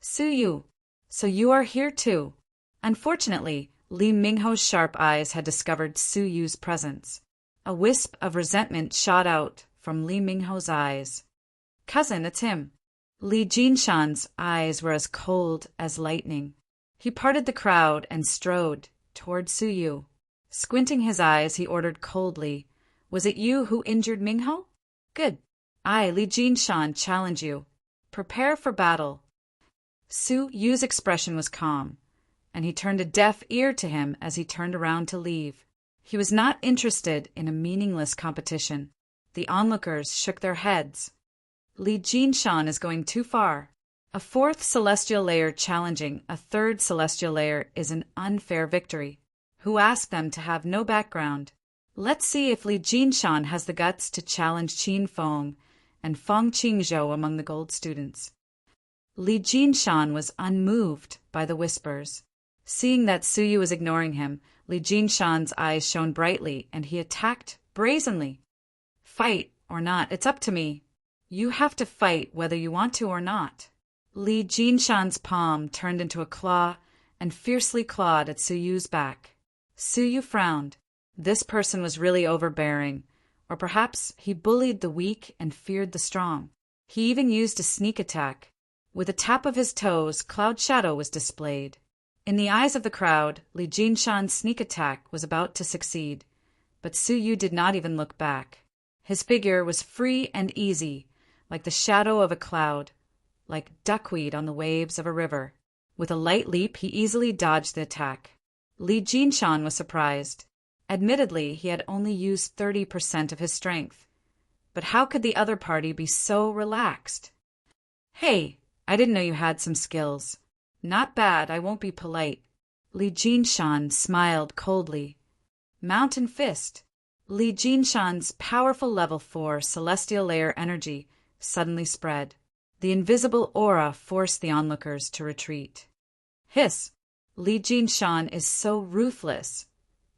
Su Yu, so you are here too. Unfortunately, Li Mingho's sharp eyes had discovered Su Yu's presence. A wisp of resentment shot out from Li Mingho's eyes. Cousin, it's him. Li Jinshan's eyes were as cold as lightning. He parted the crowd and strode toward Su Yu. Squinting his eyes, he ordered coldly, "Was it you who injured Mingho? Good. I, Li Jinshan, challenge you. Prepare for battle." Su Yu's expression was calm, and he turned a deaf ear to him as he turned around to leave. He was not interested in a meaningless competition. The onlookers shook their heads. Li Jinshan is going too far. A 4th celestial layer challenging a 3rd celestial layer is an unfair victory. Who asked them to have no background? Let's see if Li Jinshan has the guts to challenge Qin Feng and Feng Qingzhou among the gold students. Li Jinshan was unmoved by the whispers. Seeing that Suyu was ignoring him, Li Jinshan's eyes shone brightly, and he attacked brazenly. Fight or not, it's up to me. You have to fight whether you want to or not. Li Jinshan's palm turned into a claw and fiercely clawed at Suyu's back. Suyu frowned. This person was really overbearing, or perhaps he bullied the weak and feared the strong. He even used a sneak attack. With a tap of his toes, Cloud Shadow was displayed. In the eyes of the crowd, Li Jinshan's sneak attack was about to succeed, but Suyu did not even look back. His figure was free and easy, like the shadow of a cloud, like duckweed on the waves of a river. With a light leap, he easily dodged the attack. Li Jinshan was surprised. Admittedly, he had only used 30% of his strength. But how could the other party be so relaxed? Hey, I didn't know you had some skills. Not bad, I won't be polite. Li Jinshan smiled coldly. Mountain Fist. Li Jinshan's powerful level 4 celestial layer energy suddenly spread. The invisible aura forced the onlookers to retreat. Hiss! Li Jinshan is so ruthless,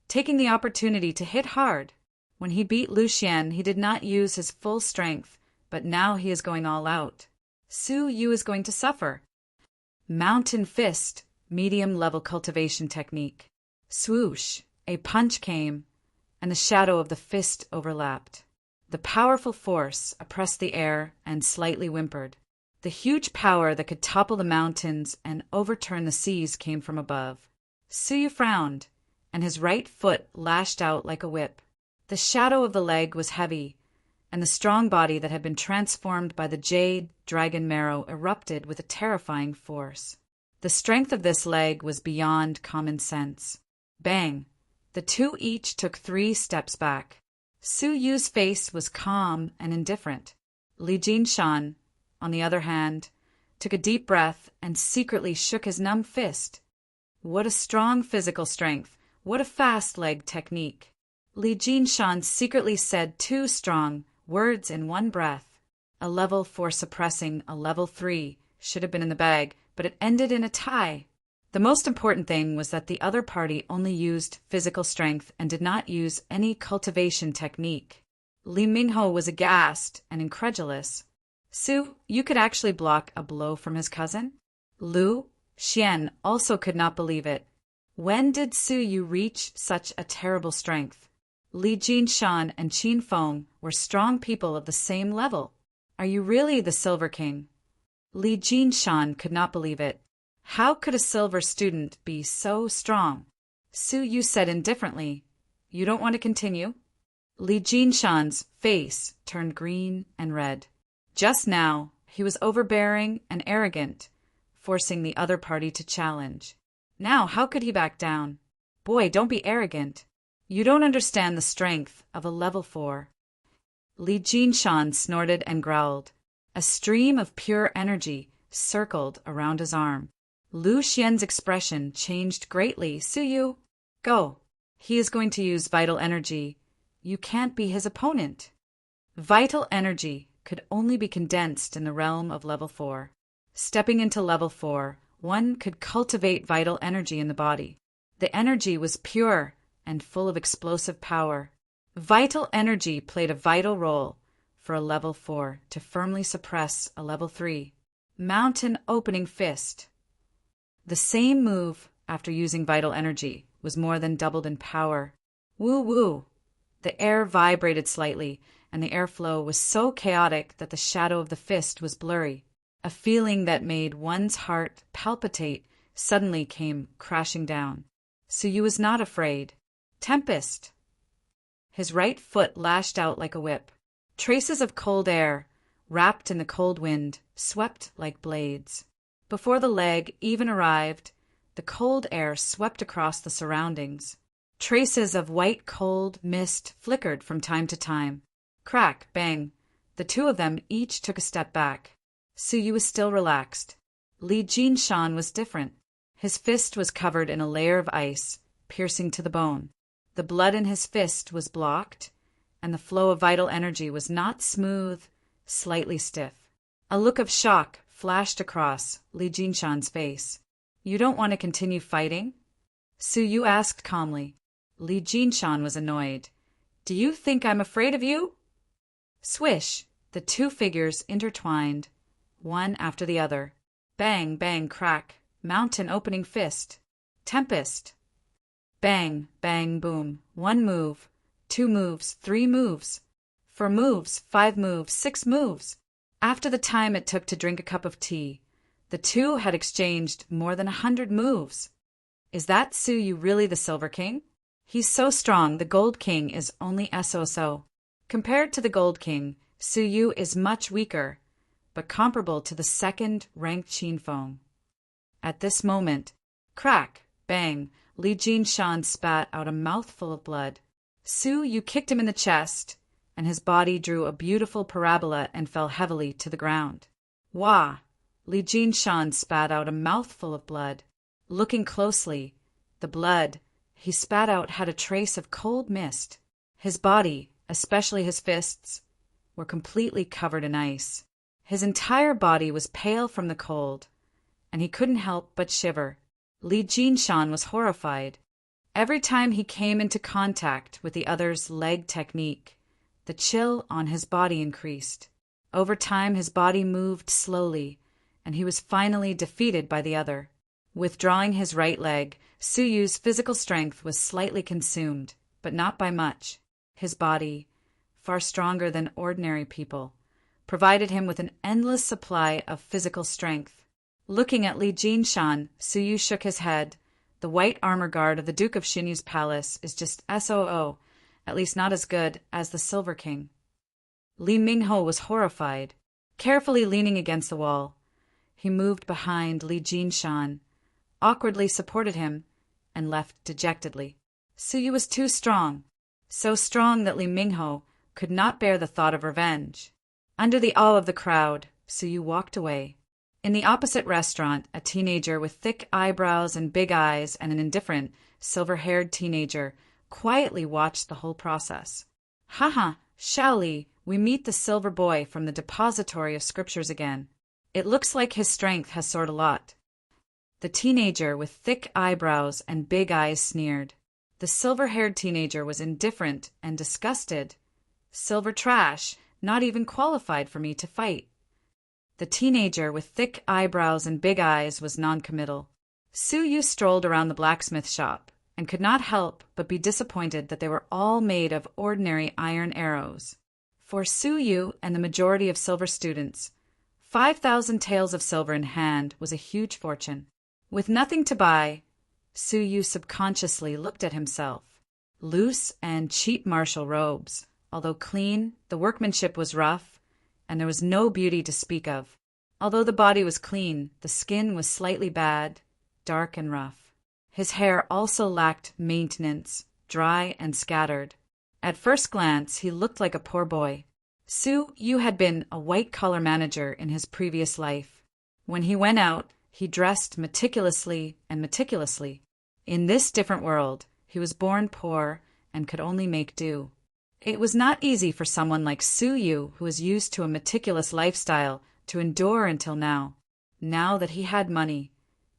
taking the opportunity to hit hard. When he beat Lu Xian, he did not use his full strength, but now he is going all out. Suyu is going to suffer. Mountain Fist, medium-level cultivation technique. Swoosh! A punch came, and the shadow of the fist overlapped. The powerful force oppressed the air and slightly whimpered. The huge power that could topple the mountains and overturn the seas came from above. Suyu frowned, and his right foot lashed out like a whip. The shadow of the leg was heavy, and the strong body that had been transformed by the jade dragon marrow erupted with a terrifying force. The strength of this leg was beyond common sense. Bang! The two each took 3 steps back. Suyu's face was calm and indifferent. Li Jinshan, on the other hand, took a deep breath and secretly shook his numb fist. What a strong physical strength! What a fast leg technique! Li Jinshan secretly said 2 strong words in one breath. A level 4 suppressing a level 3 should have been in the bag, but it ended in a tie. The most important thing was that the other party only used physical strength and did not use any cultivation technique. Li Mingho was aghast and incredulous. Su, you could actually block a blow from his cousin? Lu Xian also could not believe it. When did Suyu reach such a terrible strength? Li Jinshan and Qin Feng were strong people of the same level. Are you really the Silver King? Li Jinshan could not believe it. How could a silver student be so strong? Suyu said indifferently, You don't want to continue? Li Jinshan's face turned green and red. Just now, he was overbearing and arrogant, forcing the other party to challenge. Now, how could he back down? Boy, don't be arrogant. You don't understand the strength of a level 4. Li Jinshan snorted and growled. A stream of pure energy circled around his arm. Lu Xian's expression changed greatly. Suyu, go. He is going to use vital energy. You can't be his opponent. Vital energy could only be condensed in the realm of level 4. Stepping into level 4, one could cultivate vital energy in the body. The energy was pure and full of explosive power. Vital energy played a vital role for a level 4 to firmly suppress a level 3. Mountain Opening Fist. The same move, after using vital energy, was more than doubled in power. Woo-woo! The air vibrated slightly, and the airflow was so chaotic that the shadow of the fist was blurry. A feeling that made one's heart palpitate suddenly came crashing down. Suyu was not afraid. Tempest! His right foot lashed out like a whip. Traces of cold air, wrapped in the cold wind, swept like blades. Before the leg even arrived, the cold air swept across the surroundings. Traces of white cold mist flickered from time to time. Crack, bang. The two of them each took a step back. Suyu was still relaxed. Li Jinshan was different. His fist was covered in a layer of ice, piercing to the bone. The blood in his fist was blocked, and the flow of vital energy was not smooth, slightly stiff. A look of shock flashed across Li Jinshan's face. "You don't want to continue fighting?" Su Yu asked calmly. Li Jinshan was annoyed. "Do you think I'm afraid of you?" Swish! The two figures intertwined, one after the other. Bang, bang, crack. Mountain opening fist. Tempest. Bang, bang, boom. 1 move, 2 moves, 3 moves. 4 moves, 5 moves, 6 moves. After the time it took to drink a cup of tea, the two had exchanged more than 100 moves. Is that Su Yu really the Silver King? He's so strong, the Gold King is only so. Compared to the Gold King, Su Yu is much weaker, but comparable to the second-ranked Qinfeng. At this moment, crack, bang, Li Jinshan spat out a mouthful of blood. Su Yu kicked him in the chest, and his body drew a beautiful parabola and fell heavily to the ground. Wah! Li Jinshan spat out a mouthful of blood. Looking closely, the blood he spat out had a trace of cold mist. His body, especially his fists, were completely covered in ice. His entire body was pale from the cold, and he couldn't help but shiver. Li Jinshan was horrified. Every time he came into contact with the other's leg technique, the chill on his body increased. Over time his body moved slowly, and he was finally defeated by the other. Withdrawing his right leg, Su Yu's physical strength was slightly consumed, but not by much. His body, far stronger than ordinary people, provided him with an endless supply of physical strength. Looking at Li Jinshan, Su Yu shook his head. The white armor guard of the Duke of Xinyu's palace is just SOO, at least not as good as the Silver King. Li Mingho was horrified. Carefully leaning against the wall, he moved behind Li Jinshan, awkwardly supported him, and left dejectedly. Su Yu was too strong, so strong that Li Mingho could not bear the thought of revenge. Under the awe of the crowd, Su Yu walked away. In the opposite restaurant, a teenager with thick eyebrows and big eyes and an indifferent, silver-haired teenager quietly watched the whole process. "Haha, Shaoli, we meet the silver boy from the depository of scriptures again. It looks like his strength has soared a lot." The teenager with thick eyebrows and big eyes sneered. The silver-haired teenager was indifferent and disgusted. "Silver trash, not even qualified for me to fight." The teenager with thick eyebrows and big eyes was noncommittal. Su Yu strolled around the blacksmith shop and could not help but be disappointed that they were all made of ordinary iron arrows. For Su Yu and the majority of silver students, 5,000 taels of silver in hand was a huge fortune. With nothing to buy, Su Yu subconsciously looked at himself. Loose and cheap martial robes. Although clean, the workmanship was rough, and there was no beauty to speak of. Although the body was clean, the skin was slightly bad, dark and rough. His hair also lacked maintenance, dry and scattered. At first glance, he looked like a poor boy. Su Yu had been a white-collar manager in his previous life. When he went out, he dressed meticulously. In this different world, he was born poor and could only make do. It was not easy for someone like Su Yu, who was used to a meticulous lifestyle, to endure until now. Now that he had money,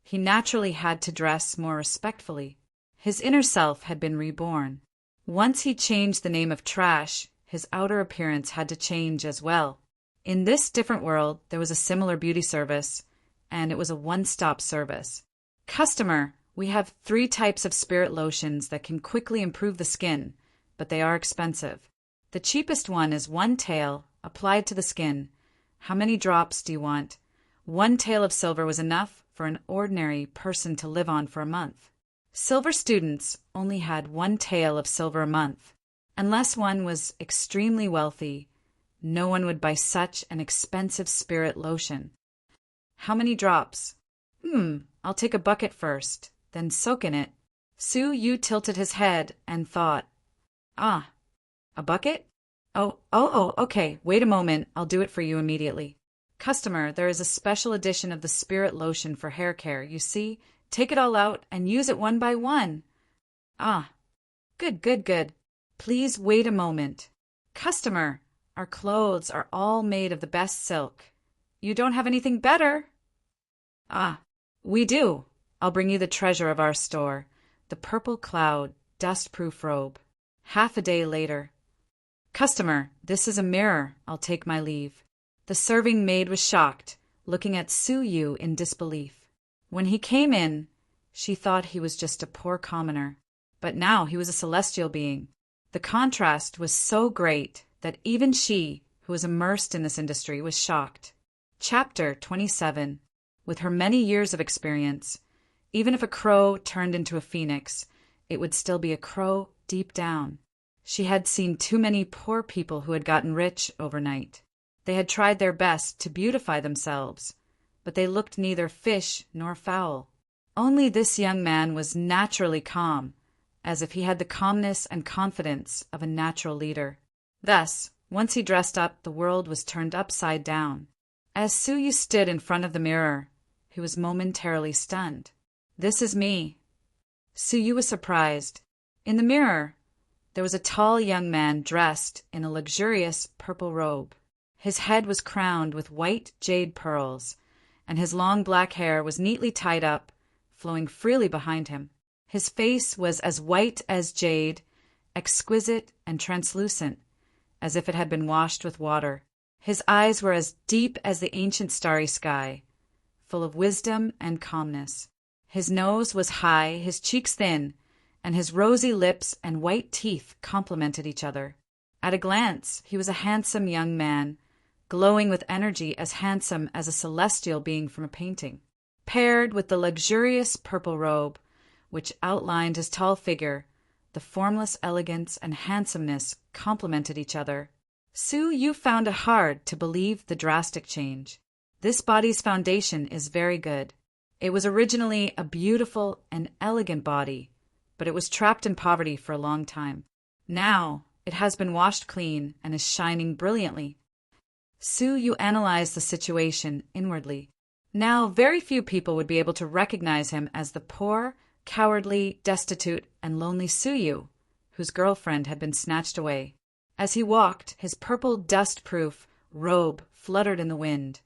he naturally had to dress more respectfully. His inner self had been reborn. Once he changed the name of Trash, his outer appearance had to change as well. In this different world, there was a similar beauty service, and it was a one-stop service. "Customer, we have 3 types of spirit lotions that can quickly improve the skin, but they are expensive. The cheapest one is 1 tael, applied to the skin. How many drops do you want?" 1 tael of silver was enough for an ordinary person to live on for a month. Silver students only had 1 tael of silver a month. Unless one was extremely wealthy, no one would buy such an expensive spirit lotion. "How many drops?" I'll take a bucket first, then soak in it." Su Yu tilted his head and thought, "Ah, a bucket? Oh, okay, wait a moment, I'll do it for you immediately." "Customer, there is a special edition of the spirit lotion for hair care, you see? Take it all out and use it one by one." "Ah, Good, good, good. Please wait a moment. Customer, our clothes are all made of the best silk. You don't have anything better? Ah, we do. I'll bring you the treasure of our store, the purple cloud dust-proof robe. Half a day later. Customer, this is a mirror. I'll take my leave. The serving maid was shocked, looking at Su-yu in disbelief. When he came in, she thought he was just a poor commoner. But now he was a celestial being. The contrast was so great that even she, who was immersed in this industry, was shocked. Chapter 27. With her many years of experience, even if a crow turned into a phoenix, it would still be a crow deep down. She had seen too many poor people who had gotten rich overnight. They had tried their best to beautify themselves, but they looked neither fish nor fowl. Only this young man was naturally calm, as if he had the calmness and confidence of a natural leader. Thus, once he dressed up, the world was turned upside down. As Su-yu stood in front of the mirror, he was momentarily stunned. This is me. Su-yu was surprised. In the mirror, there was a tall young man dressed in a luxurious purple robe. His head was crowned with white jade pearls, and his long black hair was neatly tied up, flowing freely behind him. His face was as white as jade, exquisite and translucent, as if it had been washed with water. His eyes were as deep as the ancient starry sky, full of wisdom and calmness. His nose was high, his cheeks thin, and his rosy lips and white teeth complemented each other. At a glance, he was a handsome young man, glowing with energy as handsome as a celestial being from a painting. Paired with the luxurious purple robe, which outlined his tall figure, the formless elegance and handsomeness complemented each other. Su-yu found it hard to believe the drastic change. This body's foundation is very good. It was originally a beautiful and elegant body, but it was trapped in poverty for a long time. Now, it has been washed clean and is shining brilliantly. Su-yu analyzed the situation inwardly. Now, very few people would be able to recognize him as the poor, cowardly, destitute, and lonely Su-yu, whose girlfriend had been snatched away. As he walked, his purple dust-proof robe fluttered in the wind,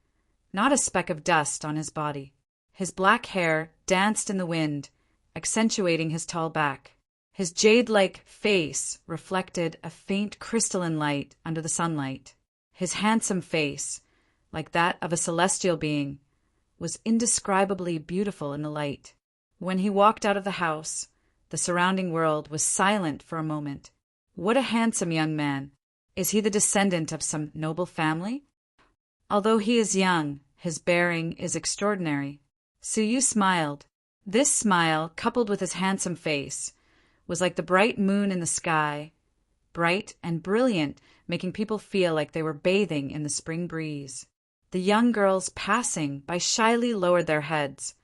not a speck of dust on his body. His black hair danced in the wind, accentuating his tall back. His jade-like face reflected a faint crystalline light under the sunlight. His handsome face, like that of a celestial being, was indescribably beautiful in the light. When he walked out of the house, the surrounding world was silent for a moment. What a handsome young man! Is he the descendant of some noble family? Although he is young, his bearing is extraordinary. Su-yu smiled. This smile, coupled with his handsome face, was like the bright moon in the sky, bright and brilliant, making people feel like they were bathing in the spring breeze. The young girls passing by shyly lowered their heads,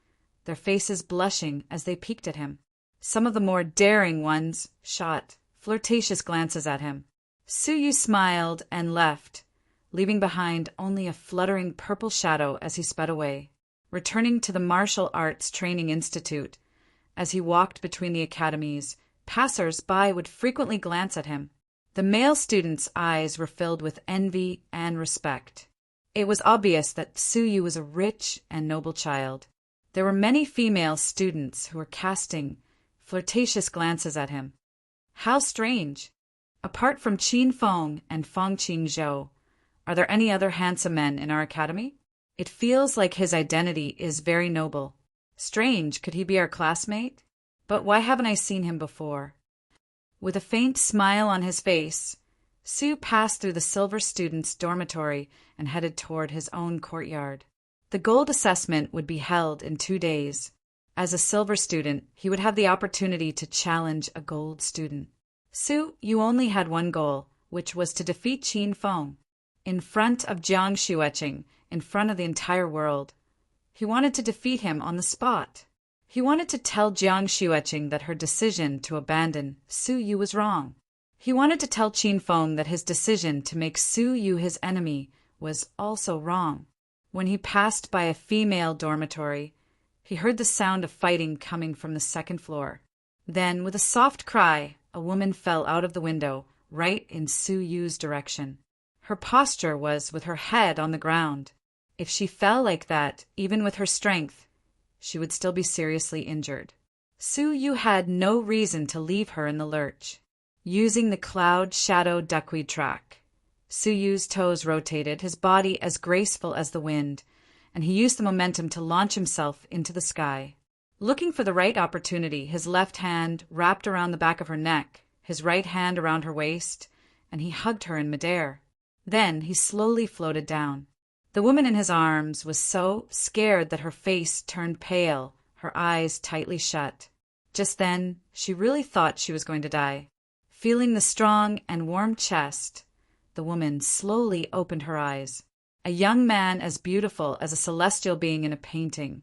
their faces blushing as they peeked at him. Some of the more daring ones shot flirtatious glances at him. Su-yu smiled and left, leaving behind only a fluttering purple shadow as he sped away. Returning to the Martial Arts Training Institute, as he walked between the academies, passers-by would frequently glance at him. The male students' eyes were filled with envy and respect. It was obvious that Su-yu was a rich and noble child. There were many female students who were casting flirtatious glances at him. How strange! Apart from Qin Feng and Feng Qingzhou, are there any other handsome men in our academy? It feels like his identity is very noble. Strange, could he be our classmate? But why haven't I seen him before? With a faint smile on his face, Su passed through the silver students' dormitory and headed toward his own courtyard. The gold assessment would be held in 2 days. As a silver student, he would have the opportunity to challenge a gold student. Su, you only had one goal, which was to defeat Qin Feng. In front of Jiang Xueqing, in front of the entire world. He wanted to defeat him on the spot. He wanted to tell Jiang Xueqing that her decision to abandon Su-yu was wrong. He wanted to tell Qin Feng that his decision to make Su-yu his enemy was also wrong. When he passed by a female dormitory, he heard the sound of fighting coming from the second floor. Then, with a soft cry, a woman fell out of the window, right in Su Yu's direction. Her posture was with her head on the ground. If she fell like that, even with her strength, she would still be seriously injured. Su Yu had no reason to leave her in the lurch. Using the cloud shadow duckweed track, Su Yu's toes rotated, his body as graceful as the wind, and he used the momentum to launch himself into the sky. Looking for the right opportunity, his left hand wrapped around the back of her neck, his right hand around her waist, and he hugged her in midair. Then he slowly floated down. The woman in his arms was so scared that her face turned pale, her eyes tightly shut. Just then, she really thought she was going to die. Feeling the strong and warm chest, the woman slowly opened her eyes. A young man as beautiful as a celestial being in a painting,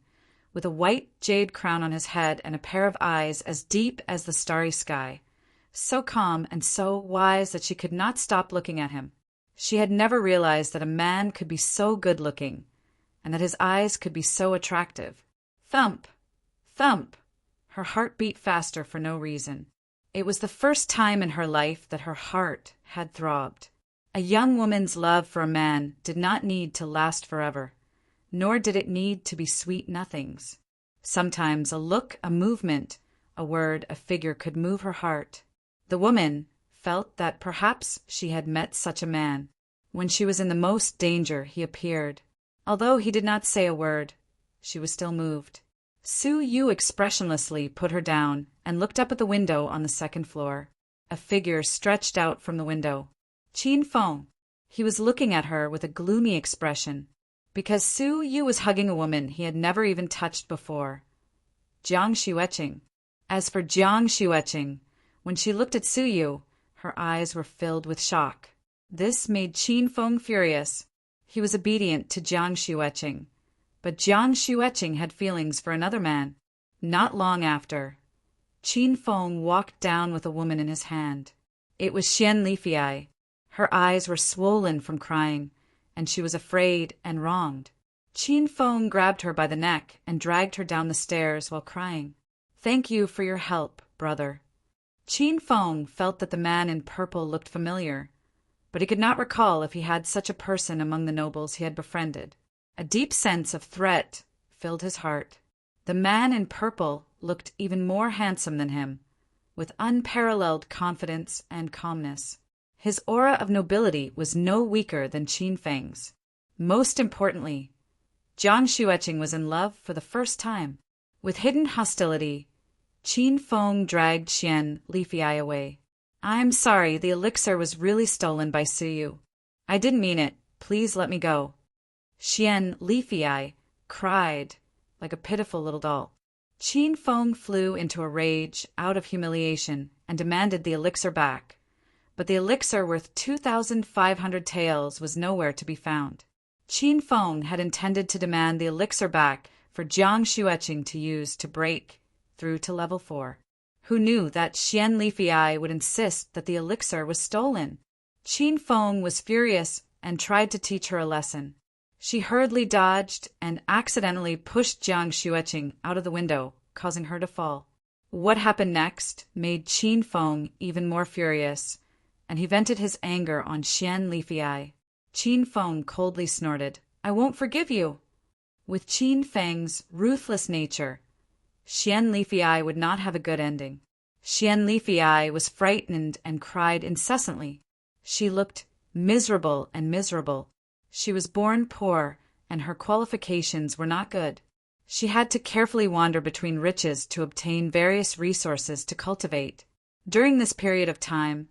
with a white jade crown on his head and a pair of eyes as deep as the starry sky, so calm and so wise that she could not stop looking at him. She had never realized that a man could be so good-looking, and that his eyes could be so attractive. Thump! Thump! Her heart beat faster for no reason. It was the first time in her life that her heart had throbbed. A young woman's love for a man did not need to last forever, nor did it need to be sweet nothings. Sometimes a look, a movement, a word, a figure could move her heart. The woman felt that perhaps she had met such a man. When she was in the most danger, he appeared. Although he did not say a word, she was still moved. Su Yu expressionlessly put her down and looked up at the window on the second floor. A figure stretched out from the window. Qin Feng. He was looking at her with a gloomy expression, because Su Yu was hugging a woman he had never even touched before. Jiang Xueqing. As for Jiang Xueqing, when she looked at Su Yu, her eyes were filled with shock. This made Qin Feng furious. He was obedient to Jiang Xueqing, but Jiang Xueqing had feelings for another man. Not long after, Qin Feng walked down with a woman in his hand. It was Xian Lifei. Her eyes were swollen from crying, and she was afraid and wronged. Qin Feng grabbed her by the neck and dragged her down the stairs while crying. "Thank you for your help, brother." Qin Feng felt that the man in purple looked familiar, but he could not recall if he had such a person among the nobles he had befriended. A deep sense of threat filled his heart. The man in purple looked even more handsome than him, with unparalleled confidence and calmness. His aura of nobility was no weaker than Qin Feng's. Most importantly, Jiang Xueqing was in love for the first time. With hidden hostility, Qin Feng dragged Xian Lifei away. "I'm sorry, the elixir was really stolen by Su Yu. I didn't mean it. Please let me go." Xian Lifei cried like a pitiful little doll. Qin Feng flew into a rage out of humiliation and demanded the elixir back. But the elixir worth 2,500 taels was nowhere to be found. Qin Feng had intended to demand the elixir back for Jiang Xueqing to use to break through to level 4. Who knew that Xian Lifei would insist that the elixir was stolen? Qin Feng was furious and tried to teach her a lesson. She hurriedly dodged and accidentally pushed Jiang Xueqing out of the window, causing her to fall. What happened next made Qin Feng even more furious, and he vented his anger on Xian Lifei. Qin Feng coldly snorted, "I won't forgive you." With Qin Feng's ruthless nature, Xian Lifei would not have a good ending. Xian Lifei was frightened and cried incessantly. She looked miserable and miserable. She was born poor, and her qualifications were not good. She had to carefully wander between riches to obtain various resources to cultivate. During this period of time,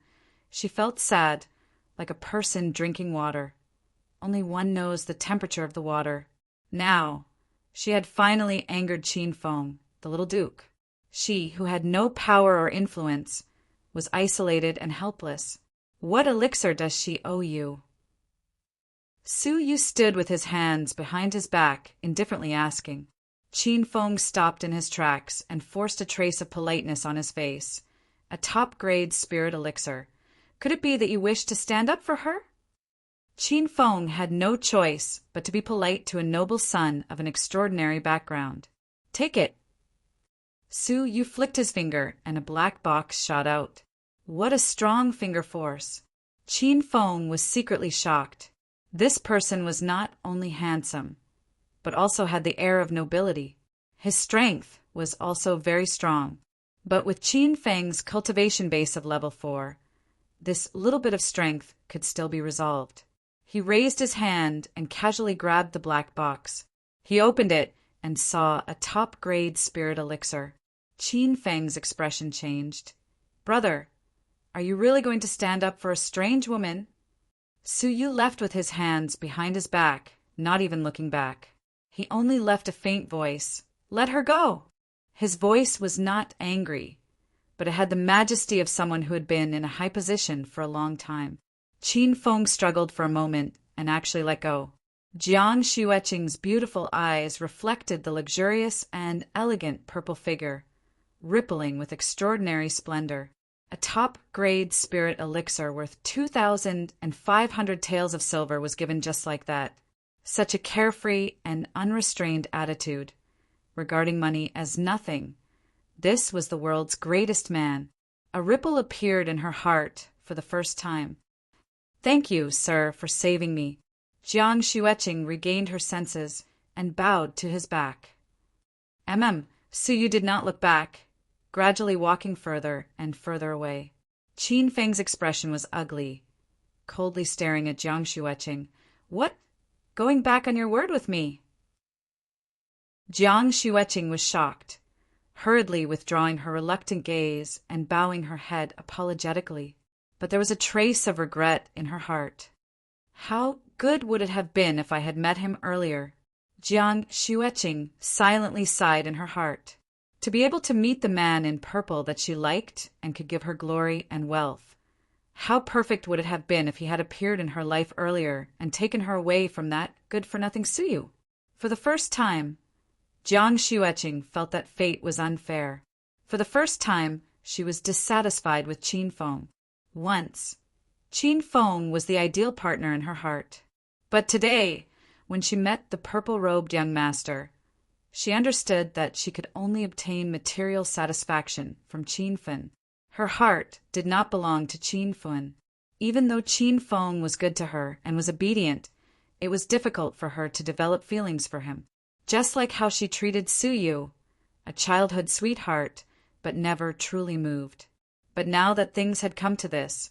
she felt sad, like a person drinking water. Only one knows the temperature of the water. Now, she had finally angered Qin Feng, the little duke. She, who had no power or influence, was isolated and helpless. "What elixir does she owe you?" Su Yu stood with his hands behind his back, indifferently asking. Qin Feng stopped in his tracks and forced a trace of politeness on his face. "A top-grade spirit elixir. Could it be that you wish to stand up for her?" Qin Feng had no choice but to be polite to a noble son of an extraordinary background. "Take it." Su Yu flicked his finger, and a black box shot out. What a strong finger force! Qin Feng was secretly shocked. This person was not only handsome, but also had the air of nobility. His strength was also very strong. But with Qin Feng's cultivation base of level 4, this little bit of strength could still be resolved. He raised his hand and casually grabbed the black box. He opened it and saw a top-grade spirit elixir. Qin Feng's expression changed. "Brother, are you really going to stand up for a strange woman?" Su Yu left with his hands behind his back, not even looking back. He only left a faint voice. "Let her go!" His voice was not angry, but it had the majesty of someone who had been in a high position for a long time. Qin Feng struggled for a moment and actually let go. Jiang Xueqing's beautiful eyes reflected the luxurious and elegant purple figure, rippling with extraordinary splendor. A top-grade spirit elixir worth 2,500 taels of silver was given just like that. Such a carefree and unrestrained attitude, regarding money as nothing. This was the world's greatest man. A ripple appeared in her heart for the first time. "Thank you, sir, for saving me." Jiang Xueqing regained her senses and bowed to his back. Su Yu did not look back, gradually walking further and further away. Qin Feng's expression was ugly, coldly staring at Jiang Xueqing. "What? Going back on your word with me?" Jiang Xueqing was shocked, hurriedly withdrawing her reluctant gaze and bowing her head apologetically. But there was a trace of regret in her heart. How good would it have been if I had met him earlier? Jiang Xueqing silently sighed in her heart. To be able to meet the man in purple that she liked and could give her glory and wealth. How perfect would it have been if he had appeared in her life earlier and taken her away from that good-for-nothing Su Yu? For the first time, Jiang Xueqing felt that fate was unfair. For the first time, she was dissatisfied with Qin Feng. Once, Qin Feng was the ideal partner in her heart. But today, when she met the purple-robed young master, she understood that she could only obtain material satisfaction from Qin Feng. Her heart did not belong to Qin Feng. Even though Qin Feng was good to her and was obedient, it was difficult for her to develop feelings for him. Just like how she treated Su Yu, a childhood sweetheart, but never truly moved. But now that things had come to this,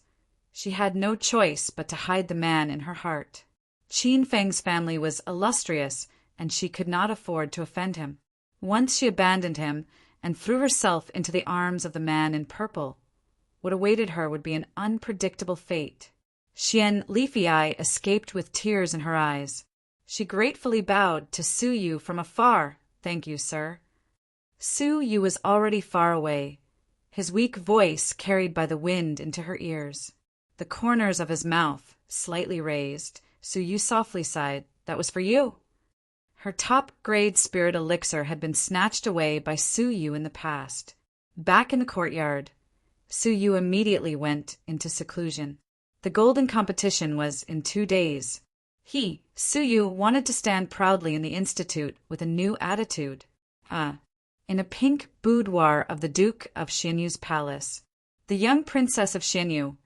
she had no choice but to hide the man in her heart. Qin Feng's family was illustrious, and she could not afford to offend him. Once she abandoned him and threw herself into the arms of the man in purple, what awaited her would be an unpredictable fate. Xian Leafy Eye escaped with tears in her eyes. She gratefully bowed to Su Yu from afar. "Thank you, sir." Su Yu was already far away, his weak voice carried by the wind into her ears. The corners of his mouth slightly raised. Su Yu softly sighed. "That was for you." Her top-grade spirit elixir had been snatched away by Su Yu in the past. Back in the courtyard, Su Yu immediately went into seclusion. The golden competition was in 2 days. Su Yu, wanted to stand proudly in the institute with a new attitude. In a pink boudoir of the Duke of Xianyu's palace, the young princess of Xianyu,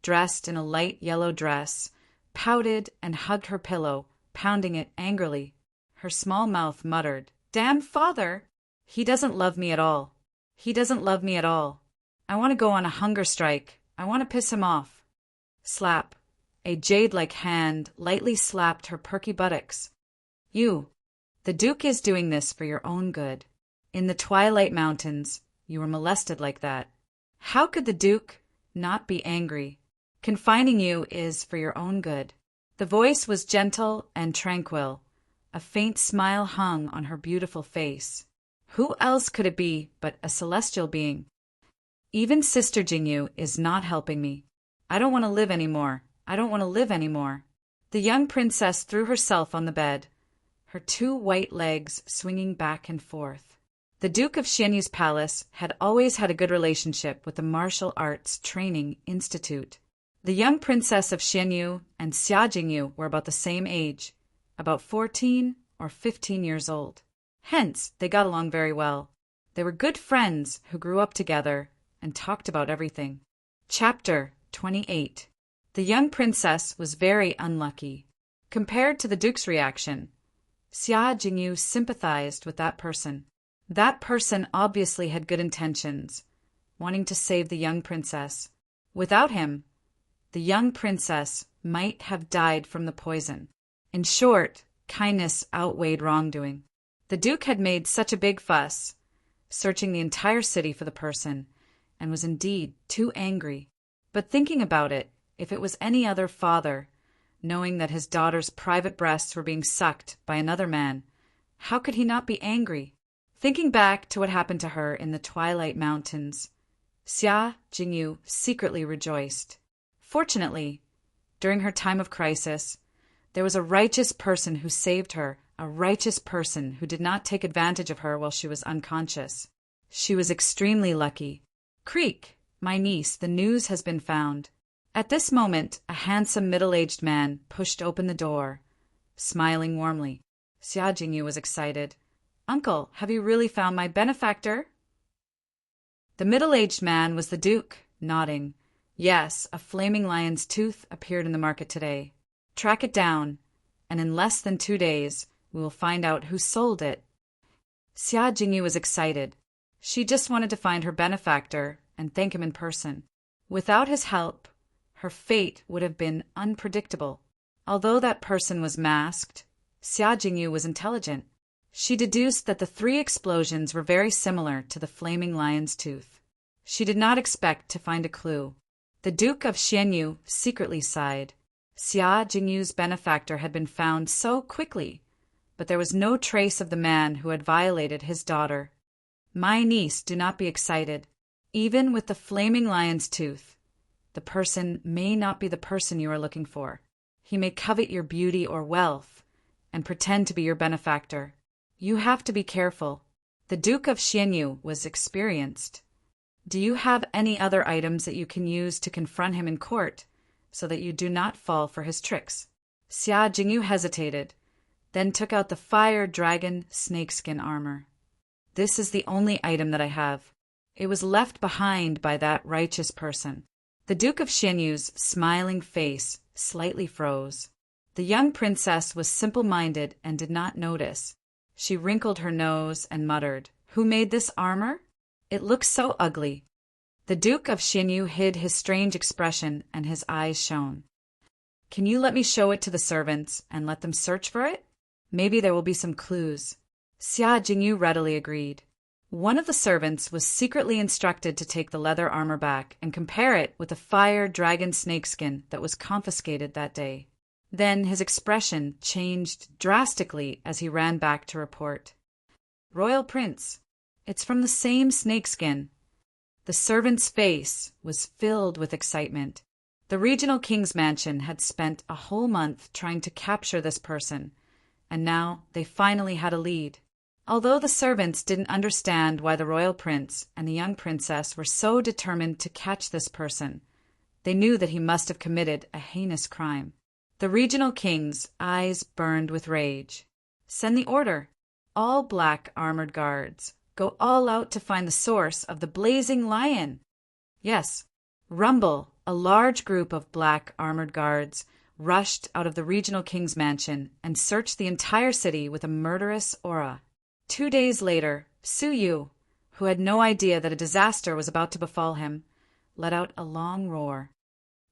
dressed in a light yellow dress, pouted and hugged her pillow, pounding it angrily. Her small mouth muttered, "Damn father! He doesn't love me at all. He doesn't love me at all. I want to go on a hunger strike. I want to piss him off." Slap. A jade-like hand lightly slapped her perky buttocks. "You. The Duke is doing this for your own good. In the Twilight Mountains, you were molested like that. How could the Duke not be angry? Confining you is for your own good." The voice was gentle and tranquil. A faint smile hung on her beautiful face. Who else could it be but a celestial being? "Even Sister Jingyu is not helping me. I don't want to live anymore. I don't want to live anymore." The young princess threw herself on the bed, her 2 white legs swinging back and forth. The Duke of Xianyu's palace had always had a good relationship with the Martial Arts Training Institute. The young princess of Xianyu and Xia Jingyu were about the same age, about 14 or 15 years old. Hence, they got along very well. They were good friends who grew up together and talked about everything. Chapter 28. The young princess was very unlucky. Compared to the duke's reaction, Xia Jingyu sympathized with that person. That person obviously had good intentions, wanting to save the young princess. Without him, the young princess might have died from the poison. In short, kindness outweighed wrongdoing. The duke had made such a big fuss, searching the entire city for the person, and was indeed too angry. But thinking about it, if it was any other father, knowing that his daughter's private breasts were being sucked by another man, how could he not be angry? Thinking back to what happened to her in the Twilight Mountains, Xia Jingyu secretly rejoiced. Fortunately, during her time of crisis, there was a righteous person who saved her, a righteous person who did not take advantage of her while she was unconscious. She was extremely lucky. Creak, my niece, the news has been found. At this moment, a handsome middle-aged man pushed open the door, smiling warmly. Xia Jingyu was excited. Uncle, have you really found my benefactor? The middle-aged man was the duke, nodding. Yes, a flaming lion's tooth appeared in the market today. Track it down, and in less than 2 days, we will find out who sold it. Xia Jingyu was excited. She just wanted to find her benefactor and thank him in person. Without his help, her fate would have been unpredictable. Although that person was masked, Xia Jingyu was intelligent. She deduced that the 3 explosions were very similar to the flaming lion's tooth. She did not expect to find a clue. The Duke of Xianyu secretly sighed. Xia Jingyu's benefactor had been found so quickly, but there was no trace of the man who had violated his daughter. My niece, do not be excited. Even with the flaming lion's tooth, the person may not be the person you are looking for. He may covet your beauty or wealth and pretend to be your benefactor. You have to be careful. The Duke of Xianyu was experienced. Do you have any other items that you can use to confront him in court so that you do not fall for his tricks? Xia Jingyu hesitated, then took out the fire dragon snakeskin armor. This is the only item that I have. It was left behind by that righteous person. The Duke of Xianyu's smiling face slightly froze. The young princess was simple-minded and did not notice. She wrinkled her nose and muttered, "Who made this armor? It looks so ugly." The Duke of Xianyu hid his strange expression and his eyes shone. "Can you let me show it to the servants and let them search for it? Maybe there will be some clues." Xia Jingyu readily agreed. One of the servants was secretly instructed to take the leather armor back and compare it with the fire dragon snakeskin that was confiscated that day. Then his expression changed drastically as he ran back to report. "Royal Prince, it's from the same snakeskin." The servant's face was filled with excitement. The regional king's mansion had spent a whole month trying to capture this person, and now they finally had a lead. Although the servants didn't understand why the royal prince and the young princess were so determined to catch this person, they knew that he must have committed a heinous crime. The regional king's eyes burned with rage. "Send the order. All black armored guards. Go all out to find the source of the blazing lion." Yes, rumble, a large group of black armored guards rushed out of the regional king's mansion and searched the entire city with a murderous aura. 2 days later, Su Yu, who had no idea that a disaster was about to befall him, let out a long roar.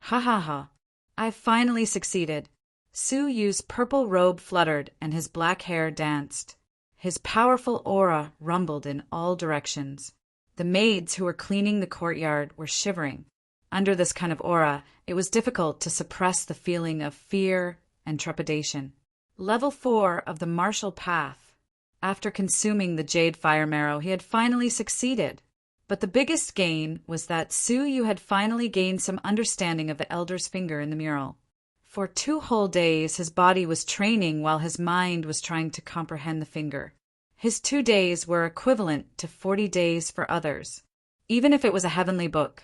"Ha ha ha! I've finally succeeded." Su Yu's purple robe fluttered and his black hair danced. His powerful aura rumbled in all directions. The maids who were cleaning the courtyard were shivering. Under this kind of aura, it was difficult to suppress the feeling of fear and trepidation. Level 4 of the martial path. After consuming the jade fire marrow, he had finally succeeded. But the biggest gain was that Su Yu had finally gained some understanding of the elder's finger in the mural. For 2 whole days, his body was training while his mind was trying to comprehend the finger. His 2 days were equivalent to 40 days for others. Even if it was a heavenly book,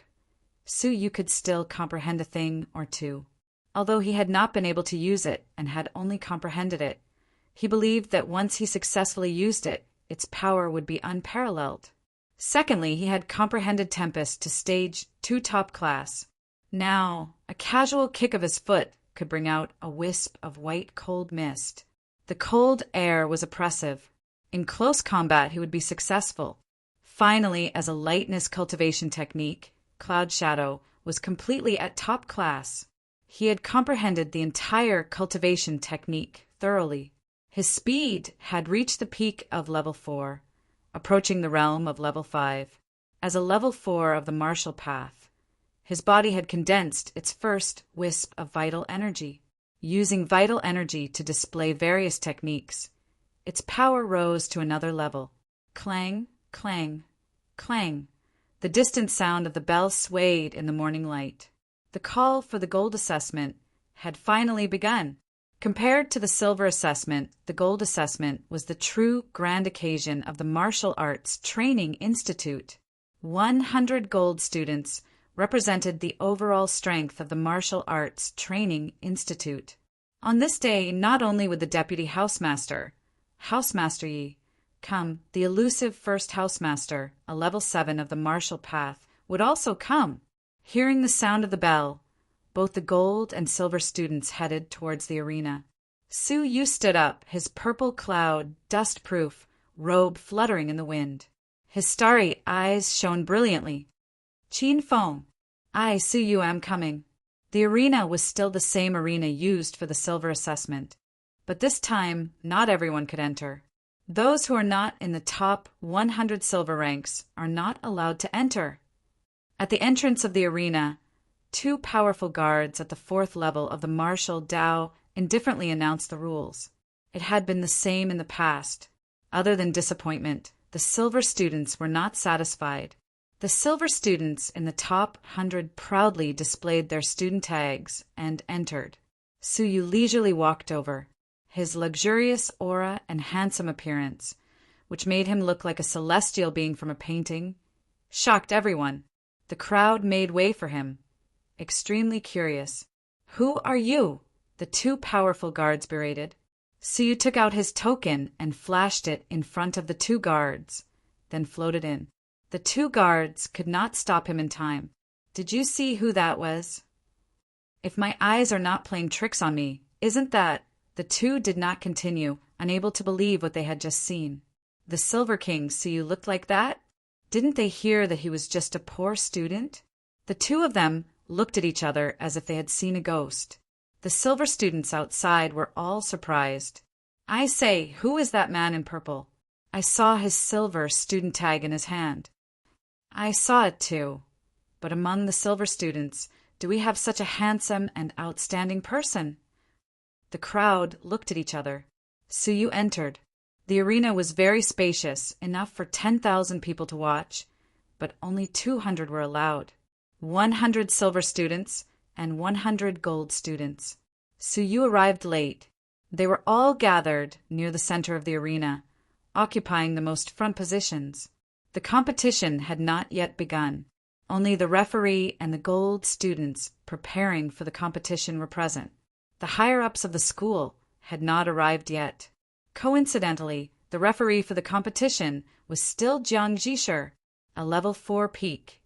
Su Yu could still comprehend a thing or two. Although he had not been able to use it and had only comprehended it, he believed that once he successfully used it, its power would be unparalleled. Secondly, he had comprehended Tempest to stage 2 top class. Now, a casual kick of his foot could bring out a wisp of white cold mist. The cold air was oppressive. In close combat, he would be successful. Finally, as a lightness cultivation technique, Cloud Shadow was completely at top class. He had comprehended the entire cultivation technique thoroughly. His speed had reached the peak of level 4, approaching the realm of level 5. As a level 4 of the martial path, his body had condensed its first wisp of vital energy. Using vital energy to display various techniques, its power rose to another level. Clang, clang, clang. The distant sound of the bell swayed in the morning light. The call for the gold assessment had finally begun. Compared to the silver assessment, the gold assessment was the true grand occasion of the Martial Arts Training Institute. 100 gold students represented the overall strength of the Martial Arts Training Institute. On this day, not only would the deputy housemaster, Housemaster Yi, come, the elusive first housemaster, a level 7 of the martial path, would also come. Hearing the sound of the bell, both the gold and silver students headed towards the arena. Su Yu stood up, his purple cloud, dust-proof, robe fluttering in the wind. His starry eyes shone brilliantly. Qin Feng, I, Su Yu, am coming. The arena was still the same arena used for the silver assessment, but this time not everyone could enter. Those who are not in the top 100 silver ranks are not allowed to enter. At the entrance of the arena, 2 powerful guards at the 4th level of the martial Dao indifferently announced the rules. It had been the same in the past. Other than disappointment, the silver students were not satisfied. The silver students in the top 100 proudly displayed their student tags and entered. Su Yu leisurely walked over. His luxurious aura and handsome appearance, which made him look like a celestial being from a painting, shocked everyone. The crowd made way for him, extremely curious. Who are you? The 2 powerful guards berated. Su Yu took out his token and flashed it in front of the 2 guards, then floated in. The 2 guards could not stop him in time. Did you see who that was? If my eyes are not playing tricks on me, isn't that... The 2 did not continue, unable to believe what they had just seen. The Silver King, Su Yu, looked like that? Didn't they hear that he was just a poor student? The 2 of them looked at each other as if they had seen a ghost. The silver students outside were all surprised. I say, who is that man in purple? I saw his silver student tag in his hand. I saw it too. But among the silver students, do we have such a handsome and outstanding person? The crowd looked at each other. Su Yu entered. The arena was very spacious, enough for 10,000 people to watch, but only 200 were allowed. 100 silver students and 100 gold students. Su Yu arrived late. They were all gathered near the center of the arena, occupying the most front positions. The competition had not yet begun. Only the referee and the gold students preparing for the competition were present. The higher-ups of the school had not arrived yet. Coincidentally, the referee for the competition was still Jiang Zhisher, a level 4 peak.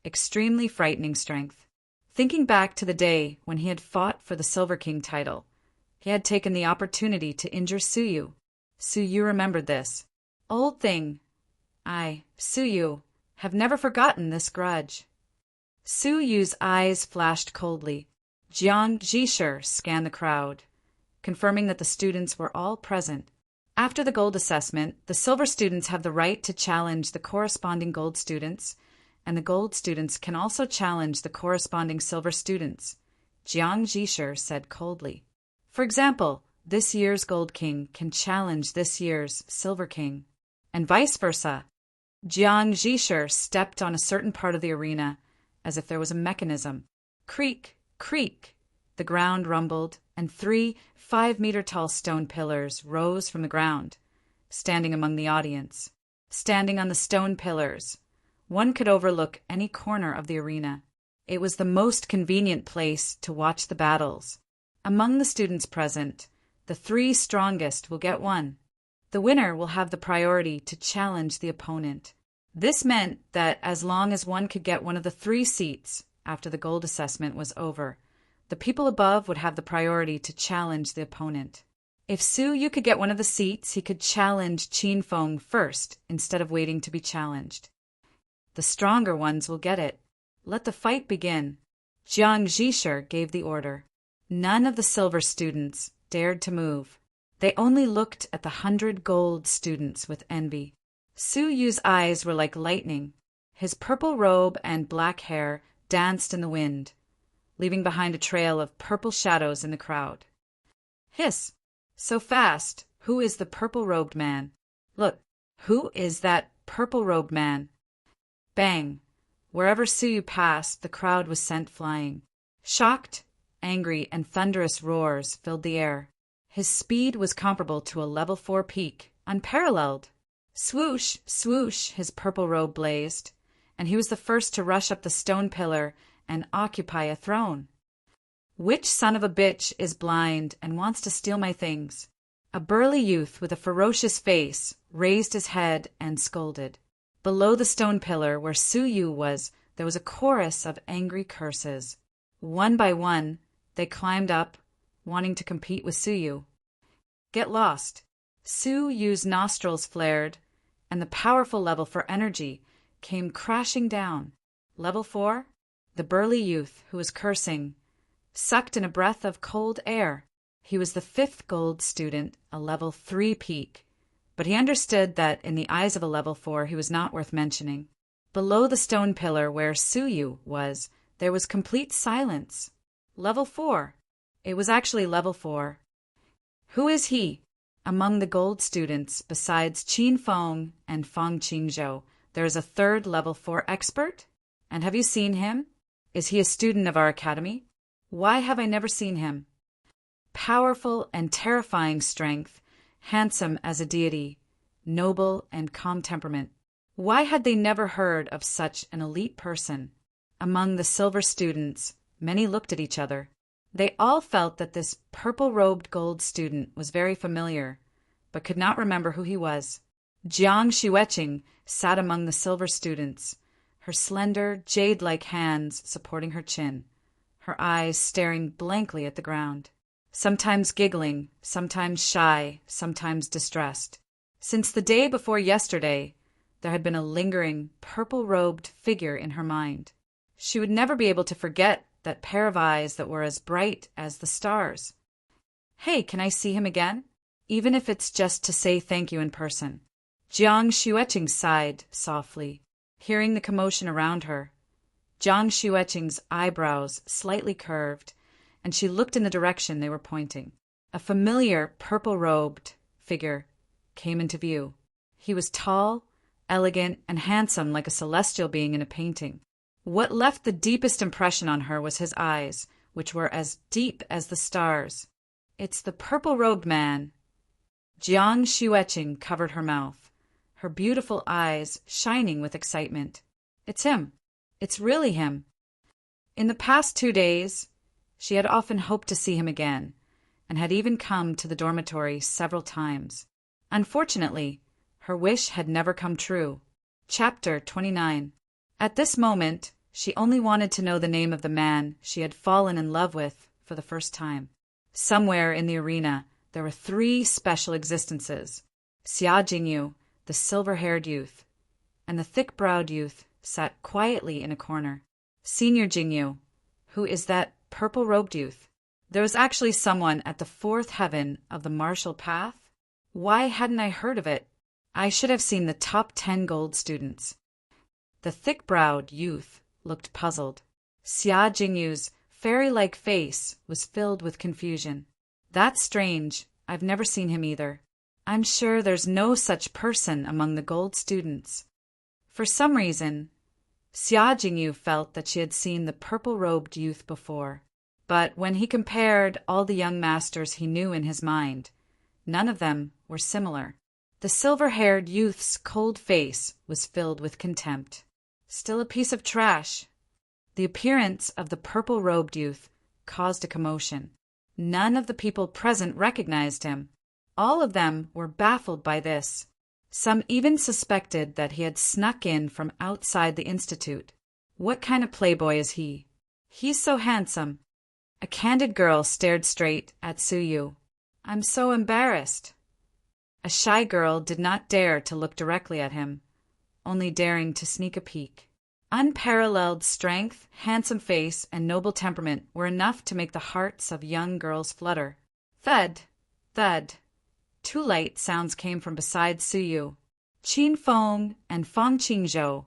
Extremely frightening strength. Thinking back to the day when he had fought for the Silver King title, he had taken the opportunity to injure Su Yu. Su Yu remembered this. Old thing. I, Su Yu, have never forgotten this grudge. Su Yu's eyes flashed coldly. Jiang Zhisher scanned the crowd, confirming that the students were all present. After the gold assessment, the silver students have the right to challenge the corresponding gold students, and the gold students can also challenge the corresponding silver students, Jiang Zhisher said coldly. For example, this year's Gold King can challenge this year's Silver King, and vice versa. Jiang Zhisher stepped on a certain part of the arena, as if there was a mechanism. Creak! Creak! The ground rumbled, and 3 5-meter-tall stone pillars rose from the ground, standing among the audience. Standing on the stone pillars, one could overlook any corner of the arena. It was the most convenient place to watch the battles. Among the students present, the 3 strongest will get one. The winner will have the priority to challenge the opponent. This meant that as long as one could get one of the 3 seats after the gold assessment was over, the people above would have the priority to challenge the opponent. If Su Yu could get one of the seats, he could challenge Qin Feng first instead of waiting to be challenged. The stronger ones will get it. Let the fight begin. Jiang Zhisher gave the order. None of the silver students dared to move. They only looked at the 100 gold students with envy. Su Yu's eyes were like lightning. His purple robe and black hair danced in the wind, leaving behind a trail of purple shadows in the crowd. Hiss! So fast! Who is the purple-robed man? Look, who is that purple-robed man? Bang! Wherever Su Yu passed, the crowd was sent flying. Shocked, angry, and thunderous roars filled the air. His speed was comparable to a level 4 peak, unparalleled. Swoosh, swoosh, his purple robe blazed, and he was the first to rush up the stone pillar and occupy a throne. Which son of a bitch is blind and wants to steal my things? A burly youth with a ferocious face raised his head and scolded. Below the stone pillar where Su Yu was, there was a chorus of angry curses. One by one, they climbed up, wanting to compete with Su Yu. Get lost. Su Yu's nostrils flared, and the powerful level for energy came crashing down. Level 4? The burly youth, who was cursing, sucked in a breath of cold air. He was the 5th gold student, a level 3 peak, but he understood that in the eyes of a level 4 he was not worth mentioning. Below the stone pillar where Su Yu was, there was complete silence. Level 4. It was actually level 4. Who is he? Among the gold students, besides Qin Feng and Feng Qingzhou, there is a 3rd level 4 expert? And have you seen him? Is he a student of our academy? Why have I never seen him? Powerful and terrifying strength, handsome as a deity, noble and calm temperament. Why had they never heard of such an elite person? Among the silver students, many looked at each other. They all felt that this purple-robed gold student was very familiar, but could not remember who he was. Jiang Xueqing sat among the silver students, her slender, jade-like hands supporting her chin, her eyes staring blankly at the ground, sometimes giggling, sometimes shy, sometimes distressed. Since the day before yesterday, there had been a lingering, purple-robed figure in her mind. She would never be able to forget that pair of eyes that were as bright as the stars. Hey, can I see him again? Even if it's just to say thank you in person. Jiang Xueqing sighed softly, hearing the commotion around her. Jiang Xueqing's eyebrows slightly curved, and she looked in the direction they were pointing. A familiar purple-robed figure came into view. He was tall, elegant, and handsome like a celestial being in a painting. What left the deepest impression on her was his eyes, which were as deep as the stars. It's the purple-robed man. Jiang Xueqing covered her mouth, her beautiful eyes shining with excitement. It's him. It's really him. In the past 2 days, she had often hoped to see him again, and had even come to the dormitory several times. Unfortunately, her wish had never come true. Chapter 29. At this moment, she only wanted to know the name of the man she had fallen in love with for the first time. Somewhere in the arena, there were 3 special existences. Xia Jingyu, the silver-haired youth, and the thick-browed youth sat quietly in a corner. Senior Jingyu, who is that purple-robed youth? There was actually someone at the 4th heaven of the martial path? Why hadn't I heard of it? I should have seen the top 10 gold students. The thick-browed youth looked puzzled. Xia Jingyu's fairy-like face was filled with confusion. That's strange. I've never seen him either. I'm sure there's no such person among the gold students. For some reason, Xia Jingyu felt that she had seen the purple-robed youth before. But when he compared all the young masters he knew in his mind, none of them were similar. The silver-haired youth's cold face was filled with contempt. Still a piece of trash. The appearance of the purple-robed youth caused a commotion. None of the people present recognized him. All of them were baffled by this. Some even suspected that he had snuck in from outside the institute. What kind of playboy is he? He's so handsome. A candid girl stared straight at Suyu. I'm so embarrassed. A shy girl did not dare to look directly at him, only daring to sneak a peek. Unparalleled strength, handsome face, and noble temperament were enough to make the hearts of young girls flutter. Thud, thud. Two light sounds came from beside Suyu. Qin Feng and Fang Qingzhou,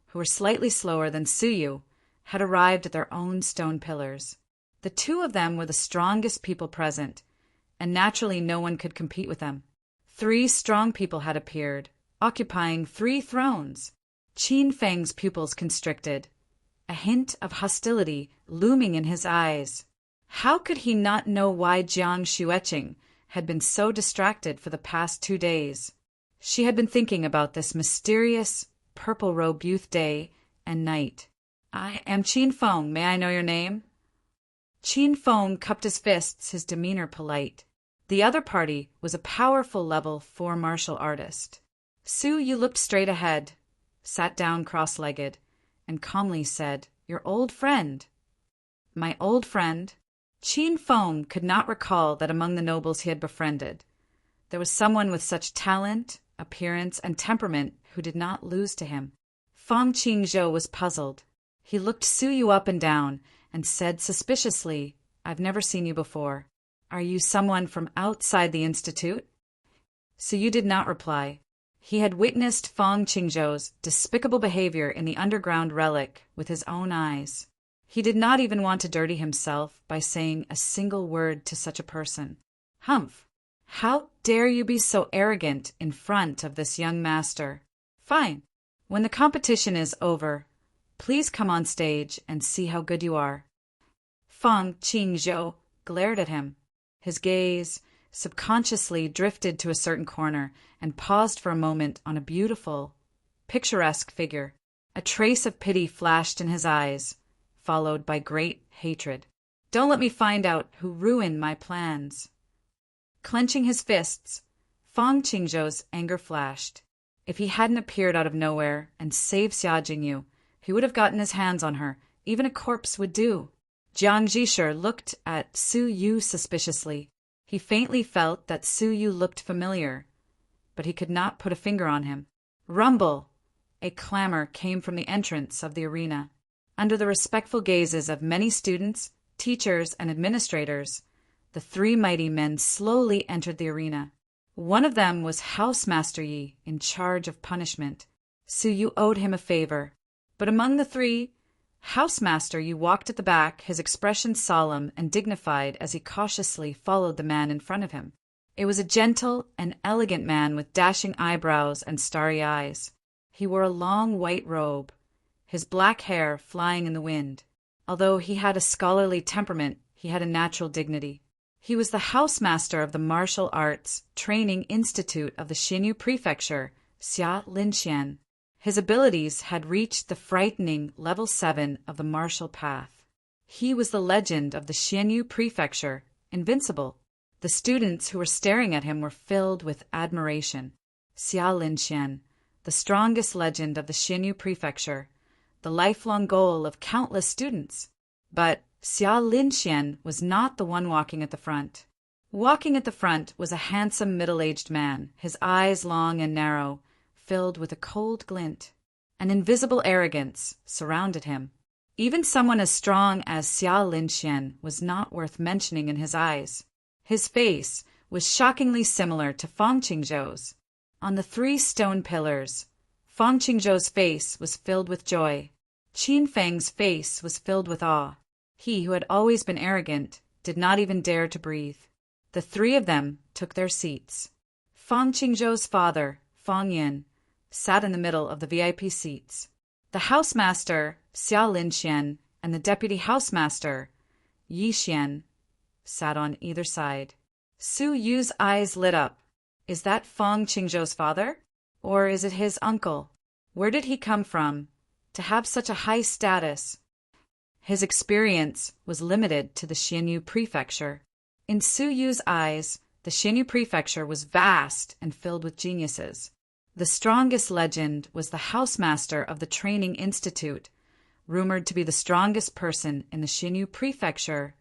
who were slightly slower than Suyu, had arrived at their own stone pillars. The two of them were the strongest people present, and naturally no one could compete with them. 3 strong people had appeared, occupying 3 thrones. Qin Feng's pupils constricted, a hint of hostility looming in his eyes. How could he not know why Jiang Xueqing had been so distracted for the past 2 days? She had been thinking about this mysterious purple-robed youth day and night. I am Qin Feng. May I know your name? Qin Feng cupped his fists, his demeanor polite. The other party was a powerful level 4 martial artist. Su looked straight ahead, sat down cross-legged, and calmly said, Your old friend. My old friend? Qin Feng could not recall that among the nobles he had befriended, there was someone with such talent, appearance, and temperament who did not lose to him. Fang Qingzhou was puzzled. He looked Suyu up and down and said suspiciously, I've never seen you before. Are you someone from outside the institute? Suyu did not reply. He had witnessed Fang Qingzhou's despicable behavior in the underground relic with his own eyes. He did not even want to dirty himself by saying a single word to such a person. Humph! How dare you be so arrogant in front of this young master? Fine. When the competition is over, please come on stage and see how good you are. Fang Qingzhou glared at him. His gaze subconsciously drifted to a certain corner and paused for a moment on a beautiful, picturesque figure. A trace of pity flashed in his eyes, followed by great hatred. Don't let me find out who ruined my plans. Clenching his fists, Fang Qingzhou's anger flashed. If he hadn't appeared out of nowhere and saved Xia Jingyu, he would have gotten his hands on her. Even a corpse would do. Jiang Zhisher looked at Su Yu suspiciously. He faintly felt that Su Yu looked familiar, but he could not put a finger on him. Rumble! A clamor came from the entrance of the arena. Under the respectful gazes of many students, teachers, and administrators, the 3 mighty men slowly entered the arena. One of them was Housemaster Yi, in charge of punishment. Su Yu owed him a favor. But among the 3, Housemaster Yi walked at the back, his expression solemn and dignified as he cautiously followed the man in front of him. It was a gentle and elegant man with dashing eyebrows and starry eyes. He wore a long white robe, his black hair flying in the wind. Although he had a scholarly temperament, he had a natural dignity. He was the housemaster of the Martial Arts Training Institute of the Xinyu Prefecture, Xia Linxian. His abilities had reached the frightening level 7 of the martial path. He was the legend of the Xinyu Prefecture, invincible. The students who were staring at him were filled with admiration. Xia Linxian, the strongest legend of the Xinyu Prefecture, the lifelong goal of countless students. But Xia Linxian was not the one walking at the front. Walking at the front was a handsome middle-aged man, his eyes long and narrow, filled with a cold glint. An invisible arrogance surrounded him. Even someone as strong as Xia Linxian was not worth mentioning in his eyes. His face was shockingly similar to Fang Qingzhou's. On the 3 stone pillars, Fang Qingzhou's face was filled with joy. Qin Feng's face was filled with awe. He, who had always been arrogant, did not even dare to breathe. The 3 of them took their seats. Fang Qingzhou's father, Fang Yin, sat in the middle of the VIP seats. The housemaster, Xia Linxian, and the deputy housemaster, Yi Xian, sat on either side. Su Yu's eyes lit up. Is that Fang Qingzhou's father? Or is it his uncle? Where did he come from to have such a high status? His experience was limited to the Xinyu Prefecture. In Su Yu's eyes, the Xinyu Prefecture was vast and filled with geniuses. The strongest legend was the housemaster of the training institute, rumored to be the strongest person in the Xinyu prefecture,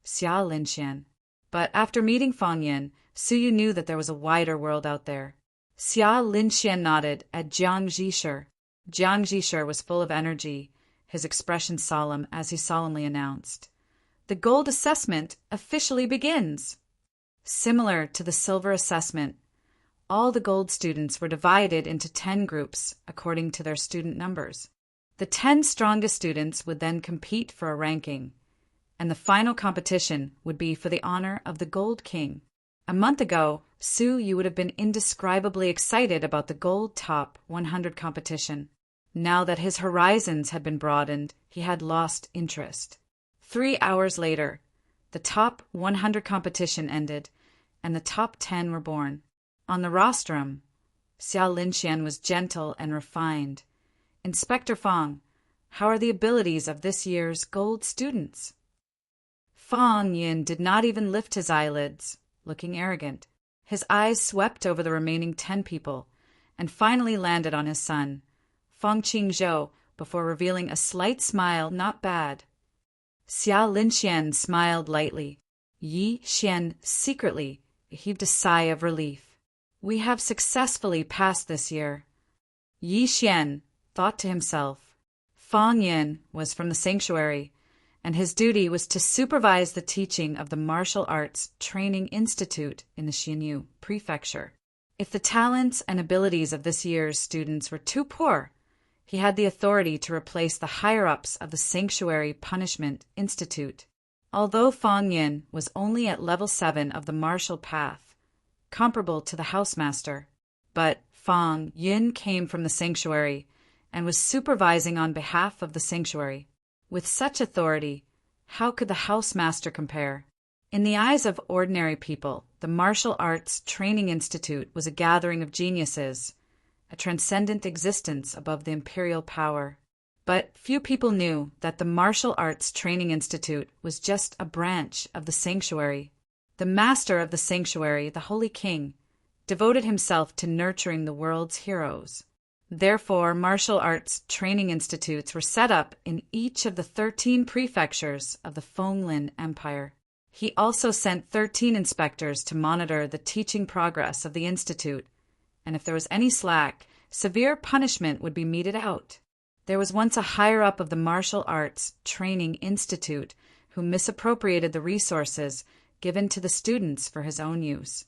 Xia Linxian. But after meeting Fang Yin, Suyu knew that there was a wider world out there. Xia Linxian nodded at Jiang Zhisher. Jiang Zhisher was full of energy, his expression solemn as he solemnly announced, "The gold assessment officially begins." Similar to the silver assessment, all the gold students were divided into 10 groups according to their student numbers. The 10 strongest students would then compete for a ranking, and the final competition would be for the honor of the Gold King. A month ago, you would have been indescribably excited about the Gold Top 100 competition. Now that his horizons had been broadened, he had lost interest. 3 hours later, the Top 100 competition ended, and the top 10 were born. On the rostrum, Xia Linxian was gentle and refined. "Inspector Fang, how are the abilities of this year's gold students?" Fang Yin did not even lift his eyelids, looking arrogant. His eyes swept over the remaining 10 people, and finally landed on his son, Fang Qingzhou, before revealing a slight smile. "Not bad." Xia Linxian smiled lightly. Yi Xian secretly heaved a sigh of relief. "We have successfully passed this year." Yi Xian thought to himself. Fang Yin was from the sanctuary, and his duty was to supervise the teaching of the Martial Arts Training Institute in the Xinyu prefecture. If the talents and abilities of this year's students were too poor, he had the authority to replace the higher-ups of the Sanctuary Punishment Institute. Although Fang Yin was only at level 7 of the martial path, comparable to the housemaster, but Fang Yin came from the sanctuary and was supervising on behalf of the sanctuary. With such authority, how could the housemaster compare? In the eyes of ordinary people, the Martial Arts Training Institute was a gathering of geniuses, a transcendent existence above the imperial power. But few people knew that the Martial Arts Training Institute was just a branch of the sanctuary. The master of the sanctuary, the Holy King, devoted himself to nurturing the world's heroes. Therefore, martial arts training institutes were set up in each of the 13 prefectures of the Fonglin Empire. He also sent 13 inspectors to monitor the teaching progress of the institute, and if there was any slack, severe punishment would be meted out. There was once a higher-up of the Martial Arts Training Institute who misappropriated the resources given to the students for his own use,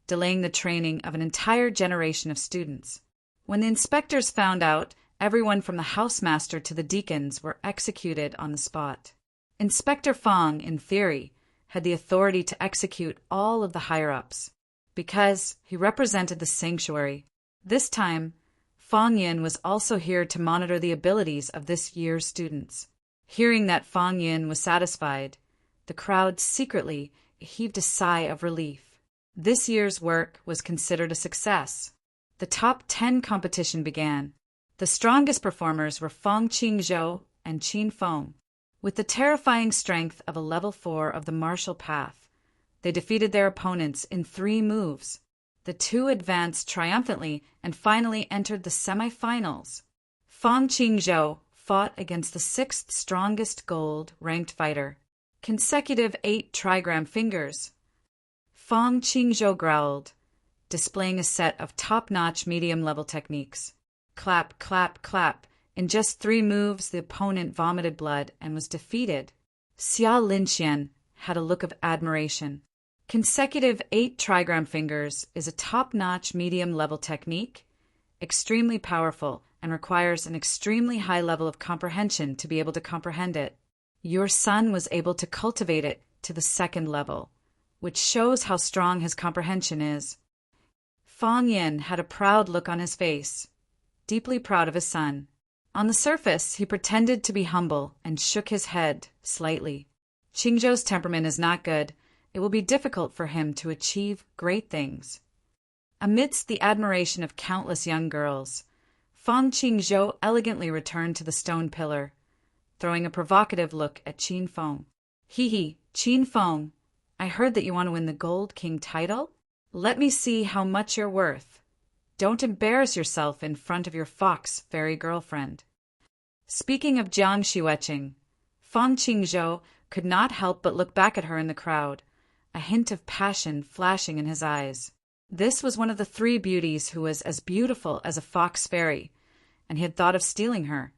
delaying the training of an entire generation of students. When the inspectors found out, everyone from the housemaster to the deacons were executed on the spot. Inspector Fang, in theory, had the authority to execute all of the higher-ups, because he represented the sanctuary. This time, Fang Yin was also here to monitor the abilities of this year's students. Hearing that Fang Yin was satisfied, the crowd secretly heaved a sigh of relief. This year's work was considered a success. The top 10 competition began. The strongest performers were Fang Qingzhou and Qin Feng. With the terrifying strength of a level 4 of the martial path, they defeated their opponents in 3 moves. The 2 advanced triumphantly and finally entered the semi-finals. Fang Qingzhou fought against the 6th strongest gold-ranked fighter. Consecutive 8 trigram fingers. Fang Qingzhou growled, displaying a set of top-notch medium-level techniques. Clap, clap, clap. In just 3 moves, the opponent vomited blood and was defeated. Xia Linxian had a look of admiration. Consecutive 8 trigram fingers is a top-notch medium-level technique, extremely powerful, and requires an extremely high level of comprehension to be able to comprehend it. Your son was able to cultivate it to the 2nd level, which shows how strong his comprehension is. Fang Yin had a proud look on his face, deeply proud of his son. On the surface, he pretended to be humble and shook his head slightly. Qingzhou's temperament is not good. It will be difficult for him to achieve great things. Amidst the admiration of countless young girls, Fang Qingzhou elegantly returned to the stone pillar, throwing a provocative look at Qin Feng. Hee, Qin Feng, I heard that you want to win the Gold King title? Let me see how much you're worth. Don't embarrass yourself in front of your fox fairy girlfriend. Speaking of Jiang Xueqing, Fang Qingzhou could not help but look back at her in the crowd, a hint of passion flashing in his eyes. This was one of the three beauties who was as beautiful as a fox fairy, and he had thought of stealing her,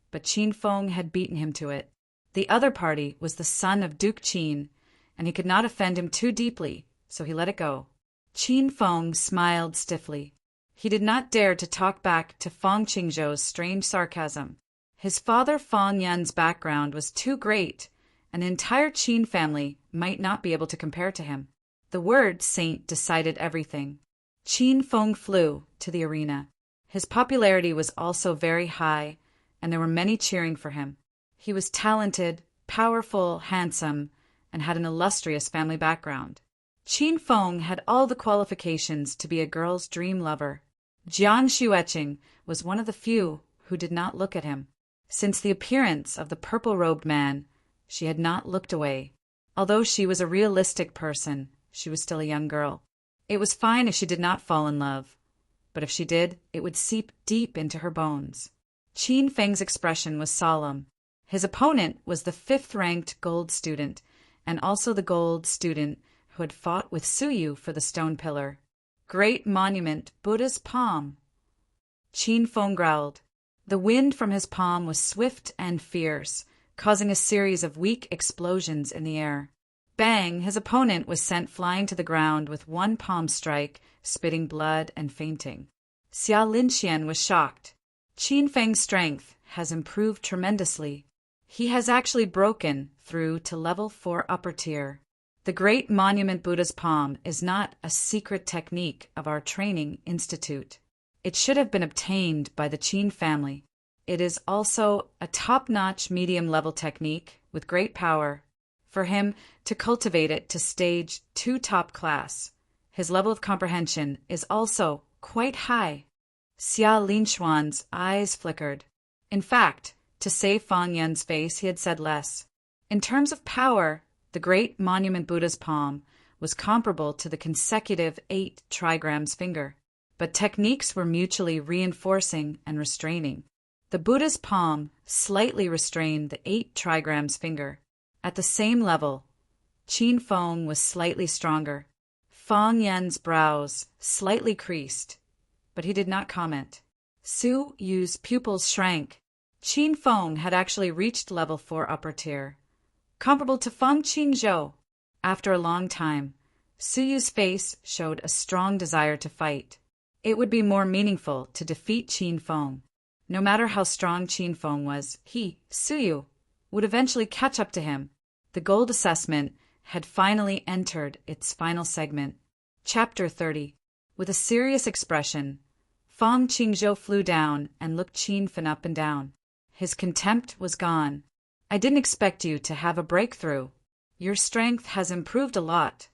but Qin Feng had beaten him to it. The other party was the son of Duke Qin, and he could not offend him too deeply, so he let it go. Qin Feng smiled stiffly. He did not dare to talk back to Fang Qingzhou's strange sarcasm. His father Fang Yan's background was too great, and the entire Qin family might not be able to compare to him. The word saint decided everything. Qin Feng flew to the arena. His popularity was also very high, and there were many cheering for him. He was talented, powerful, handsome, and had an illustrious family background. Qin Feng had all the qualifications to be a girl's dream lover. Jiang Xueqing was one of the few who did not look at him. Since the appearance of the purple-robed man, she had not looked away. Although she was a realistic person, she was still a young girl. It was fine if she did not fall in love, but if she did, it would seep deep into her bones. Qin Feng's expression was solemn. His opponent was the 5th-ranked gold student, and also the gold student who had fought with Suyu for the stone pillar. Great monument, Buddha's palm. Qin Feng growled. The wind from his palm was swift and fierce, causing a series of weak explosions in the air. Bang! His opponent was sent flying to the ground with one palm strike, spitting blood and fainting. Xia Linxian was shocked. Qin Feng's strength has improved tremendously. He has actually broken through to level 4 upper tier. The great monument Buddha's palm is not a secret technique of our training institute. It should have been obtained by the Qin family. It is also a top-notch medium-level technique with great power. For him to cultivate it to stage 2 top class, his level of comprehension is also quite high. Xia Linxuan's eyes flickered. In fact, to save Fang Yan's face, he had said less. In terms of power, the great monument Buddha's palm was comparable to the consecutive 8 trigrams finger, but techniques were mutually reinforcing and restraining. The Buddha's palm slightly restrained the 8 trigrams finger. At the same level, Qin Feng was slightly stronger. Fang Yan's brows slightly creased, but he did not comment. Su Yu's pupils shrank. Qin Feng had actually reached level 4 upper tier, comparable to Fang Qingzhou. After a long time, Su Yu's face showed a strong desire to fight. It would be more meaningful to defeat Qin Feng. No matter how strong Qin Feng was, he, Su Yu, would eventually catch up to him. The gold assessment had finally entered its final segment. Chapter 30. With a serious expression, Fang Qingzhou flew down and looked Qin Feng up and down. His contempt was gone. I didn't expect you to have a breakthrough. Your strength has improved a lot.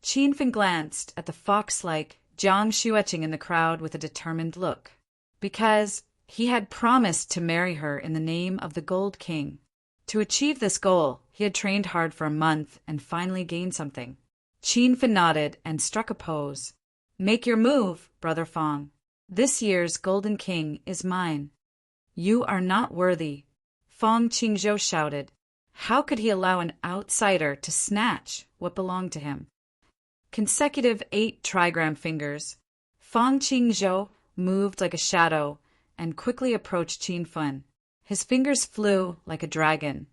Qin Feng glanced at the fox-like Jiang Xueqing in the crowd with a determined look. Because he had promised to marry her in the name of the Gold King. To achieve this goal, he had trained hard for a month and finally gained something. Qin Feng nodded and struck a pose. Make your move, Brother Fang. This year's Golden King is mine. You are not worthy, Fang Qingzhou shouted. How could he allow an outsider to snatch what belonged to him? Consecutive 8 trigram fingers, Fang Qingzhou moved like a shadow and quickly approached Qin Feng. His fingers flew like a dragon,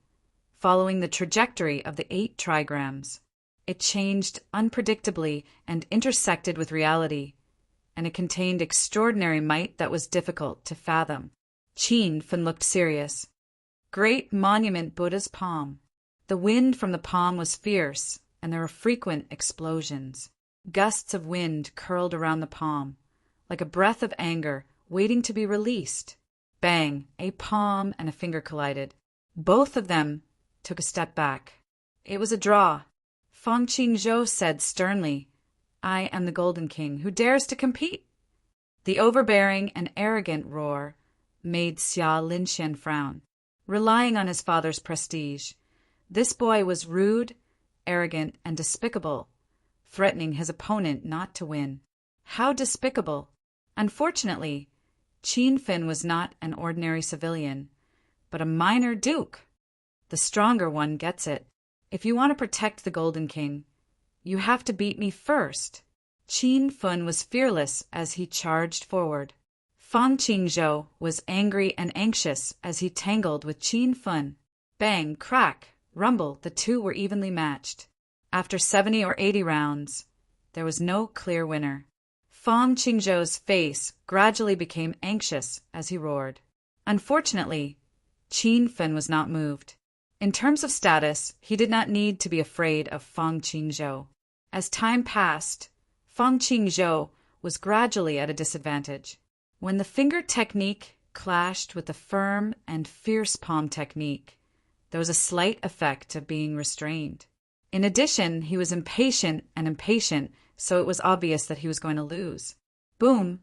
following the trajectory of the 8 trigrams. It changed unpredictably and intersected with reality, and it contained extraordinary might that was difficult to fathom. Qin Feng looked serious. Great monument Buddha's palm. The wind from the palm was fierce, and there were frequent explosions. Gusts of wind curled around the palm, like a breath of anger waiting to be released. Bang! A palm and a finger collided. Both of them took a step back. It was a draw. Fang Qingzhou said sternly, I am the Golden King. Who dares to compete? The overbearing and arrogant roar made Xia Linxian frown. Relying on his father's prestige, this boy was rude, arrogant, and despicable, threatening his opponent not to win. How despicable! Unfortunately, Qin Fin was not an ordinary civilian, but a minor duke. The stronger one gets it. If you want to protect the Golden King, you have to beat me first. Qin Fin was fearless as he charged forward. Fang Qingzhou was angry and anxious as he tangled with Qin Fin. Bang, crack, rumble, the two were evenly matched. After 70 or 80 rounds, there was no clear winner. Fang Qingzhou's face gradually became anxious as he roared. Unfortunately, Qin Fin was not moved. In terms of status, he did not need to be afraid of Fang Qingzhou. As time passed, Fang Qingzhou was gradually at a disadvantage. When the finger technique clashed with the firm and fierce palm technique, there was a slight effect of being restrained. In addition, he was impatient, so it was obvious that he was going to lose. Boom!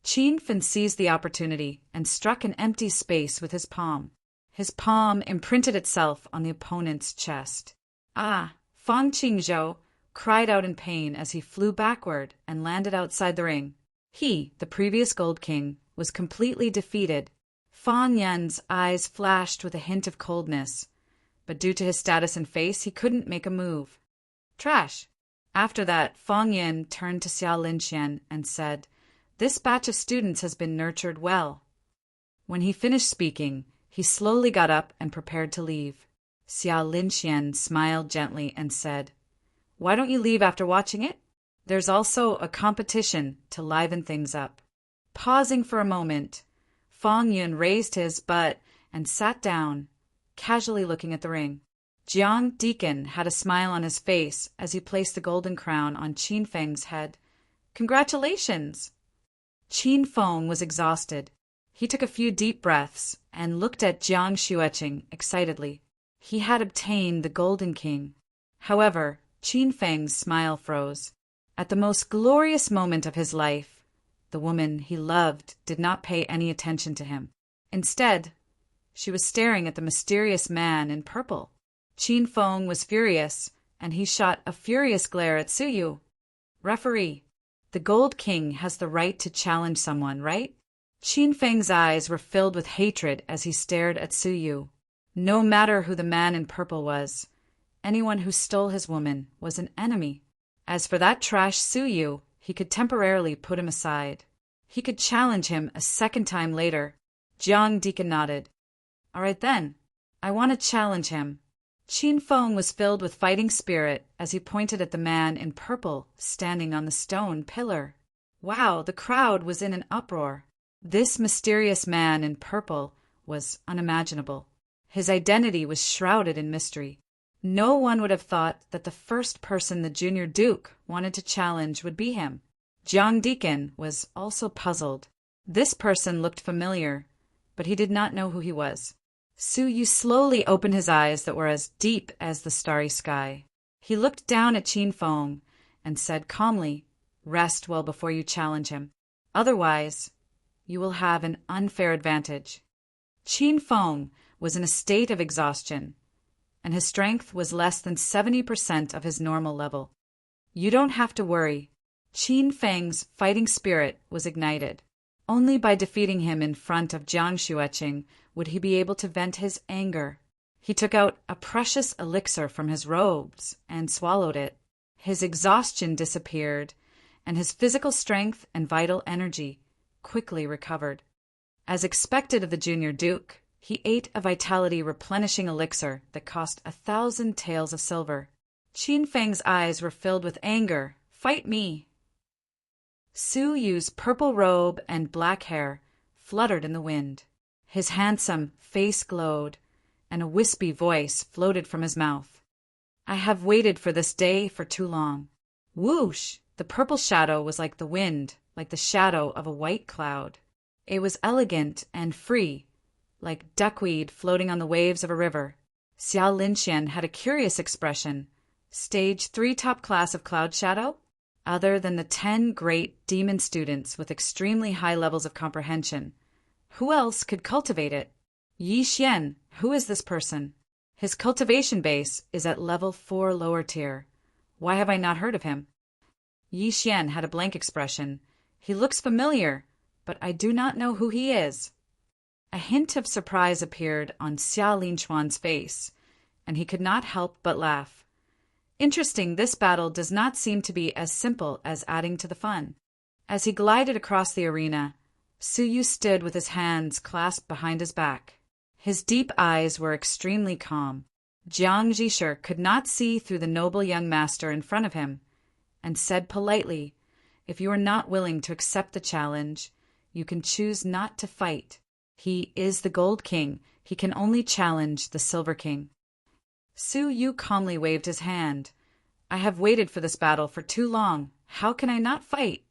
Qin Fin seized the opportunity and struck an empty space with his palm. His palm imprinted itself on the opponent's chest. Ah! Fang Qingzhou cried out in pain as he flew backward and landed outside the ring. He, the previous Gold King, was completely defeated. Fang Yan's eyes flashed with a hint of coldness, but due to his status and face, he couldn't make a move. Trash! After that, Fang Yan turned to Xiao Linxian and said, "This batch of students has been nurtured well." When he finished speaking, he slowly got up and prepared to leave. Xiao Linxian smiled gently and said, "Why don't you leave after watching it? There's also a competition to liven things up." Pausing for a moment, Fang Yun raised his butt and sat down, casually looking at the ring. Jiang Deacon had a smile on his face as he placed the golden crown on Qin Feng's head. "Congratulations!" Qin Feng was exhausted. He took a few deep breaths and looked at Jiang Xueqing excitedly. He had obtained the Golden King. However, Qin Feng's smile froze. At the most glorious moment of his life, the woman he loved did not pay any attention to him. Instead, she was staring at the mysterious man in purple. Qin Feng was furious, and he shot a furious glare at Suyu. "Referee, the Gold King has the right to challenge someone, right?" Qin Feng's eyes were filled with hatred as he stared at Suyu. No matter who the man in purple was, anyone who stole his woman was an enemy. As for that trash Suyu, he could temporarily put him aside. He could challenge him a second time later. Jiang Deacon nodded. "All right then, I want to challenge him." Qin Feng was filled with fighting spirit as he pointed at the man in purple standing on the stone pillar. Wow, the crowd was in an uproar. This mysterious man in purple was unimaginable. His identity was shrouded in mystery. No one would have thought that the first person the junior duke wanted to challenge would be him. Jiang Deacon was also puzzled. This person looked familiar, but he did not know who he was. Suyu slowly opened his eyes that were as deep as the starry sky. He looked down at Qin Feng and said calmly, "Rest well before you challenge him. Otherwise, you will have an unfair advantage." Qin Feng was in a state of exhaustion, and his strength was less than 70% of his normal level. You don't have to worry. Qin Feng's fighting spirit was ignited. Only by defeating him in front of Jiang Xueqing would he be able to vent his anger. He took out a precious elixir from his robes and swallowed it. His exhaustion disappeared, and his physical strength and vital energy quickly recovered. As expected of the junior duke, he ate a vitality replenishing elixir that cost 1,000 taels of silver. Qin Feng's eyes were filled with anger. "Fight me!" Suyu's purple robe and black hair fluttered in the wind. His handsome face glowed, and a wispy voice floated from his mouth. "I have waited for this day for too long." Whoosh! The purple shadow was like the wind, like the shadow of a white cloud. It was elegant and free, like duckweed floating on the waves of a river. Xiao Linxian had a curious expression. Stage 3 top class of cloud shadow? Other than the 10 great demon students with extremely high levels of comprehension, who else could cultivate it? Yi Xian, who is this person? His cultivation base is at level 4 lower tier. Why have I not heard of him? Yi Xian had a blank expression. He looks familiar, but I do not know who he is. A hint of surprise appeared on Xia Linchuan's face, and he could not help but laugh. Interesting, this battle does not seem to be as simple as adding to the fun. As he glided across the arena, Su Yu stood with his hands clasped behind his back. His deep eyes were extremely calm. Jiang Zhisher could not see through the noble young master in front of him, and said politely, "If you are not willing to accept the challenge, you can choose not to fight. He is the Gold King. He can only challenge the Silver King." Su Yu calmly waved his hand. "I have waited for this battle for too long. How can I not fight?"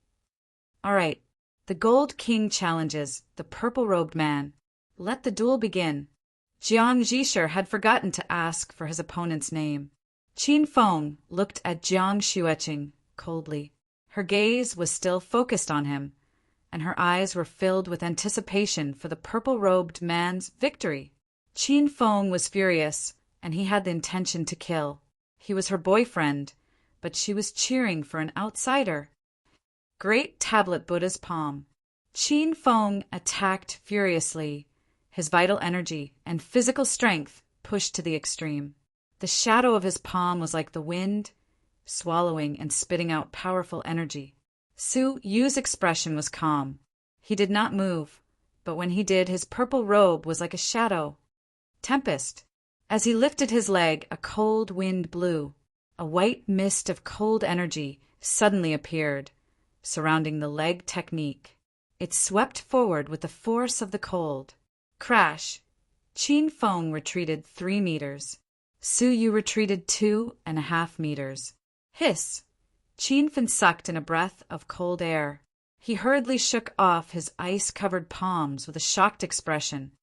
"All right. The Gold King challenges the purple-robed man. Let the duel begin." Jiang Zhisher had forgotten to ask for his opponent's name. Qin Feng looked at Jiang Xueqing coldly. Her gaze was still focused on him, and her eyes were filled with anticipation for the purple-robed man's victory. Qin Feng was furious, and he had the intention to kill. He was her boyfriend, but she was cheering for an outsider. Great Tablet Buddha's palm. Qin Feng attacked furiously, his vital energy and physical strength pushed to the extreme. The shadow of his palm was like the wind, swallowing and spitting out powerful energy. Su Yu's expression was calm. He did not move, but when he did, his purple robe was like a shadow. Tempest. As he lifted his leg, a cold wind blew. A white mist of cold energy suddenly appeared, surrounding the leg technique. It swept forward with the force of the cold. Crash! Qin Feng retreated 3 meters. Su Yu retreated 2.5 meters. Hiss! Qin Feng sucked in a breath of cold air. He hurriedly shook off his ice-covered palms with a shocked expression.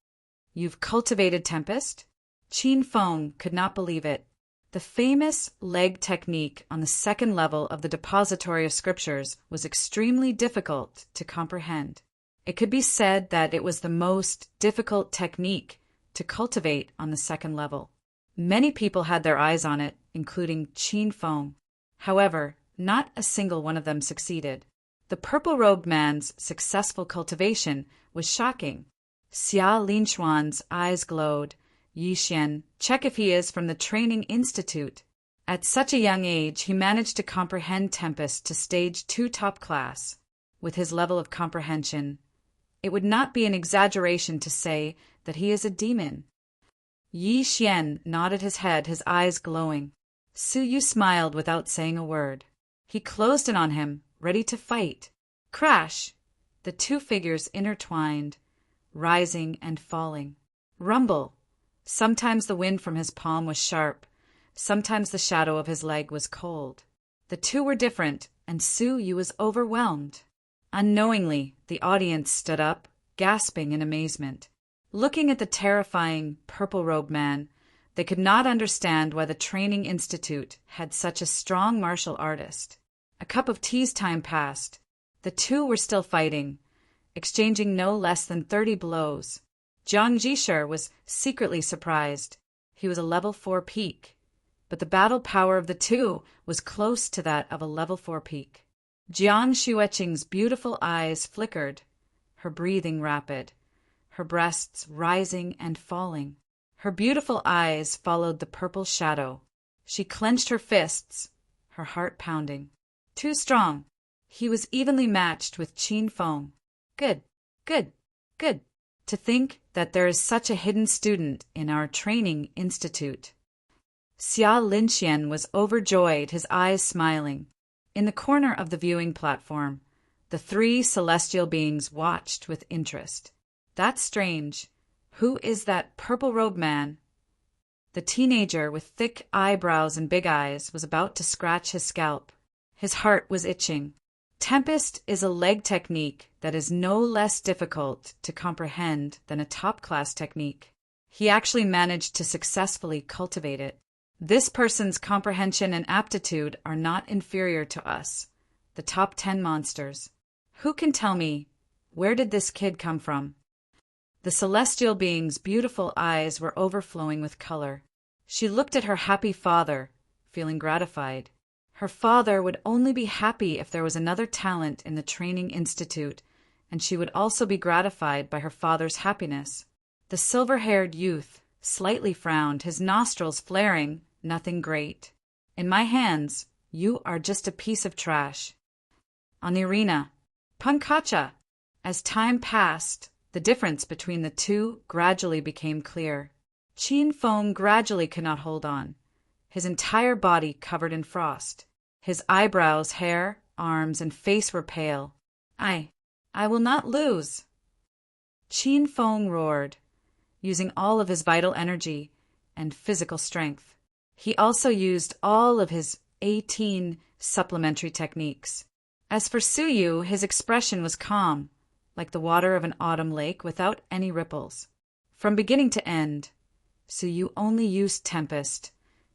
"You've cultivated Tempest?" Qin Feng could not believe it. The famous leg technique on the 2nd level of the Depository of Scriptures was extremely difficult to comprehend. It could be said that it was the most difficult technique to cultivate on the 2nd level. Many people had their eyes on it, including Qin Feng. However, not a single one of them succeeded. The purple-robed man's successful cultivation was shocking. Xia Linchuan's eyes glowed. "Yi Xian, check if he is from the Training Institute." At such a young age, he managed to comprehend Tempest to stage 2 top class. With his level of comprehension, it would not be an exaggeration to say that he is a demon. Yi Xian nodded his head, his eyes glowing. Su Yu smiled without saying a word. He closed in on him, ready to fight. Crash! The 2 figures intertwined, rising and falling. Rumble! Sometimes the wind from his palm was sharp, sometimes the shadow of his leg was cold. The 2 were different, and Su Yu was overwhelmed. Unknowingly, the audience stood up, gasping in amazement. Looking at the terrifying purple-robed man, they could not understand why the Training Institute had such a strong martial artist. A cup of tea's time passed. The 2 were still fighting, exchanging no less than 30 blows. Jiang Zhisher was secretly surprised. He was a level 4 peak, but the battle power of the 2 was close to that of a level 4 peak. Jiang Xueqing's beautiful eyes flickered, her breathing rapid, her breasts rising and falling. Her beautiful eyes followed the purple shadow. She clenched her fists, her heart pounding. Too strong. He was evenly matched with Qin Feng. Good, good, good. To think that there is such a hidden student in our Training Institute. Xia Linxian was overjoyed, his eyes smiling. In the corner of the viewing platform, the 3 celestial beings watched with interest. That's strange. Who is that purple-robed man? The teenager with thick eyebrows and big eyes was about to scratch his scalp. His heart was itching. Tempest is a leg technique that is no less difficult to comprehend than a top-class technique. He actually managed to successfully cultivate it. This person's comprehension and aptitude are not inferior to us, the top 10 monsters. Who can tell me, where did this kid come from? The celestial being's beautiful eyes were overflowing with color. She looked at her happy father, feeling gratified. Her father would only be happy if there was another talent in the training institute, and she would also be gratified by her father's happiness. The silver-haired youth slightly frowned, his nostrils flaring. Nothing great. In my hands, you are just a piece of trash. On the arena, Pankacha. As time passed, the difference between the two gradually became clear. Ninefold gradually could not hold on, his entire body covered in frost. His eyebrows, hair, arms, and face were pale. I will not lose. Ninefold roared, using all of his vital energy and physical strength. He also used all of his 18 supplementary techniques. As for Suyu, his expression was calm, like the water of an autumn lake without any ripples. From beginning to end, Suyu only used Tempest,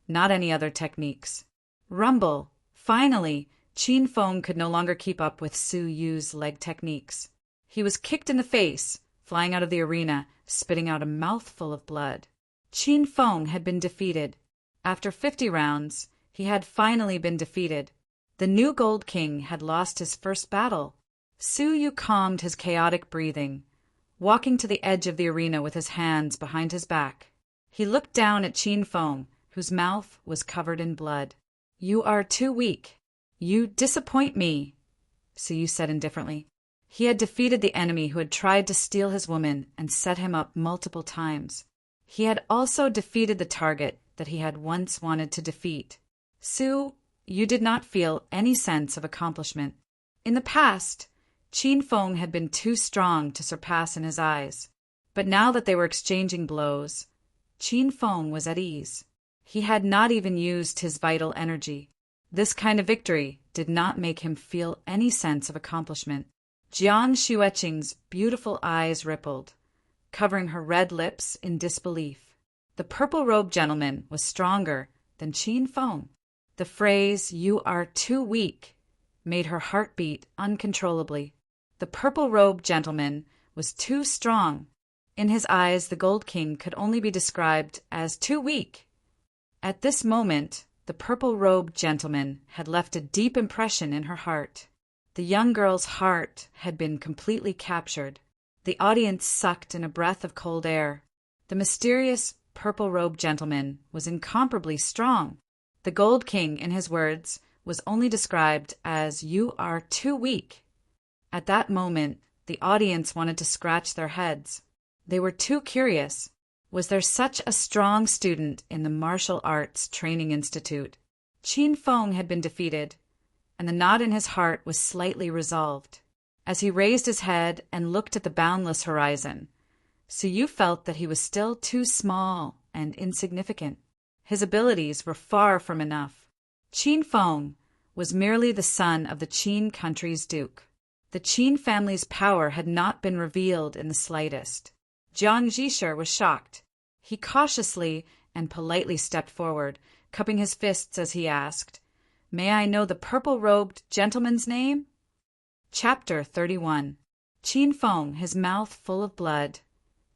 not any other techniques. Rumble. Finally, Ninefold could no longer keep up with Suyu's leg techniques. He was kicked in the face, flying out of the arena, spitting out a mouthful of blood. Ninefold had been defeated. After 50 rounds, he had finally been defeated. The new Gold King had lost his first battle. Suyu calmed his chaotic breathing, walking to the edge of the arena with his hands behind his back. He looked down at Ninefold, whose mouth was covered in blood. You are too weak. You disappoint me, Suyu said indifferently. He had defeated the enemy who had tried to steal his woman and set him up multiple times. He had also defeated the target that he had once wanted to defeat. Su, you did not feel any sense of accomplishment. In the past, Ninefold had been too strong to surpass in his eyes, but now that they were exchanging blows, Ninefold was at ease. He had not even used his vital energy. This kind of victory did not make him feel any sense of accomplishment. Jiang Xueqing's beautiful eyes rippled, covering her red lips in disbelief. The purple-robed gentleman was stronger than Ninefold. The phrase, "You are too weak," made her heart beat uncontrollably. The purple-robed gentleman was too strong. In his eyes, the Gold King could only be described as too weak. At this moment, the purple-robed gentleman had left a deep impression in her heart. The young girl's heart had been completely captured. The audience sucked in a breath of cold air. The mysterious purple-robed gentleman was incomparably strong. The Gold King, in his words, was only described as, "You are too weak." At that moment, the audience wanted to scratch their heads. They were too curious. Was there such a strong student in the Martial Arts Training Institute? Ninefold had been defeated, and the knot in his heart was slightly resolved. As he raised his head and looked at the boundless horizon, Suyu felt that he was still too small and insignificant. His abilities were far from enough. Ninefold was merely the son of the Qin country's duke. The Qin family's power had not been revealed in the slightest. Jiang Zhisher was shocked. He cautiously and politely stepped forward, cupping his fists as he asked, "May I know the purple-robed gentleman's name?" Chapter 31. Ninefold, his mouth full of blood.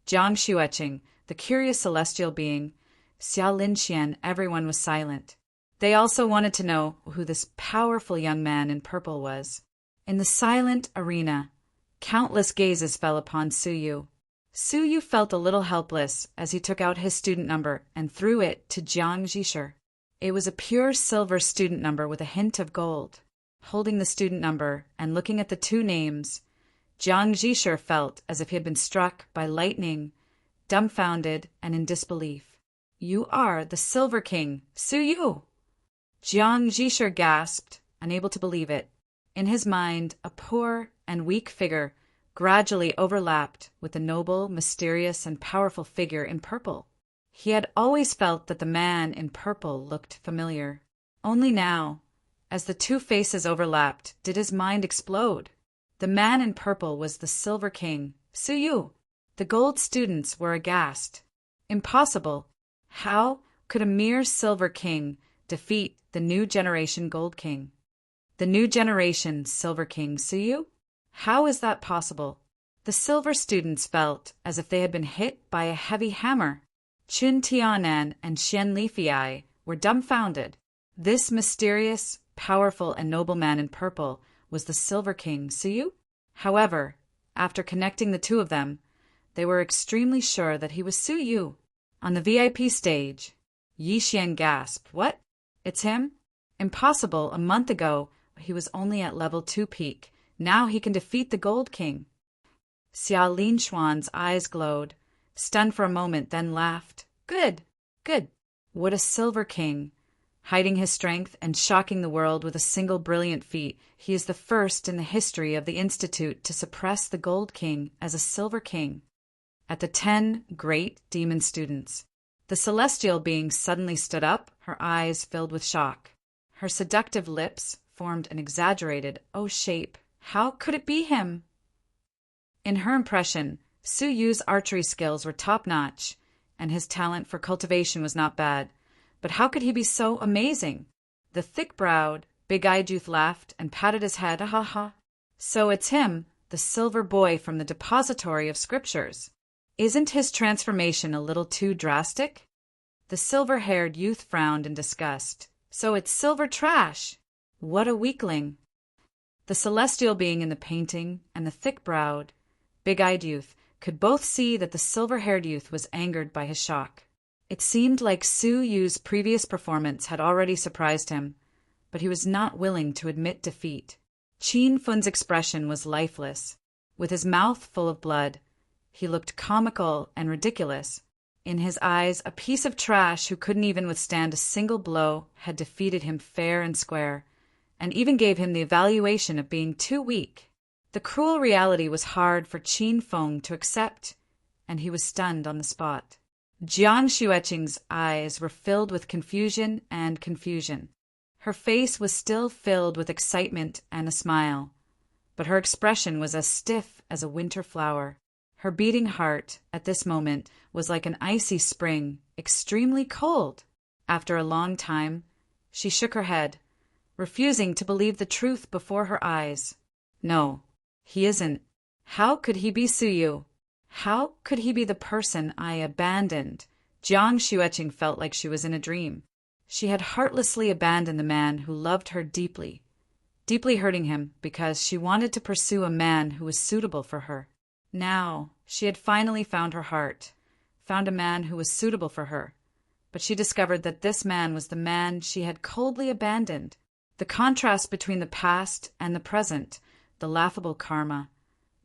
Jiang Xueqing, the curious celestial being. Xiao Linxian, everyone was silent. They also wanted to know who this powerful young man in purple was. In the silent arena, countless gazes fell upon Suyu. Suyu felt a little helpless as he took out his student number and threw it to Jiang Zhisher. It was a pure silver student number with a hint of gold. Holding the student number and looking at the two names, Jiang Zhisher felt as if he had been struck by lightning, dumbfounded and in disbelief. "You are the Silver King, Suyu!" Jiang Zhisher gasped, unable to believe it. In his mind, a poor and weak figure gradually overlapped with the noble, mysterious, and powerful figure in purple. He had always felt that the man in purple looked familiar. Only now, as the two faces overlapped, did his mind explode. The man in purple was the Silver King, Suyu. The gold students were aghast. Impossible. How could a mere Silver King defeat the new generation Gold King? The new generation Silver King Suyu? How is that possible? The silver students felt as if they had been hit by a heavy hammer. Chun Tianan and Xian Lifei were dumbfounded. This mysterious, powerful and noble man in purple was the Silver King, Suyu. However, after connecting the two of them, they were extremely sure that he was Suyu. On the VIP stage, Yi Xian gasped, "What? It's him? Impossible, a month ago he was only at level 2 peak. Now he can defeat the Gold King." Xia Linshuan's eyes glowed, stunned for a moment, then laughed. Good, good. What a Silver King! Hiding his strength and shocking the world with a single brilliant feat, he is the first in the history of the Institute to suppress the Gold King as a Silver King. At the 10 great demon students, the celestial being suddenly stood up, her eyes filled with shock. Her seductive lips formed an exaggerated O shape. How could it be him? In her impression, Suyu's archery skills were top-notch, and his talent for cultivation was not bad. But how could he be so amazing? The thick-browed, big-eyed youth laughed and patted his head. Ha ha. So it's him, the silver boy from the depository of scriptures. Isn't his transformation a little too drastic? The silver-haired youth frowned in disgust. So it's silver trash. What a weakling. The celestial being in the painting and the thick-browed, big-eyed youth could both see that the silver-haired youth was angered by his shock. It seemed like Su Yu's previous performance had already surprised him, but he was not willing to admit defeat. Qin Fun's expression was lifeless. With his mouth full of blood, he looked comical and ridiculous. In his eyes, a piece of trash who couldn't even withstand a single blow had defeated him fair and square, and even gave him the evaluation of being too weak. The cruel reality was hard for Qin Feng to accept, and he was stunned on the spot. Jiang Xueqing's eyes were filled with confusion and confusion. Her face was still filled with excitement and a smile, but her expression was as stiff as a winter flower. Her beating heart, at this moment, was like an icy spring, extremely cold. After a long time, she shook her head, refusing to believe the truth before her eyes. No, he isn't. How could he be Suyu? How could he be the person I abandoned? Jiang Xueqing felt like she was in a dream. She had heartlessly abandoned the man who loved her deeply, deeply hurting him because she wanted to pursue a man who was suitable for her. Now, she had finally found her heart, found a man who was suitable for her, but she discovered that this man was the man she had coldly abandoned. The contrast between the past and the present, the laughable karma,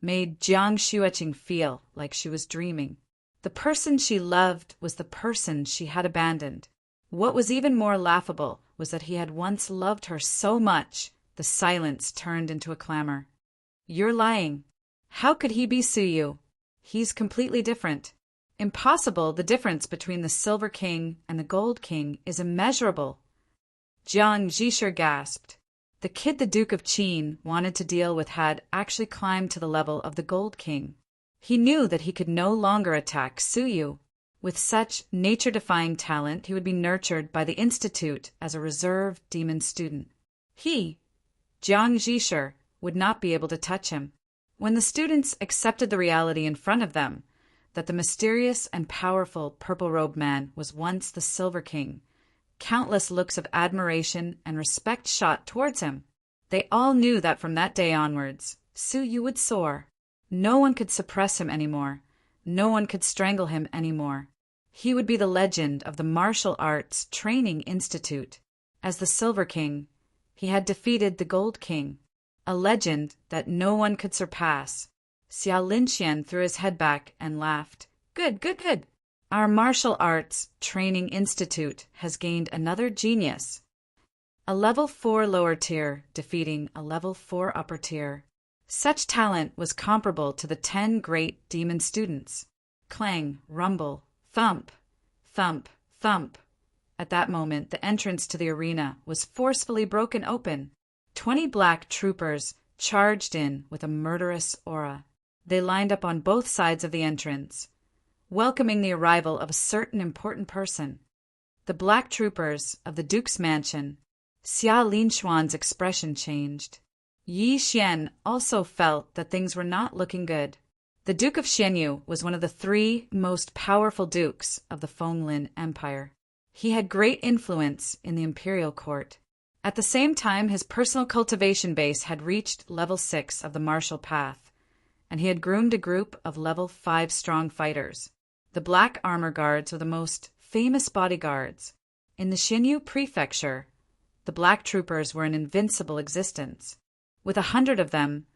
made Jiang Xueqing feel like she was dreaming. The person she loved was the person she had abandoned. What was even more laughable was that he had once loved her so much, the silence turned into a clamor. You're lying. How could he be Suyu? He's completely different. Impossible. The difference between the Silver King and the Gold King is immeasurable. Jiang Zhisher gasped. The kid the Duke of Qin wanted to deal with had actually climbed to the level of the Gold King. He knew that he could no longer attack Suyu. With such nature-defying talent, he would be nurtured by the Institute as a reserve demon student. He, Jiang Zhisher, would not be able to touch him. When the students accepted the reality in front of them, that the mysterious and powerful purple-robed man was once the Silver King, countless looks of admiration and respect shot towards him. They all knew that from that day onwards, Suyu would soar. No one could suppress him anymore. No one could strangle him anymore. He would be the legend of the Martial Arts Training Institute. As the Silver King, he had defeated the Gold King, a legend that no one could surpass. Xia Linxian threw his head back and laughed. Good, good, good. Our Martial Arts Training Institute has gained another genius. A level 4 lower tier defeating a level 4 upper tier. Such talent was comparable to the 10 great demon students. Clang, rumble, thump, thump, thump. At that moment, the entrance to the arena was forcefully broken open. 20 black troopers charged in with a murderous aura. They lined up on both sides of the entrance, welcoming the arrival of a certain important person. The black troopers of the Duke's mansion. Xia Linshuan's expression changed. Yi Xian also felt that things were not looking good. The Duke of Xianyu was one of the 3 most powerful dukes of the Fenglin Empire. He had great influence in the imperial court. At the same time, his personal cultivation base had reached level 6 of the martial path, and he had groomed a group of level 5 strong fighters. The Black Armor Guards were the most famous bodyguards. In the Xinyu Prefecture, the Black Troopers were an invincible existence. With 100 of them,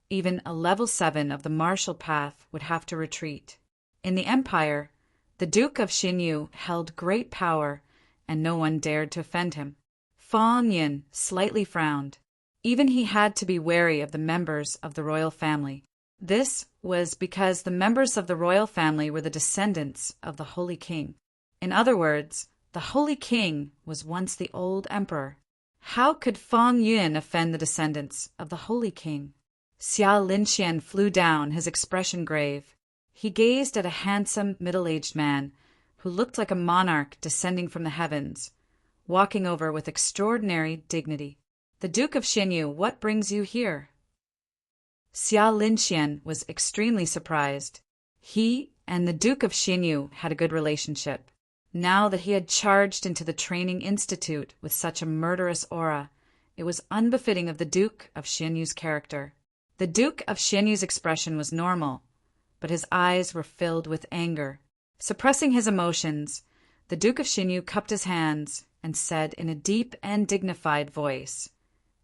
even a level 7 of the martial path would have to retreat. In the Empire, the Duke of Xinyu held great power, and no one dared to offend him. Fang Yin slightly frowned. Even he had to be wary of the members of the royal family. This was because the members of the royal family were the descendants of the Holy King. In other words, the Holy King was once the old emperor. How could Fang Yin offend the descendants of the Holy King? Xia Linxian flew down, his expression grave. He gazed at a handsome, middle-aged man who looked like a monarch descending from the heavens, walking over with extraordinary dignity. "The Duke of Xinyu, what brings you here?" Xia Linxian was extremely surprised. He and the Duke of Xinyu had a good relationship. Now that he had charged into the training institute with such a murderous aura, it was unbefitting of the Duke of Xinyu's character. The Duke of Xinyu's expression was normal, but his eyes were filled with anger. Suppressing his emotions, the Duke of Xinyu cupped his hands and said in a deep and dignified voice,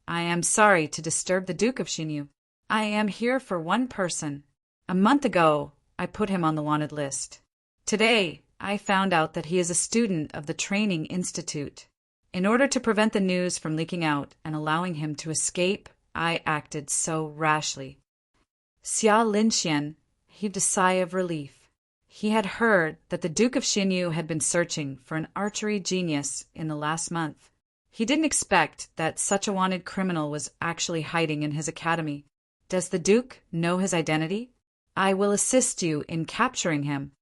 "I am sorry to disturb the Duke of Xinyu. I am here for one person. A month ago, I put him on the wanted list. Today, I found out that he is a student of the Training Institute. In order to prevent the news from leaking out and allowing him to escape, I acted so rashly." Xia Linxian heaved a sigh of relief. He had heard that the Duke of Xinyu had been searching for an archery genius in the last month. He didn't expect that such a wanted criminal was actually hiding in his academy. Does the Duke know his identity? I will assist you in capturing him.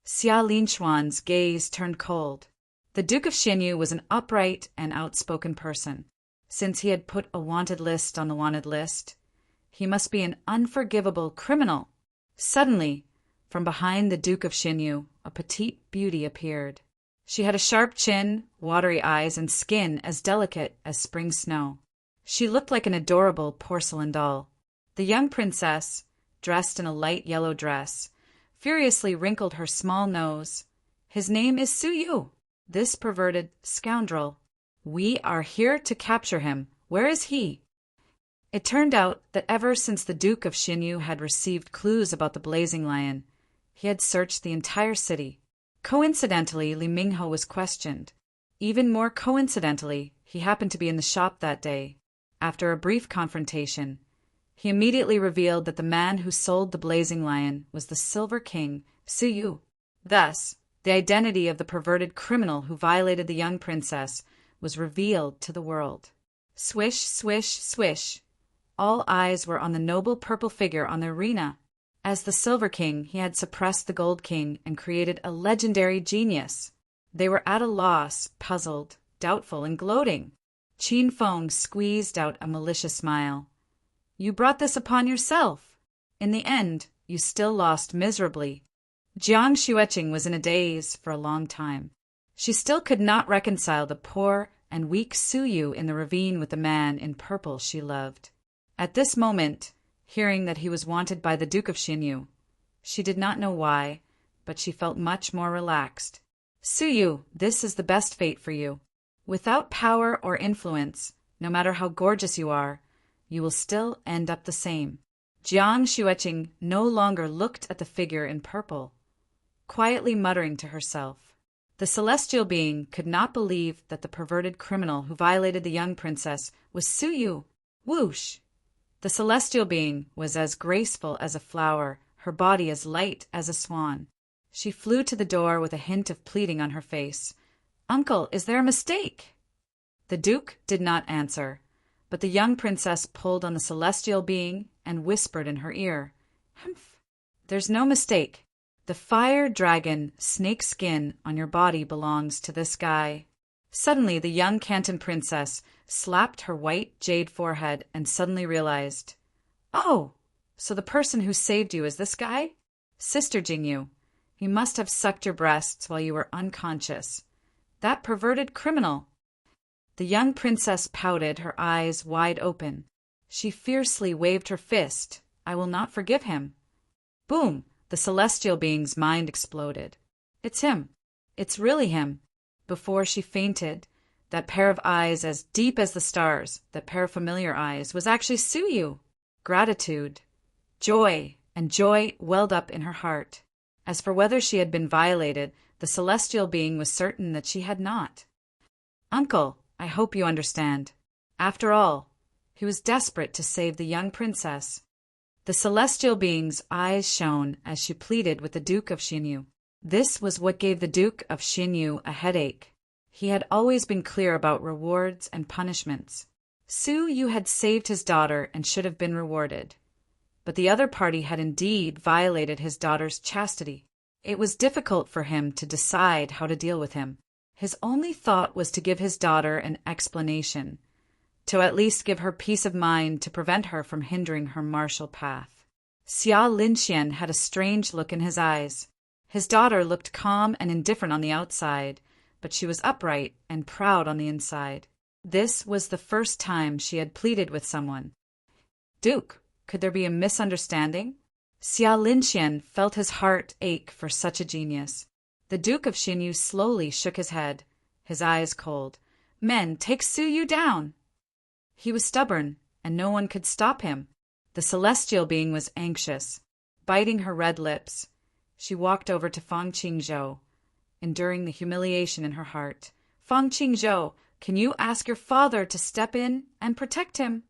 Xia Linxuan's gaze turned cold. The Duke of Xinyu was an upright and outspoken person. Since he had put a wanted list on the wanted list, he must be an unforgivable criminal. Suddenly, from behind the Duke of Xinyu, a petite beauty appeared. She had a sharp chin, watery eyes, and skin as delicate as spring snow. She looked like an adorable porcelain doll. The young princess, dressed in a light yellow dress, furiously wrinkled her small nose. "His name is Suyu, this perverted scoundrel. We are here to capture him. Where is he?" It turned out that ever since the Duke of Xinyu had received clues about the Blazing Lion, he had searched the entire city. Coincidentally, Li Minghe was questioned. Even more coincidentally, he happened to be in the shop that day. After a brief confrontation, he immediately revealed that the man who sold the Blazing Lion was the Silver King, Suyu. Thus, the identity of the perverted criminal who violated the young princess was revealed to the world. Swish, swish, swish. All eyes were on the noble purple figure on the arena. As the Silver King, he had suppressed the Gold King and created a legendary genius. They were at a loss, puzzled, doubtful, and gloating. Qin Feng squeezed out a malicious smile. "You brought this upon yourself. In the end, you still lost miserably." Jiang Xueqing was in a daze for a long time. She still could not reconcile the poor and weak Suyu in the ravine with the man in purple she loved. At this moment, hearing that he was wanted by the Duke of Xinyu, she did not know why, but she felt much more relaxed. "Suyu, this is the best fate for you. Without power or influence, no matter how gorgeous you are, you will still end up the same." Jiang Xueqing no longer looked at the figure in purple, quietly muttering to herself. The celestial being could not believe that the perverted criminal who violated the young princess was Suyu. Whoosh! The celestial being was as graceful as a flower, her body as light as a swan. She flew to the door with a hint of pleading on her face. "Uncle, is there a mistake?" The Duke did not answer, but the young princess pulled on the celestial being and whispered in her ear, "Humph! There's no mistake. The fire dragon snake skin on your body belongs to this guy." Suddenly, the young Canton princess slapped her white jade forehead and suddenly realized, "Oh, so the person who saved you is this guy? Sister Jingyu, he must have sucked your breasts while you were unconscious. That perverted criminal." The young princess pouted, her eyes wide open. She fiercely waved her fist. I will not forgive him. Boom! The celestial being's mind exploded. It's him. It's really him. Before she fainted, that pair of eyes as deep as the stars, that pair of familiar eyes, was actually Suyu. Gratitude, joy, and joy welled up in her heart. As for whether she had been violated, the celestial being was certain that she had not. Uncle, I hope you understand. After all, he was desperate to save the young princess. The celestial being's eyes shone as she pleaded with the Duke of Xinyu. This was what gave the Duke of Xinyu a headache. He had always been clear about rewards and punishments. Su Yu had saved his daughter and should have been rewarded. But the other party had indeed violated his daughter's chastity. It was difficult for him to decide how to deal with him. His only thought was to give his daughter an explanation, to at least give her peace of mind to prevent her from hindering her martial path. Xia Linxian had a strange look in his eyes. His daughter looked calm and indifferent on the outside, but she was upright and proud on the inside. This was the first time she had pleaded with someone. Duke, could there be a misunderstanding? Xia Linxian felt his heart ache for such a genius. The Duke of Xinyu slowly shook his head, his eyes cold. Men, take Su Yu down! He was stubborn, and no one could stop him. The celestial being was anxious. Biting her red lips, she walked over to Fang Qingzhou, enduring the humiliation in her heart. Fang Qingzhou, can you ask your father to step in and protect him?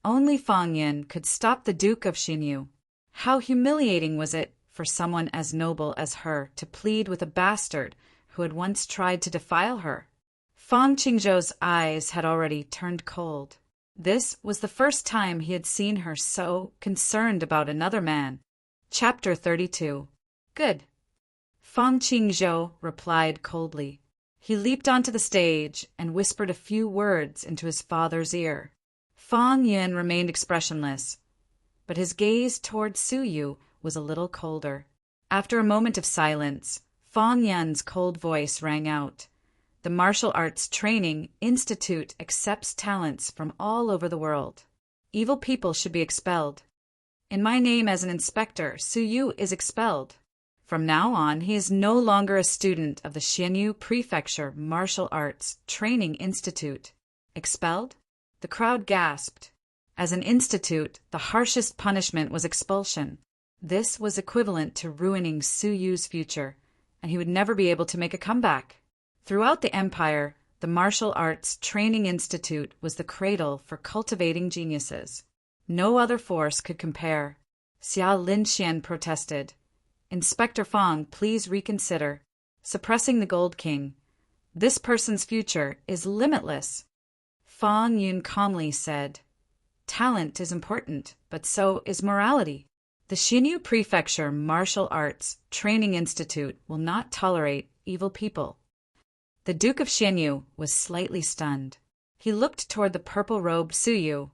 Only Fang Yin could stop the Duke of Xinyu. How humiliating was it for someone as noble as her to plead with a bastard who had once tried to defile her? Fang Qingzhou's eyes had already turned cold. This was the first time he had seen her so concerned about another man. Chapter 32. Good. Fang Qingzhou replied coldly. He leaped onto the stage and whispered a few words into his father's ear. Fang Yin remained expressionless, but his gaze toward Su Yu was a little colder. After a moment of silence, Fang Yin's cold voice rang out. The Martial Arts Training Institute accepts talents from all over the world. Evil people should be expelled. In my name as an inspector, Su Yu is expelled. From now on, he is no longer a student of the Xianyu Prefecture Martial Arts Training Institute. Expelled? The crowd gasped. As an institute, the harshest punishment was expulsion. This was equivalent to ruining Su Yu's future, and he would never be able to make a comeback. Throughout the empire, the Martial Arts Training Institute was the cradle for cultivating geniuses. No other force could compare. Xia Linxian protested. Inspector Fang, please reconsider. Suppressing the Gold King. This person's future is limitless. Fang Yun calmly said, Talent is important, but so is morality. The Xinyu Prefecture Martial Arts Training Institute will not tolerate evil people. The Duke of Xinyu was slightly stunned. He looked toward the purple-robed Su Yu,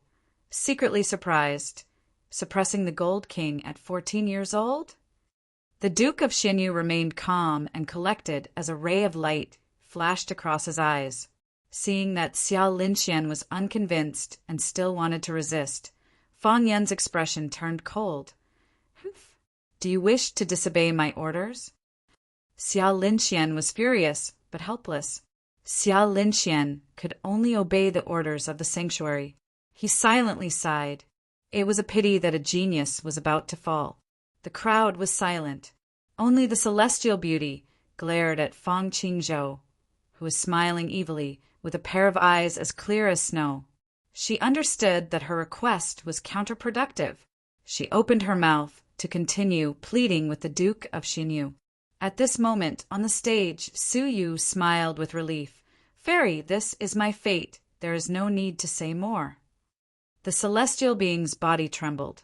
secretly surprised. Suppressing the Gold King at 14 years old? The Duke of Xinyu remained calm and collected as a ray of light flashed across his eyes. Seeing that Xia Linxian was unconvinced and still wanted to resist, Fang Yin's expression turned cold. Do you wish to disobey my orders? Xia Linxian was furious, but helpless. Xia Linxian could only obey the orders of the sanctuary. He silently sighed. It was a pity that a genius was about to fall. The crowd was silent. Only the celestial beauty glared at Fang Qingzhou, who was smiling evilly, with a pair of eyes as clear as snow. She understood that her request was counterproductive. She opened her mouth to continue pleading with the Duke of Xinyu. At this moment, on the stage, Su Yu smiled with relief. Fairy, this is my fate. There is no need to say more. The celestial being's body trembled,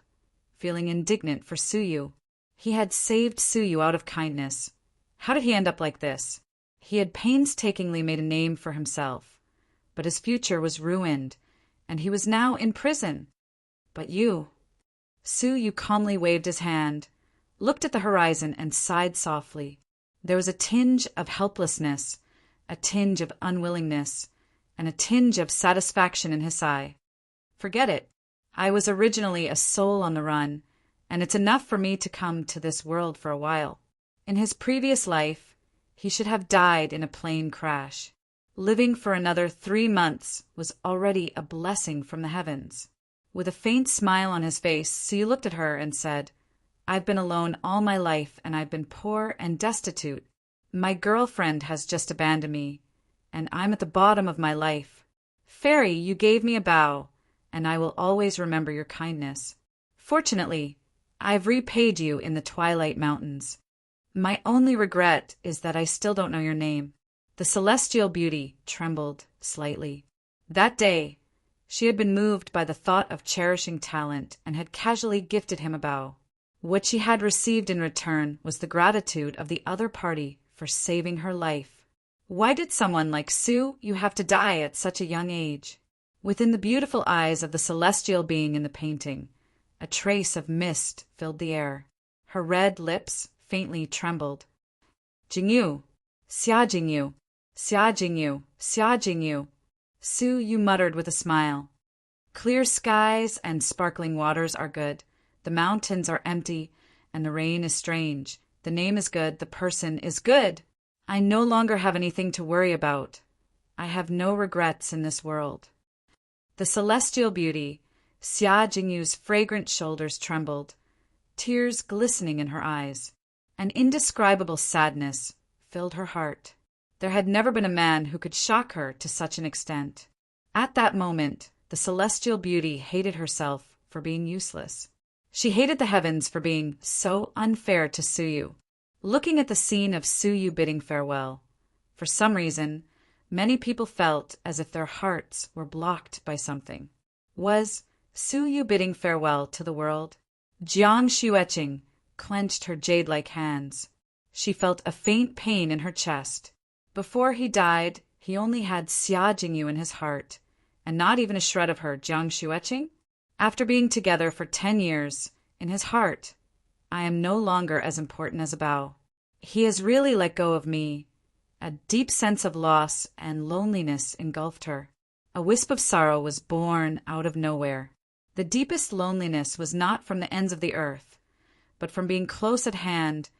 feeling indignant for Su Yu. He had saved Su Yu out of kindness. How did he end up like this? He had painstakingly made a name for himself, but his future was ruined, and he was now in prison. But you... Su Yu calmly waved his hand, looked at the horizon and sighed softly. There was a tinge of helplessness, a tinge of unwillingness, and a tinge of satisfaction in his sigh. Forget it. I was originally a soul on the run, and it's enough for me to come to this world for a while. In his previous life, he should have died in a plane crash. Living for another 3 months was already a blessing from the heavens. With a faint smile on his face, Su looked at her and said, I've been alone all my life, and I've been poor and destitute. My girlfriend has just abandoned me, and I'm at the bottom of my life. Fairy, you gave me a bow, and I will always remember your kindness. Fortunately, I've repaid you in the Twilight Mountains. My only regret is that I still don't know your name. The celestial beauty trembled slightly. That day, she had been moved by the thought of cherishing talent and had casually gifted him a bow. What she had received in return was the gratitude of the other party for saving her life. Why did someone like Su you have to die at such a young age? Within the beautiful eyes of the celestial being in the painting, a trace of mist filled the air. Her red lips faintly trembled. Jingyu, Xia Jingyu, Xia Jingyu, Xia Jingyu. Su Yu muttered with a smile. Clear skies and sparkling waters are good. The mountains are empty, and the rain is strange. The name is good, the person is good. I no longer have anything to worry about. I have no regrets in this world. The celestial beauty, Xia Jingyu's fragrant shoulders trembled, tears glistening in her eyes. An indescribable sadness filled her heart. There had never been a man who could shock her to such an extent. At that moment, the celestial beauty hated herself for being useless. She hated the heavens for being so unfair to Suyu. Looking at the scene of Suyu bidding farewell, for some reason, many people felt as if their hearts were blocked by something. Was Suyu bidding farewell to the world? Jiang Xueqing clenched her jade-like hands. She felt a faint pain in her chest. Before he died, he only had Xia Jingyu in his heart, and not even a shred of her, Jiang Xueqing? After being together for 10 years, in his heart, I am no longer as important as a bow. He has really let go of me. A deep sense of loss and loneliness engulfed her. A wisp of sorrow was born out of nowhere. The deepest loneliness was not from the ends of the earth, but from being close at hand,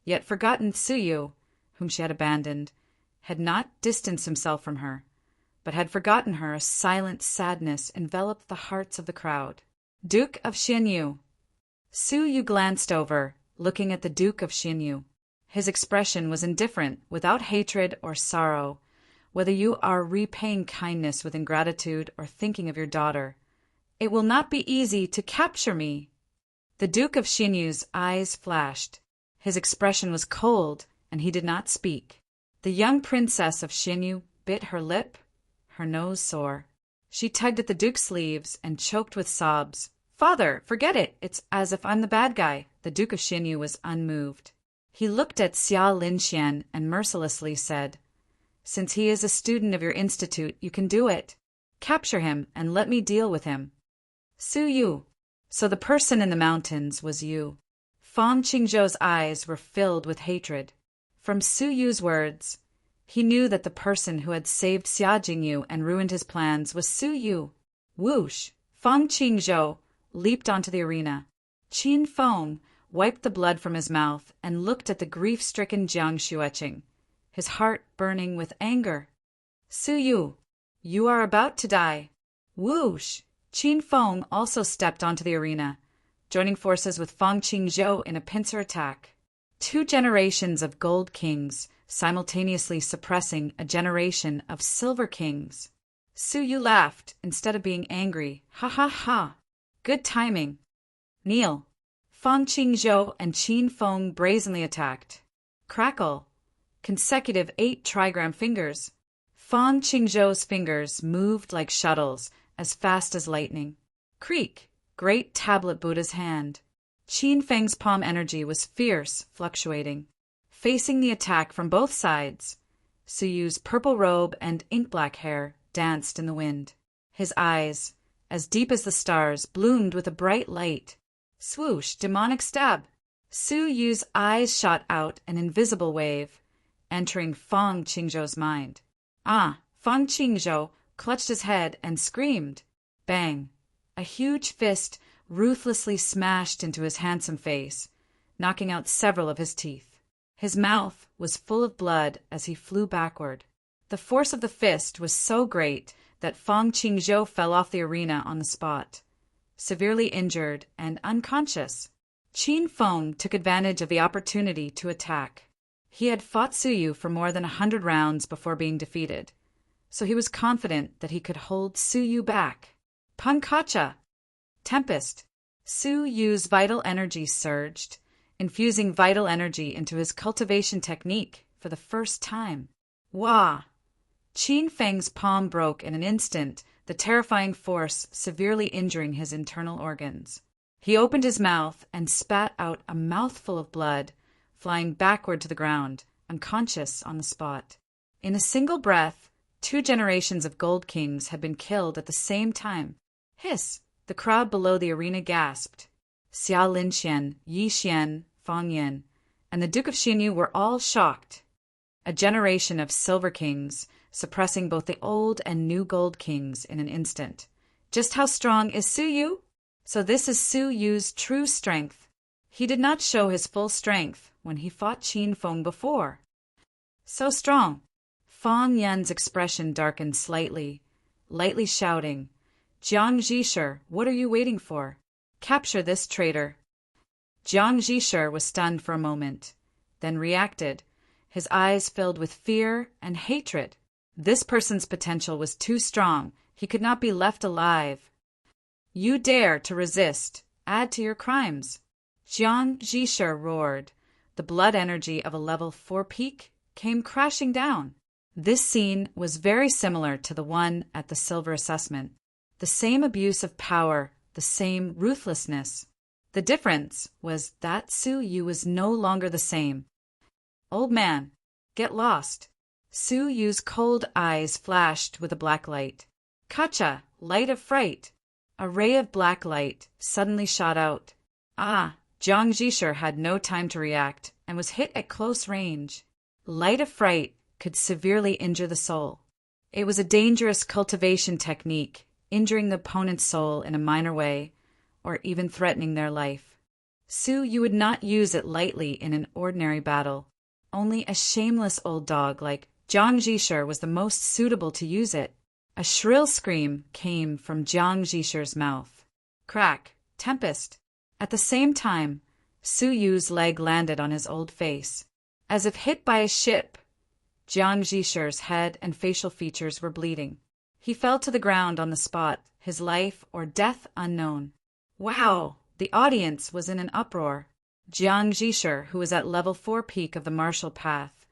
yet forgotten Suyu, whom she had abandoned, had not distanced himself from her, but had forgotten her. A silent sadness enveloped the hearts of the crowd. Duke of Xianyu. Suyu glanced over, looking at the Duke of Xianyu. His expression was indifferent, without hatred or sorrow, whether you are repaying kindness with ingratitude or thinking of your daughter. It will not be easy to capture me. The Duke of Xianyu's eyes flashed. His expression was cold, and he did not speak. The young princess of Xianyu bit her lip, her nose sore. She tugged at the Duke's sleeves and choked with sobs. Father, forget it. It's as if I'm the bad guy. The Duke of Xianyu was unmoved. He looked at Xia Linxian and mercilessly said, Since he is a student of your institute, you can do it. Capture him and let me deal with him. Suyu. So the person in the mountains was you. Fang Qingzhou's eyes were filled with hatred. From Suyu's words, he knew that the person who had saved Xia Jingyu and ruined his plans was Suyu. Whoosh! Fang Qingzhou leaped onto the arena. Qin Feng wiped the blood from his mouth and looked at the grief-stricken Jiang Xueqing, his heart burning with anger. Suyu, you are about to die. Whoosh! Qin Feng also stepped onto the arena, joining forces with Fang Qingzhou in a pincer attack. 2 generations of gold kings, simultaneously suppressing a generation of silver kings. Suyu laughed instead of being angry. Ha ha ha! Good timing. Kneel. Fang Qingzhou and Qin Feng brazenly attacked. Crackle. Consecutive 8 trigram fingers. Fang Qingzhou's fingers moved like shuttles, as fast as lightning. Creak. Great tablet Buddha's hand. Qin Feng's palm energy was fierce, fluctuating. Facing the attack from both sides, Suyu's purple robe and ink-black hair danced in the wind. His eyes, as deep as the stars, bloomed with a bright light. Swoosh! Demonic stab! Suyu's eyes shot out an invisible wave, entering Fang Qingzhou's mind. Ah! Fang Qingzhou clutched his head, and screamed. Bang! A huge fist ruthlessly smashed into his handsome face, knocking out several of his teeth. His mouth was full of blood as he flew backward. The force of the fist was so great that Fang Qingzhou fell off the arena on the spot, severely injured and unconscious. Qin Feng took advantage of the opportunity to attack. He had fought Suyu for more than 100 rounds before being defeated, so he was confident that he could hold Suyu back. Pankacha! Tempest! Suyu's vital energy surged, infusing vital energy into his cultivation technique for the first time. Wah! Qin Feng's palm broke in an instant, the terrifying force severely injuring his internal organs. He opened his mouth and spat out a mouthful of blood, flying backward to the ground, unconscious on the spot. In a single breath, 2 generations of Gold Kings had been killed at the same time. Hiss! The crowd below the arena gasped. Xia Linxian, Yi Xian, Fang Yin, and the Duke of Xinyu were all shocked. A generation of Silver Kings, suppressing both the old and new Gold Kings in an instant. Just how strong is Suyu? So this is Suyu's true strength. He did not show his full strength when he fought Qin Feng before. So strong. Fang Yan's expression darkened slightly, lightly shouting, Jiang Zhisher, what are you waiting for? Capture this traitor. Jiang Zhisher was stunned for a moment, then reacted, his eyes filled with fear and hatred. This person's potential was too strong. He could not be left alive. You dare to resist. Add to your crimes. Jiang Zhisher roared. The blood energy of a level 4 peak came crashing down. This scene was very similar to the one at the Silver Assessment. The same abuse of power, the same ruthlessness. The difference was that Suyu was no longer the same. Old man, get lost. Suyu's cold eyes flashed with a black light. Kacha, light of fright. A ray of black light suddenly shot out. Ah, Jiang Zhisher had no time to react and was hit at close range. Light of fright could severely injure the soul. It was a dangerous cultivation technique, injuring the opponent's soul in a minor way, or even threatening their life. Suyu would not use it lightly in an ordinary battle. Only a shameless old dog like Jiang Zhisher was the most suitable to use it. A shrill scream came from Jiang Zhisher's mouth. Crack! Tempest! At the same time, Suyu's leg landed on his old face. As if hit by a ship, Jiang Zhisher's head and facial features were bleeding. He fell to the ground on the spot, his life or death unknown. Wow! The audience was in an uproar. Jiang Zhisher, who was at level 4 peak of the martial path,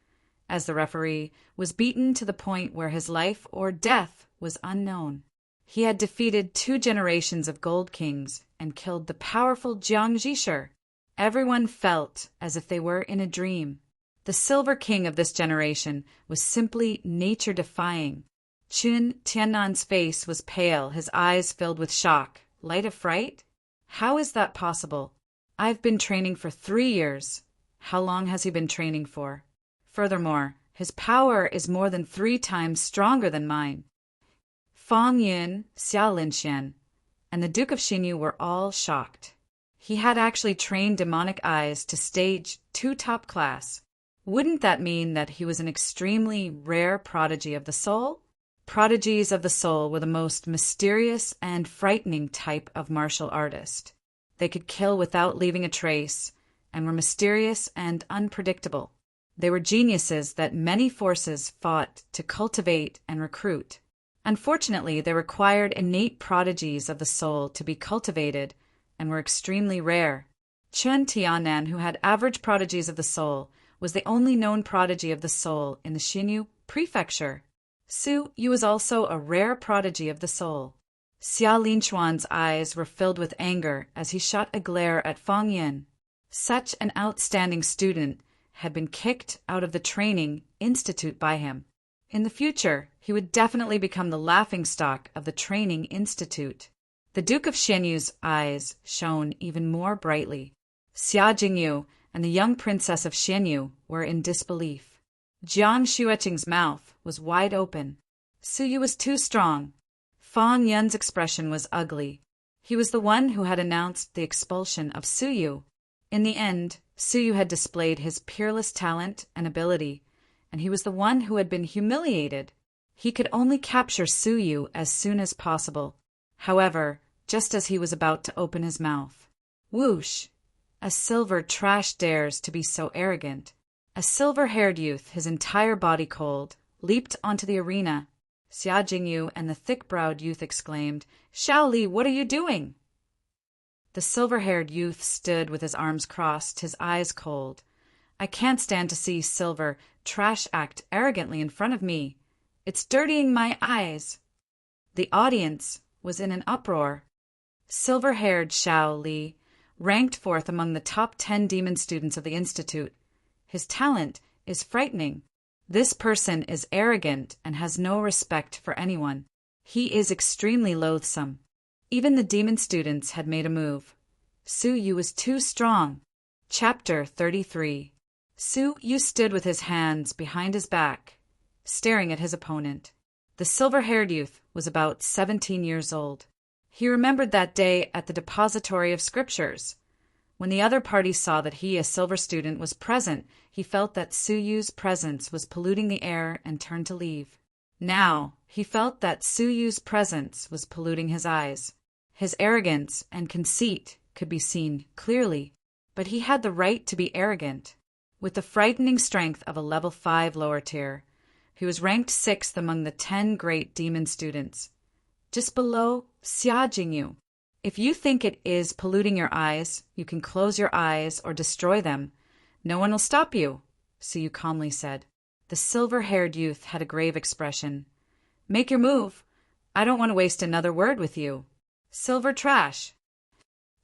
as the referee, was beaten to the point where his life or death was unknown. He had defeated 2 generations of Gold Kings and killed the powerful Jiang Zhisher. Everyone felt as if they were in a dream. The Silver King of this generation was simply nature-defying. Qin Tiannan's face was pale, his eyes filled with shock. Light of fright? How is that possible? I've been training for 3 years. How long has he been training for? Furthermore, his power is more than 3 times stronger than mine. Fang Yin, Xia Linxian, and the Duke of Xinyu were all shocked. He had actually trained demonic eyes to stage 2 top class. Wouldn't that mean that he was an extremely rare prodigy of the soul? Prodigies of the soul were the most mysterious and frightening type of martial artist. They could kill without leaving a trace, and were mysterious and unpredictable. They were geniuses that many forces fought to cultivate and recruit. Unfortunately, they required innate prodigies of the soul to be cultivated, and were extremely rare. Chen Tianan, who had average prodigies of the soul, was the only known prodigy of the soul in the Xinyu prefecture. Suyu was also a rare prodigy of the soul. Xia Linchuan's eyes were filled with anger as he shot a glare at Fang Yin. Such an outstanding student had been kicked out of the training institute by him. In the future, he would definitely become the laughingstock of the training institute. The Duke of Xinyu's eyes shone even more brightly. Xia Jingyu and the young princess of Xinyu were in disbelief. Jiang Xueqing's mouth was wide open. Suyu was too strong. Fang Yun's expression was ugly. He was the one who had announced the expulsion of Suyu. In the end, Suyu had displayed his peerless talent and ability, and he was the one who had been humiliated. He could only capture Suyu as soon as possible. However, just as he was about to open his mouth, whoosh! A silver trash dares to be so arrogant. A silver-haired youth, his entire body cold, leaped onto the arena. Xia Jingyu and the thick-browed youth exclaimed, "Xiao Li, what are you doing?" The silver-haired youth stood with his arms crossed, his eyes cold. "I can't stand to see silver trash act arrogantly in front of me. It's dirtying my eyes." The audience was in an uproar. Silver-haired Xiao Li ranked fourth among the top 10 demon students of the Institute. His talent is frightening. This person is arrogant and has no respect for anyone. He is extremely loathsome. Even the demon students had made a move. Suyu was too strong. Chapter 33. Suyu stood with his hands behind his back, staring at his opponent. The silver-haired youth was about 17 years old. He remembered that day at the depository of scriptures. When the other party saw that he, a silver student, was present, he felt that Suyu's presence was polluting the air and turned to leave. Now, he felt that Suyu's presence was polluting his eyes. His arrogance and conceit could be seen clearly, but he had the right to be arrogant. With the frightening strength of a level 5 lower tier, he was ranked 6th among the 10 great demon students, just below Xia Jingyu. If you think it is polluting your eyes, you can close your eyes or destroy them. No one will stop you, Suyu calmly said. The silver-haired youth had a grave expression. Make your move. I don't want to waste another word with you. Silver trash.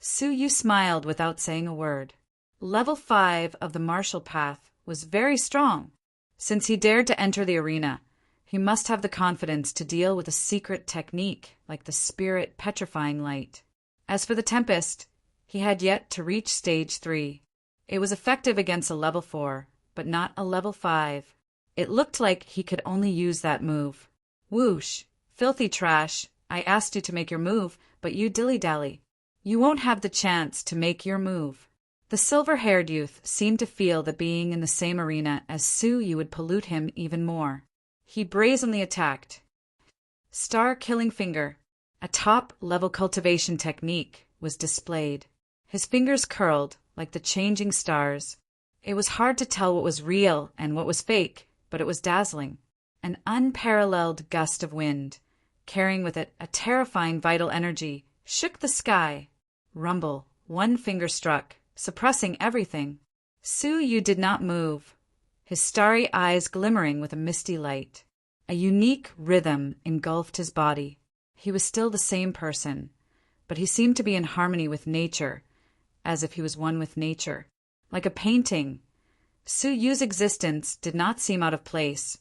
Suyu smiled without saying a word. Level 5 of the martial path was very strong. Since he dared to enter the arena, he must have the confidence to deal with a secret technique like the spirit petrifying light. As for the Tempest, he had yet to reach stage 3. It was effective against a level 4, but not a level 5. It looked like he could only use that move. Whoosh! Filthy trash! I asked you to make your move, but you dilly-dally. You won't have the chance to make your move. The silver-haired youth seemed to feel that being in the same arena as Suyu would pollute him even more. He brazenly attacked. Star-killing finger. A top-level cultivation technique was displayed. His fingers curled like the changing stars. It was hard to tell what was real and what was fake, but it was dazzling. An unparalleled gust of wind, carrying with it a terrifying vital energy, shook the sky. Rumble. One finger struck, suppressing everything. Suyu did not move, his starry eyes glimmering with a misty light. A unique rhythm engulfed his body. He was still the same person, but he seemed to be in harmony with nature, as if he was one with nature. Like a painting, Suyu's existence did not seem out of place,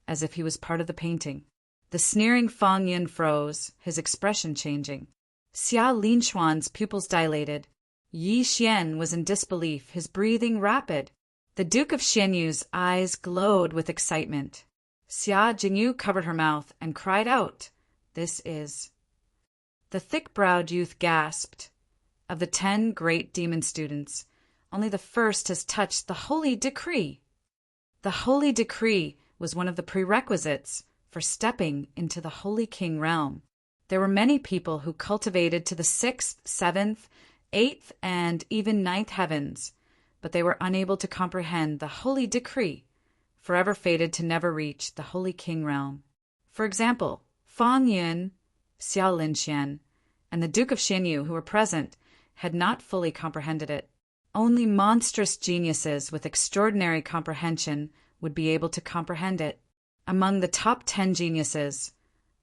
as if he was part of the painting. The sneering Fang Yun froze, his expression changing. Xia Linxuan's pupils dilated. Yi Xian was in disbelief, his breathing rapid. The Duke of Xianyu's eyes glowed with excitement. Xia Jingyu covered her mouth and cried out, "This is..." The thick-browed youth gasped. Of the 10 great demon students, only the first has touched the Holy Decree. The Holy Decree was one of the prerequisites for stepping into the Holy King realm. There were many people who cultivated to the 6th, 7th, 8th, and even 9th heavens, but they were unable to comprehend the Holy Decree, forever fated to never reach the Holy King realm. For example, Fang Yun, Xiao Linxian, and the Duke of Xianyu, who were present, had not fully comprehended it. Only monstrous geniuses with extraordinary comprehension would be able to comprehend it. Among the top 10 geniuses,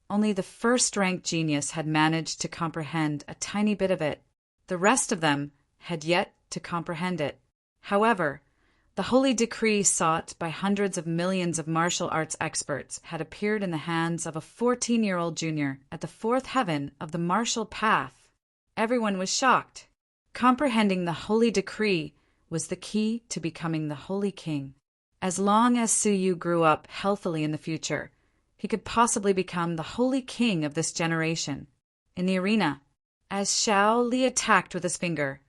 only the first-ranked genius had managed to comprehend a tiny bit of it. The rest of them had yet to comprehend it. However, the Holy Decree sought by hundreds of millions of martial arts experts had appeared in the hands of a 14-year-old junior at the 4th heaven of the martial path. Everyone was shocked. Comprehending the Holy Decree was the key to becoming the Holy King. As long as Suyu grew up healthily in the future, he could possibly become the holy king of this generation. In the arena, as Xiao Li attacked with his finger,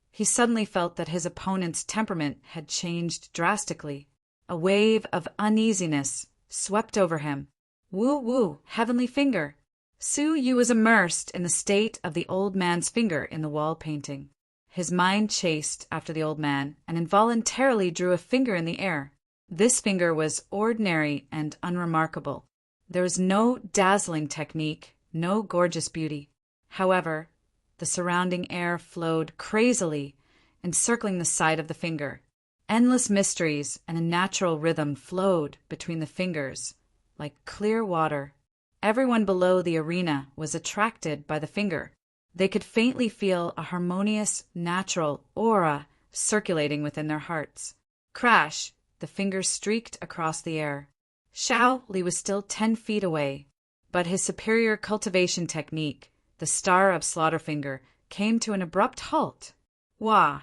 he suddenly felt that his opponent's temperament had changed drastically. A wave of uneasiness swept over him. Woo, heavenly finger! Su Yu was immersed in the state of the old man's finger in the wall painting. His mind chased after the old man and involuntarily drew a finger in the air. This finger was ordinary and unremarkable. There was no dazzling technique, no gorgeous beauty. However, the surrounding air flowed crazily, encircling the side of the finger. Endless mysteries and a natural rhythm flowed between the fingers, like clear water. Everyone below the arena was attracted by the finger. They could faintly feel a harmonious, natural aura circulating within their hearts. Crash! The finger streaked across the air. Xiao Li was still 10 feet away, but his superior cultivation technique, the Star of Slaughterfinger, came to an abrupt halt. Wah!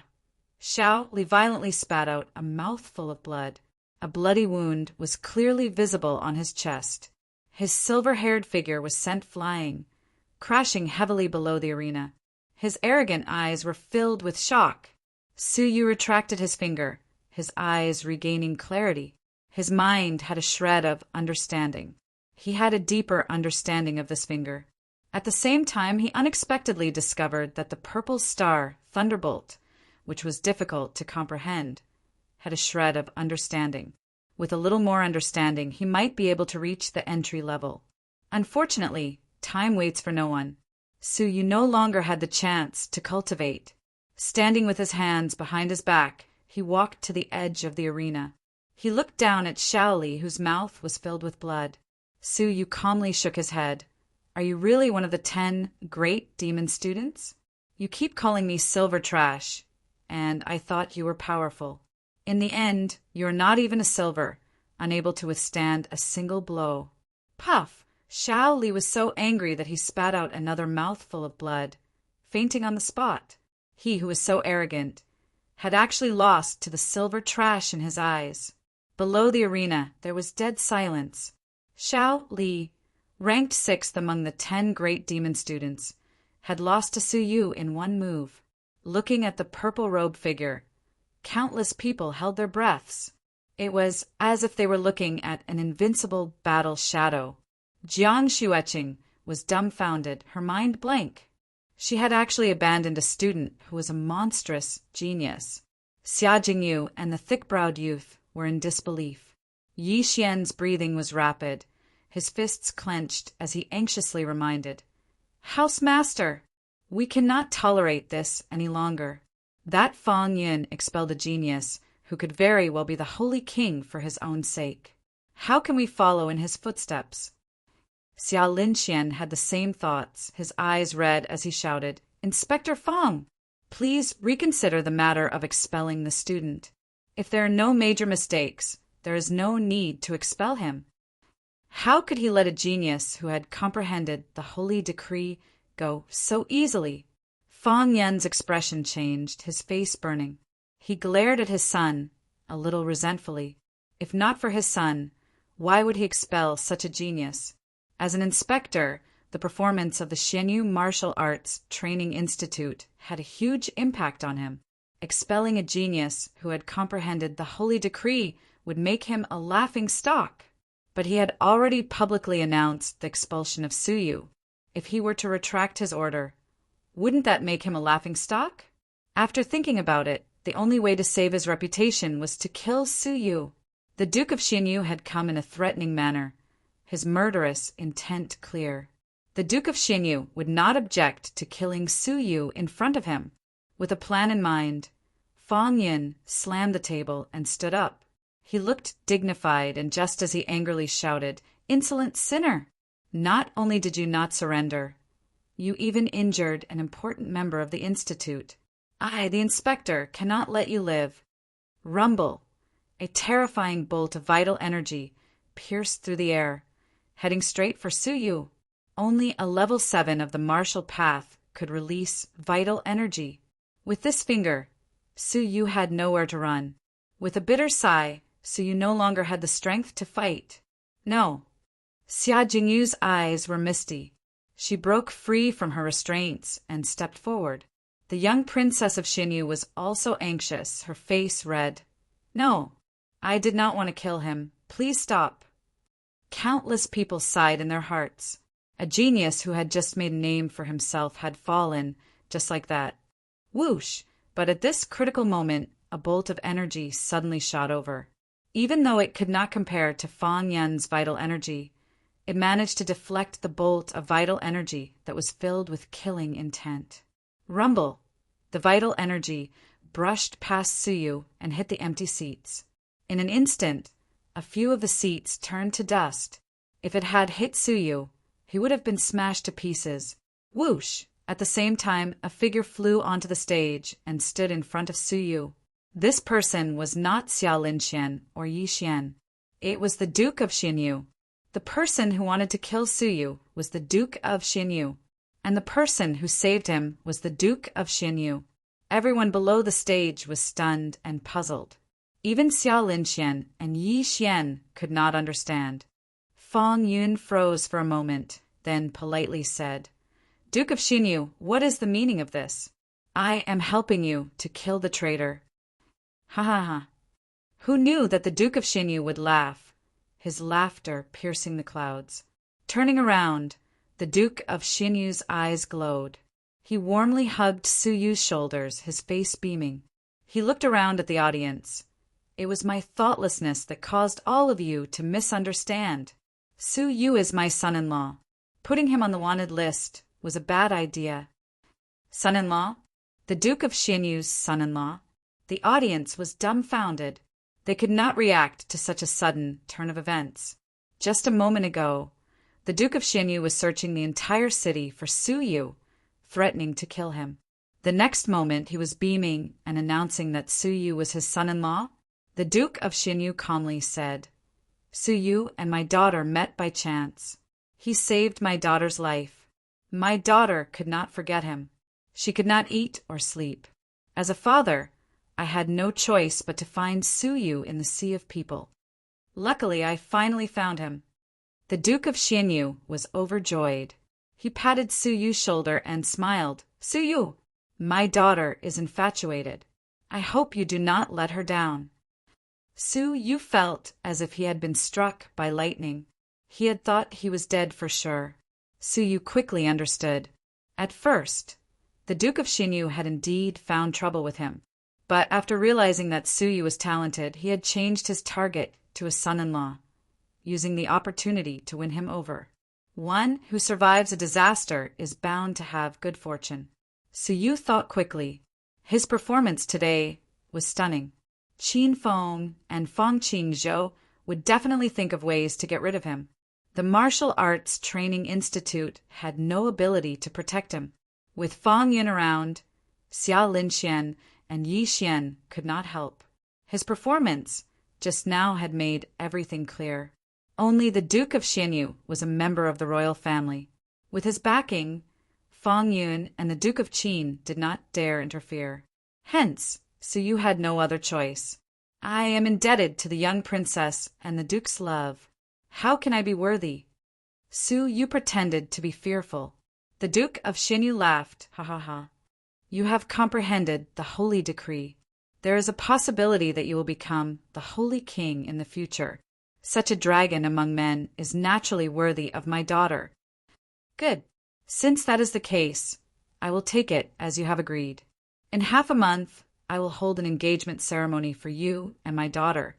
Xiao Li violently spat out a mouthful of blood. A bloody wound was clearly visible on his chest. His silver-haired figure was sent flying, crashing heavily below the arena. His arrogant eyes were filled with shock. Su Yu retracted his finger, his eyes regaining clarity. His mind had a shred of understanding. He had a deeper understanding of this finger. At the same time, he unexpectedly discovered that the purple star, Thunderbolt, which was difficult to comprehend, had a shred of understanding. With a little more understanding, he might be able to reach the entry level. Unfortunately, time waits for no one. Su Yu no longer had the chance to cultivate. Standing with his hands behind his back, he walked to the edge of the arena. He looked down at Xiao Li, whose mouth was filled with blood. Su Yu calmly shook his head. Are you really one of the 10 great demon students? You keep calling me silver trash, and I thought you were powerful. In the end, you're not even a silver, unable to withstand a single blow. Puff! Xiao Li was so angry that he spat out another mouthful of blood, fainting on the spot. He who was so arrogant had actually lost to the silver trash in his eyes. Below the arena, there was dead silence. Xiao Li, ranked 6th among the 10 great demon students, had lost to Su Yu in one move. Looking at the purple-robed figure, countless people held their breaths. It was as if they were looking at an invincible battle shadow. Jiang Xueqing was dumbfounded, her mind blank. She had actually abandoned a student who was a monstrous genius. Xia Jingyu and the thick-browed youth were in disbelief. Yi Xian's breathing was rapid, his fists clenched as he anxiously reminded, "House Master, we cannot tolerate this any longer." That Fang Yun expelled a genius who could very well be the holy king for his own sake. How can we follow in his footsteps? Xia Linxian had the same thoughts, his eyes red as he shouted, "Inspector Fang, please reconsider the matter of expelling the student. If there are no major mistakes, there is no need to expel him." How could he let a genius who had comprehended the holy decree go so easily? Fang Yan's expression changed, his face burning. He glared at his son, a little resentfully. If not for his son, why would he expel such a genius? As an inspector, the performance of the Xianyu Martial Arts Training Institute had a huge impact on him. Expelling a genius who had comprehended the holy decree would make him a laughing stock. But he had already publicly announced the expulsion of Su Yu. If he were to retract his order, wouldn't that make him a laughingstock? After thinking about it, the only way to save his reputation was to kill Su Yu. The Duke of Xinyu had come in a threatening manner, his murderous intent clear. The Duke of Xinyu would not object to killing Su Yu in front of him. With a plan in mind, Fang Yin slammed the table and stood up. He looked dignified, and just as he angrily shouted, "Insolent sinner! Not only did you not surrender, you even injured an important member of the Institute. I, the inspector, cannot let you live." Rumble! A terrifying bolt of vital energy pierced through the air, heading straight for Su Yu. Only a level 7 of the martial path could release vital energy. With this finger, Su Yu had nowhere to run. With a bitter sigh, Su Yu no longer had the strength to fight. No. Xia Jingyu's eyes were misty. She broke free from her restraints and stepped forward. The young princess of Xinyu was also anxious, her face red. No, I did not want to kill him. Please stop. Countless people sighed in their hearts. A genius who had just made a name for himself had fallen, just like that. Whoosh! But at this critical moment, a bolt of energy suddenly shot over. Even though it could not compare to Fang Yan's vital energy, it managed to deflect the bolt of vital energy that was filled with killing intent. Rumble! The vital energy brushed past Suyu and hit the empty seats. In an instant, a few of the seats turned to dust. If it had hit Suyu, he would have been smashed to pieces. Whoosh! At the same time, a figure flew onto the stage and stood in front of Suyu. This person was not Xia Linxian or Yi Xian. It was the Duke of Xinyu. The person who wanted to kill Suyu was the Duke of Xinyu, and the person who saved him was the Duke of Xinyu. Everyone below the stage was stunned and puzzled. Even Xia Linxian and Yi Xian could not understand. Fang Yun froze for a moment, then politely said, Duke of Xinyu, what is the meaning of this? I am helping you to kill the traitor. Ha ha ha. Who knew that the Duke of Xinyu would laugh, his laughter piercing the clouds. Turning around, the Duke of Xinyu's eyes glowed. He warmly hugged Suyu's shoulders, his face beaming. He looked around at the audience. It was my thoughtlessness that caused all of you to misunderstand. Suyu is my son-in-law. Putting him on the wanted list was a bad idea. Son-in-law? The Duke of Xinyu's son-in-law? The audience was dumbfounded. They could not react to such a sudden turn of events. Just a moment ago, the Duke of Xinyu was searching the entire city for Suyu, threatening to kill him. The next moment he was beaming and announcing that Suyu was his son-in-law. The Duke of Xinyu calmly said, Suyu and my daughter met by chance. He saved my daughter's life. My daughter could not forget him. She could not eat or sleep. As a father, I had no choice but to find Suyu in the sea of people. Luckily, I finally found him. The Duke of Xinyu was overjoyed. He patted Suyu's shoulder and smiled. Suyu, my daughter is infatuated. I hope you do not let her down. Suyu felt as if he had been struck by lightning. He had thought he was dead for sure. Suyu quickly understood. At first, the Duke of Xinyu had indeed found trouble with him. But after realizing that Suyu was talented, he had changed his target to his son-in-law, using the opportunity to win him over. One who survives a disaster is bound to have good fortune. Suyu thought quickly. His performance today was stunning. Qin Feng and Fang Qingzhou would definitely think of ways to get rid of him. The Martial Arts Training Institute had no ability to protect him. With Fang Yun around, Xia Linxian and Yi Xian could not help. His performance just now had made everything clear. Only the Duke of Xinyu was a member of the royal family. With his backing, Fang Yun and the Duke of Qin did not dare interfere. Hence, Suyu had no other choice. I am indebted to the young princess and the Duke's love. How can I be worthy? Suyu pretended to be fearful. The Duke of Xinyu laughed. Ha ha ha. You have comprehended the holy decree. There is a possibility that you will become the holy king in the future. Such a dragon among men is naturally worthy of my daughter. Good. Since that is the case, I will take it as you have agreed. In half a month, I will hold an engagement ceremony for you and my daughter.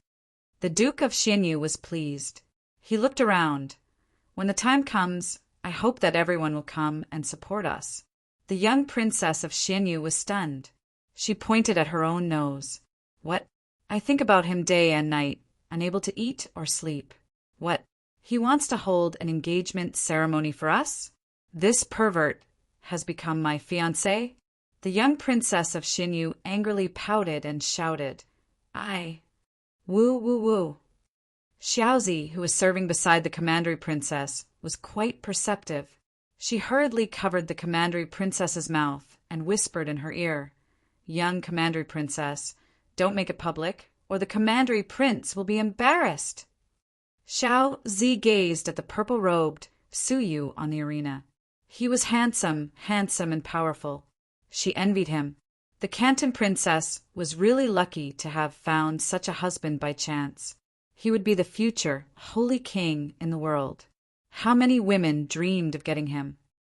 The Duke of Xinyu was pleased. He looked around. When the time comes, I hope that everyone will come and support us. The young princess of Xinyu was stunned. She pointed at her own nose. What? I think about him day and night, unable to eat or sleep. What? He wants to hold an engagement ceremony for us? This pervert has become my fiancé? The young princess of Xinyu angrily pouted and shouted, I. Woo woo woo. Xiaozi, who was serving beside the commandery princess, was quite perceptive. She hurriedly covered the commandery princess's mouth and whispered in her ear, Young commandery princess, don't make it public, or the commandery prince will be embarrassed. Xiao Zi gazed at the purple-robed Suyu on the arena. He was handsome and powerful. She envied him. The Canton princess was really lucky to have found such a husband by chance. He would be the future holy king in the world. How many women dreamed of getting him?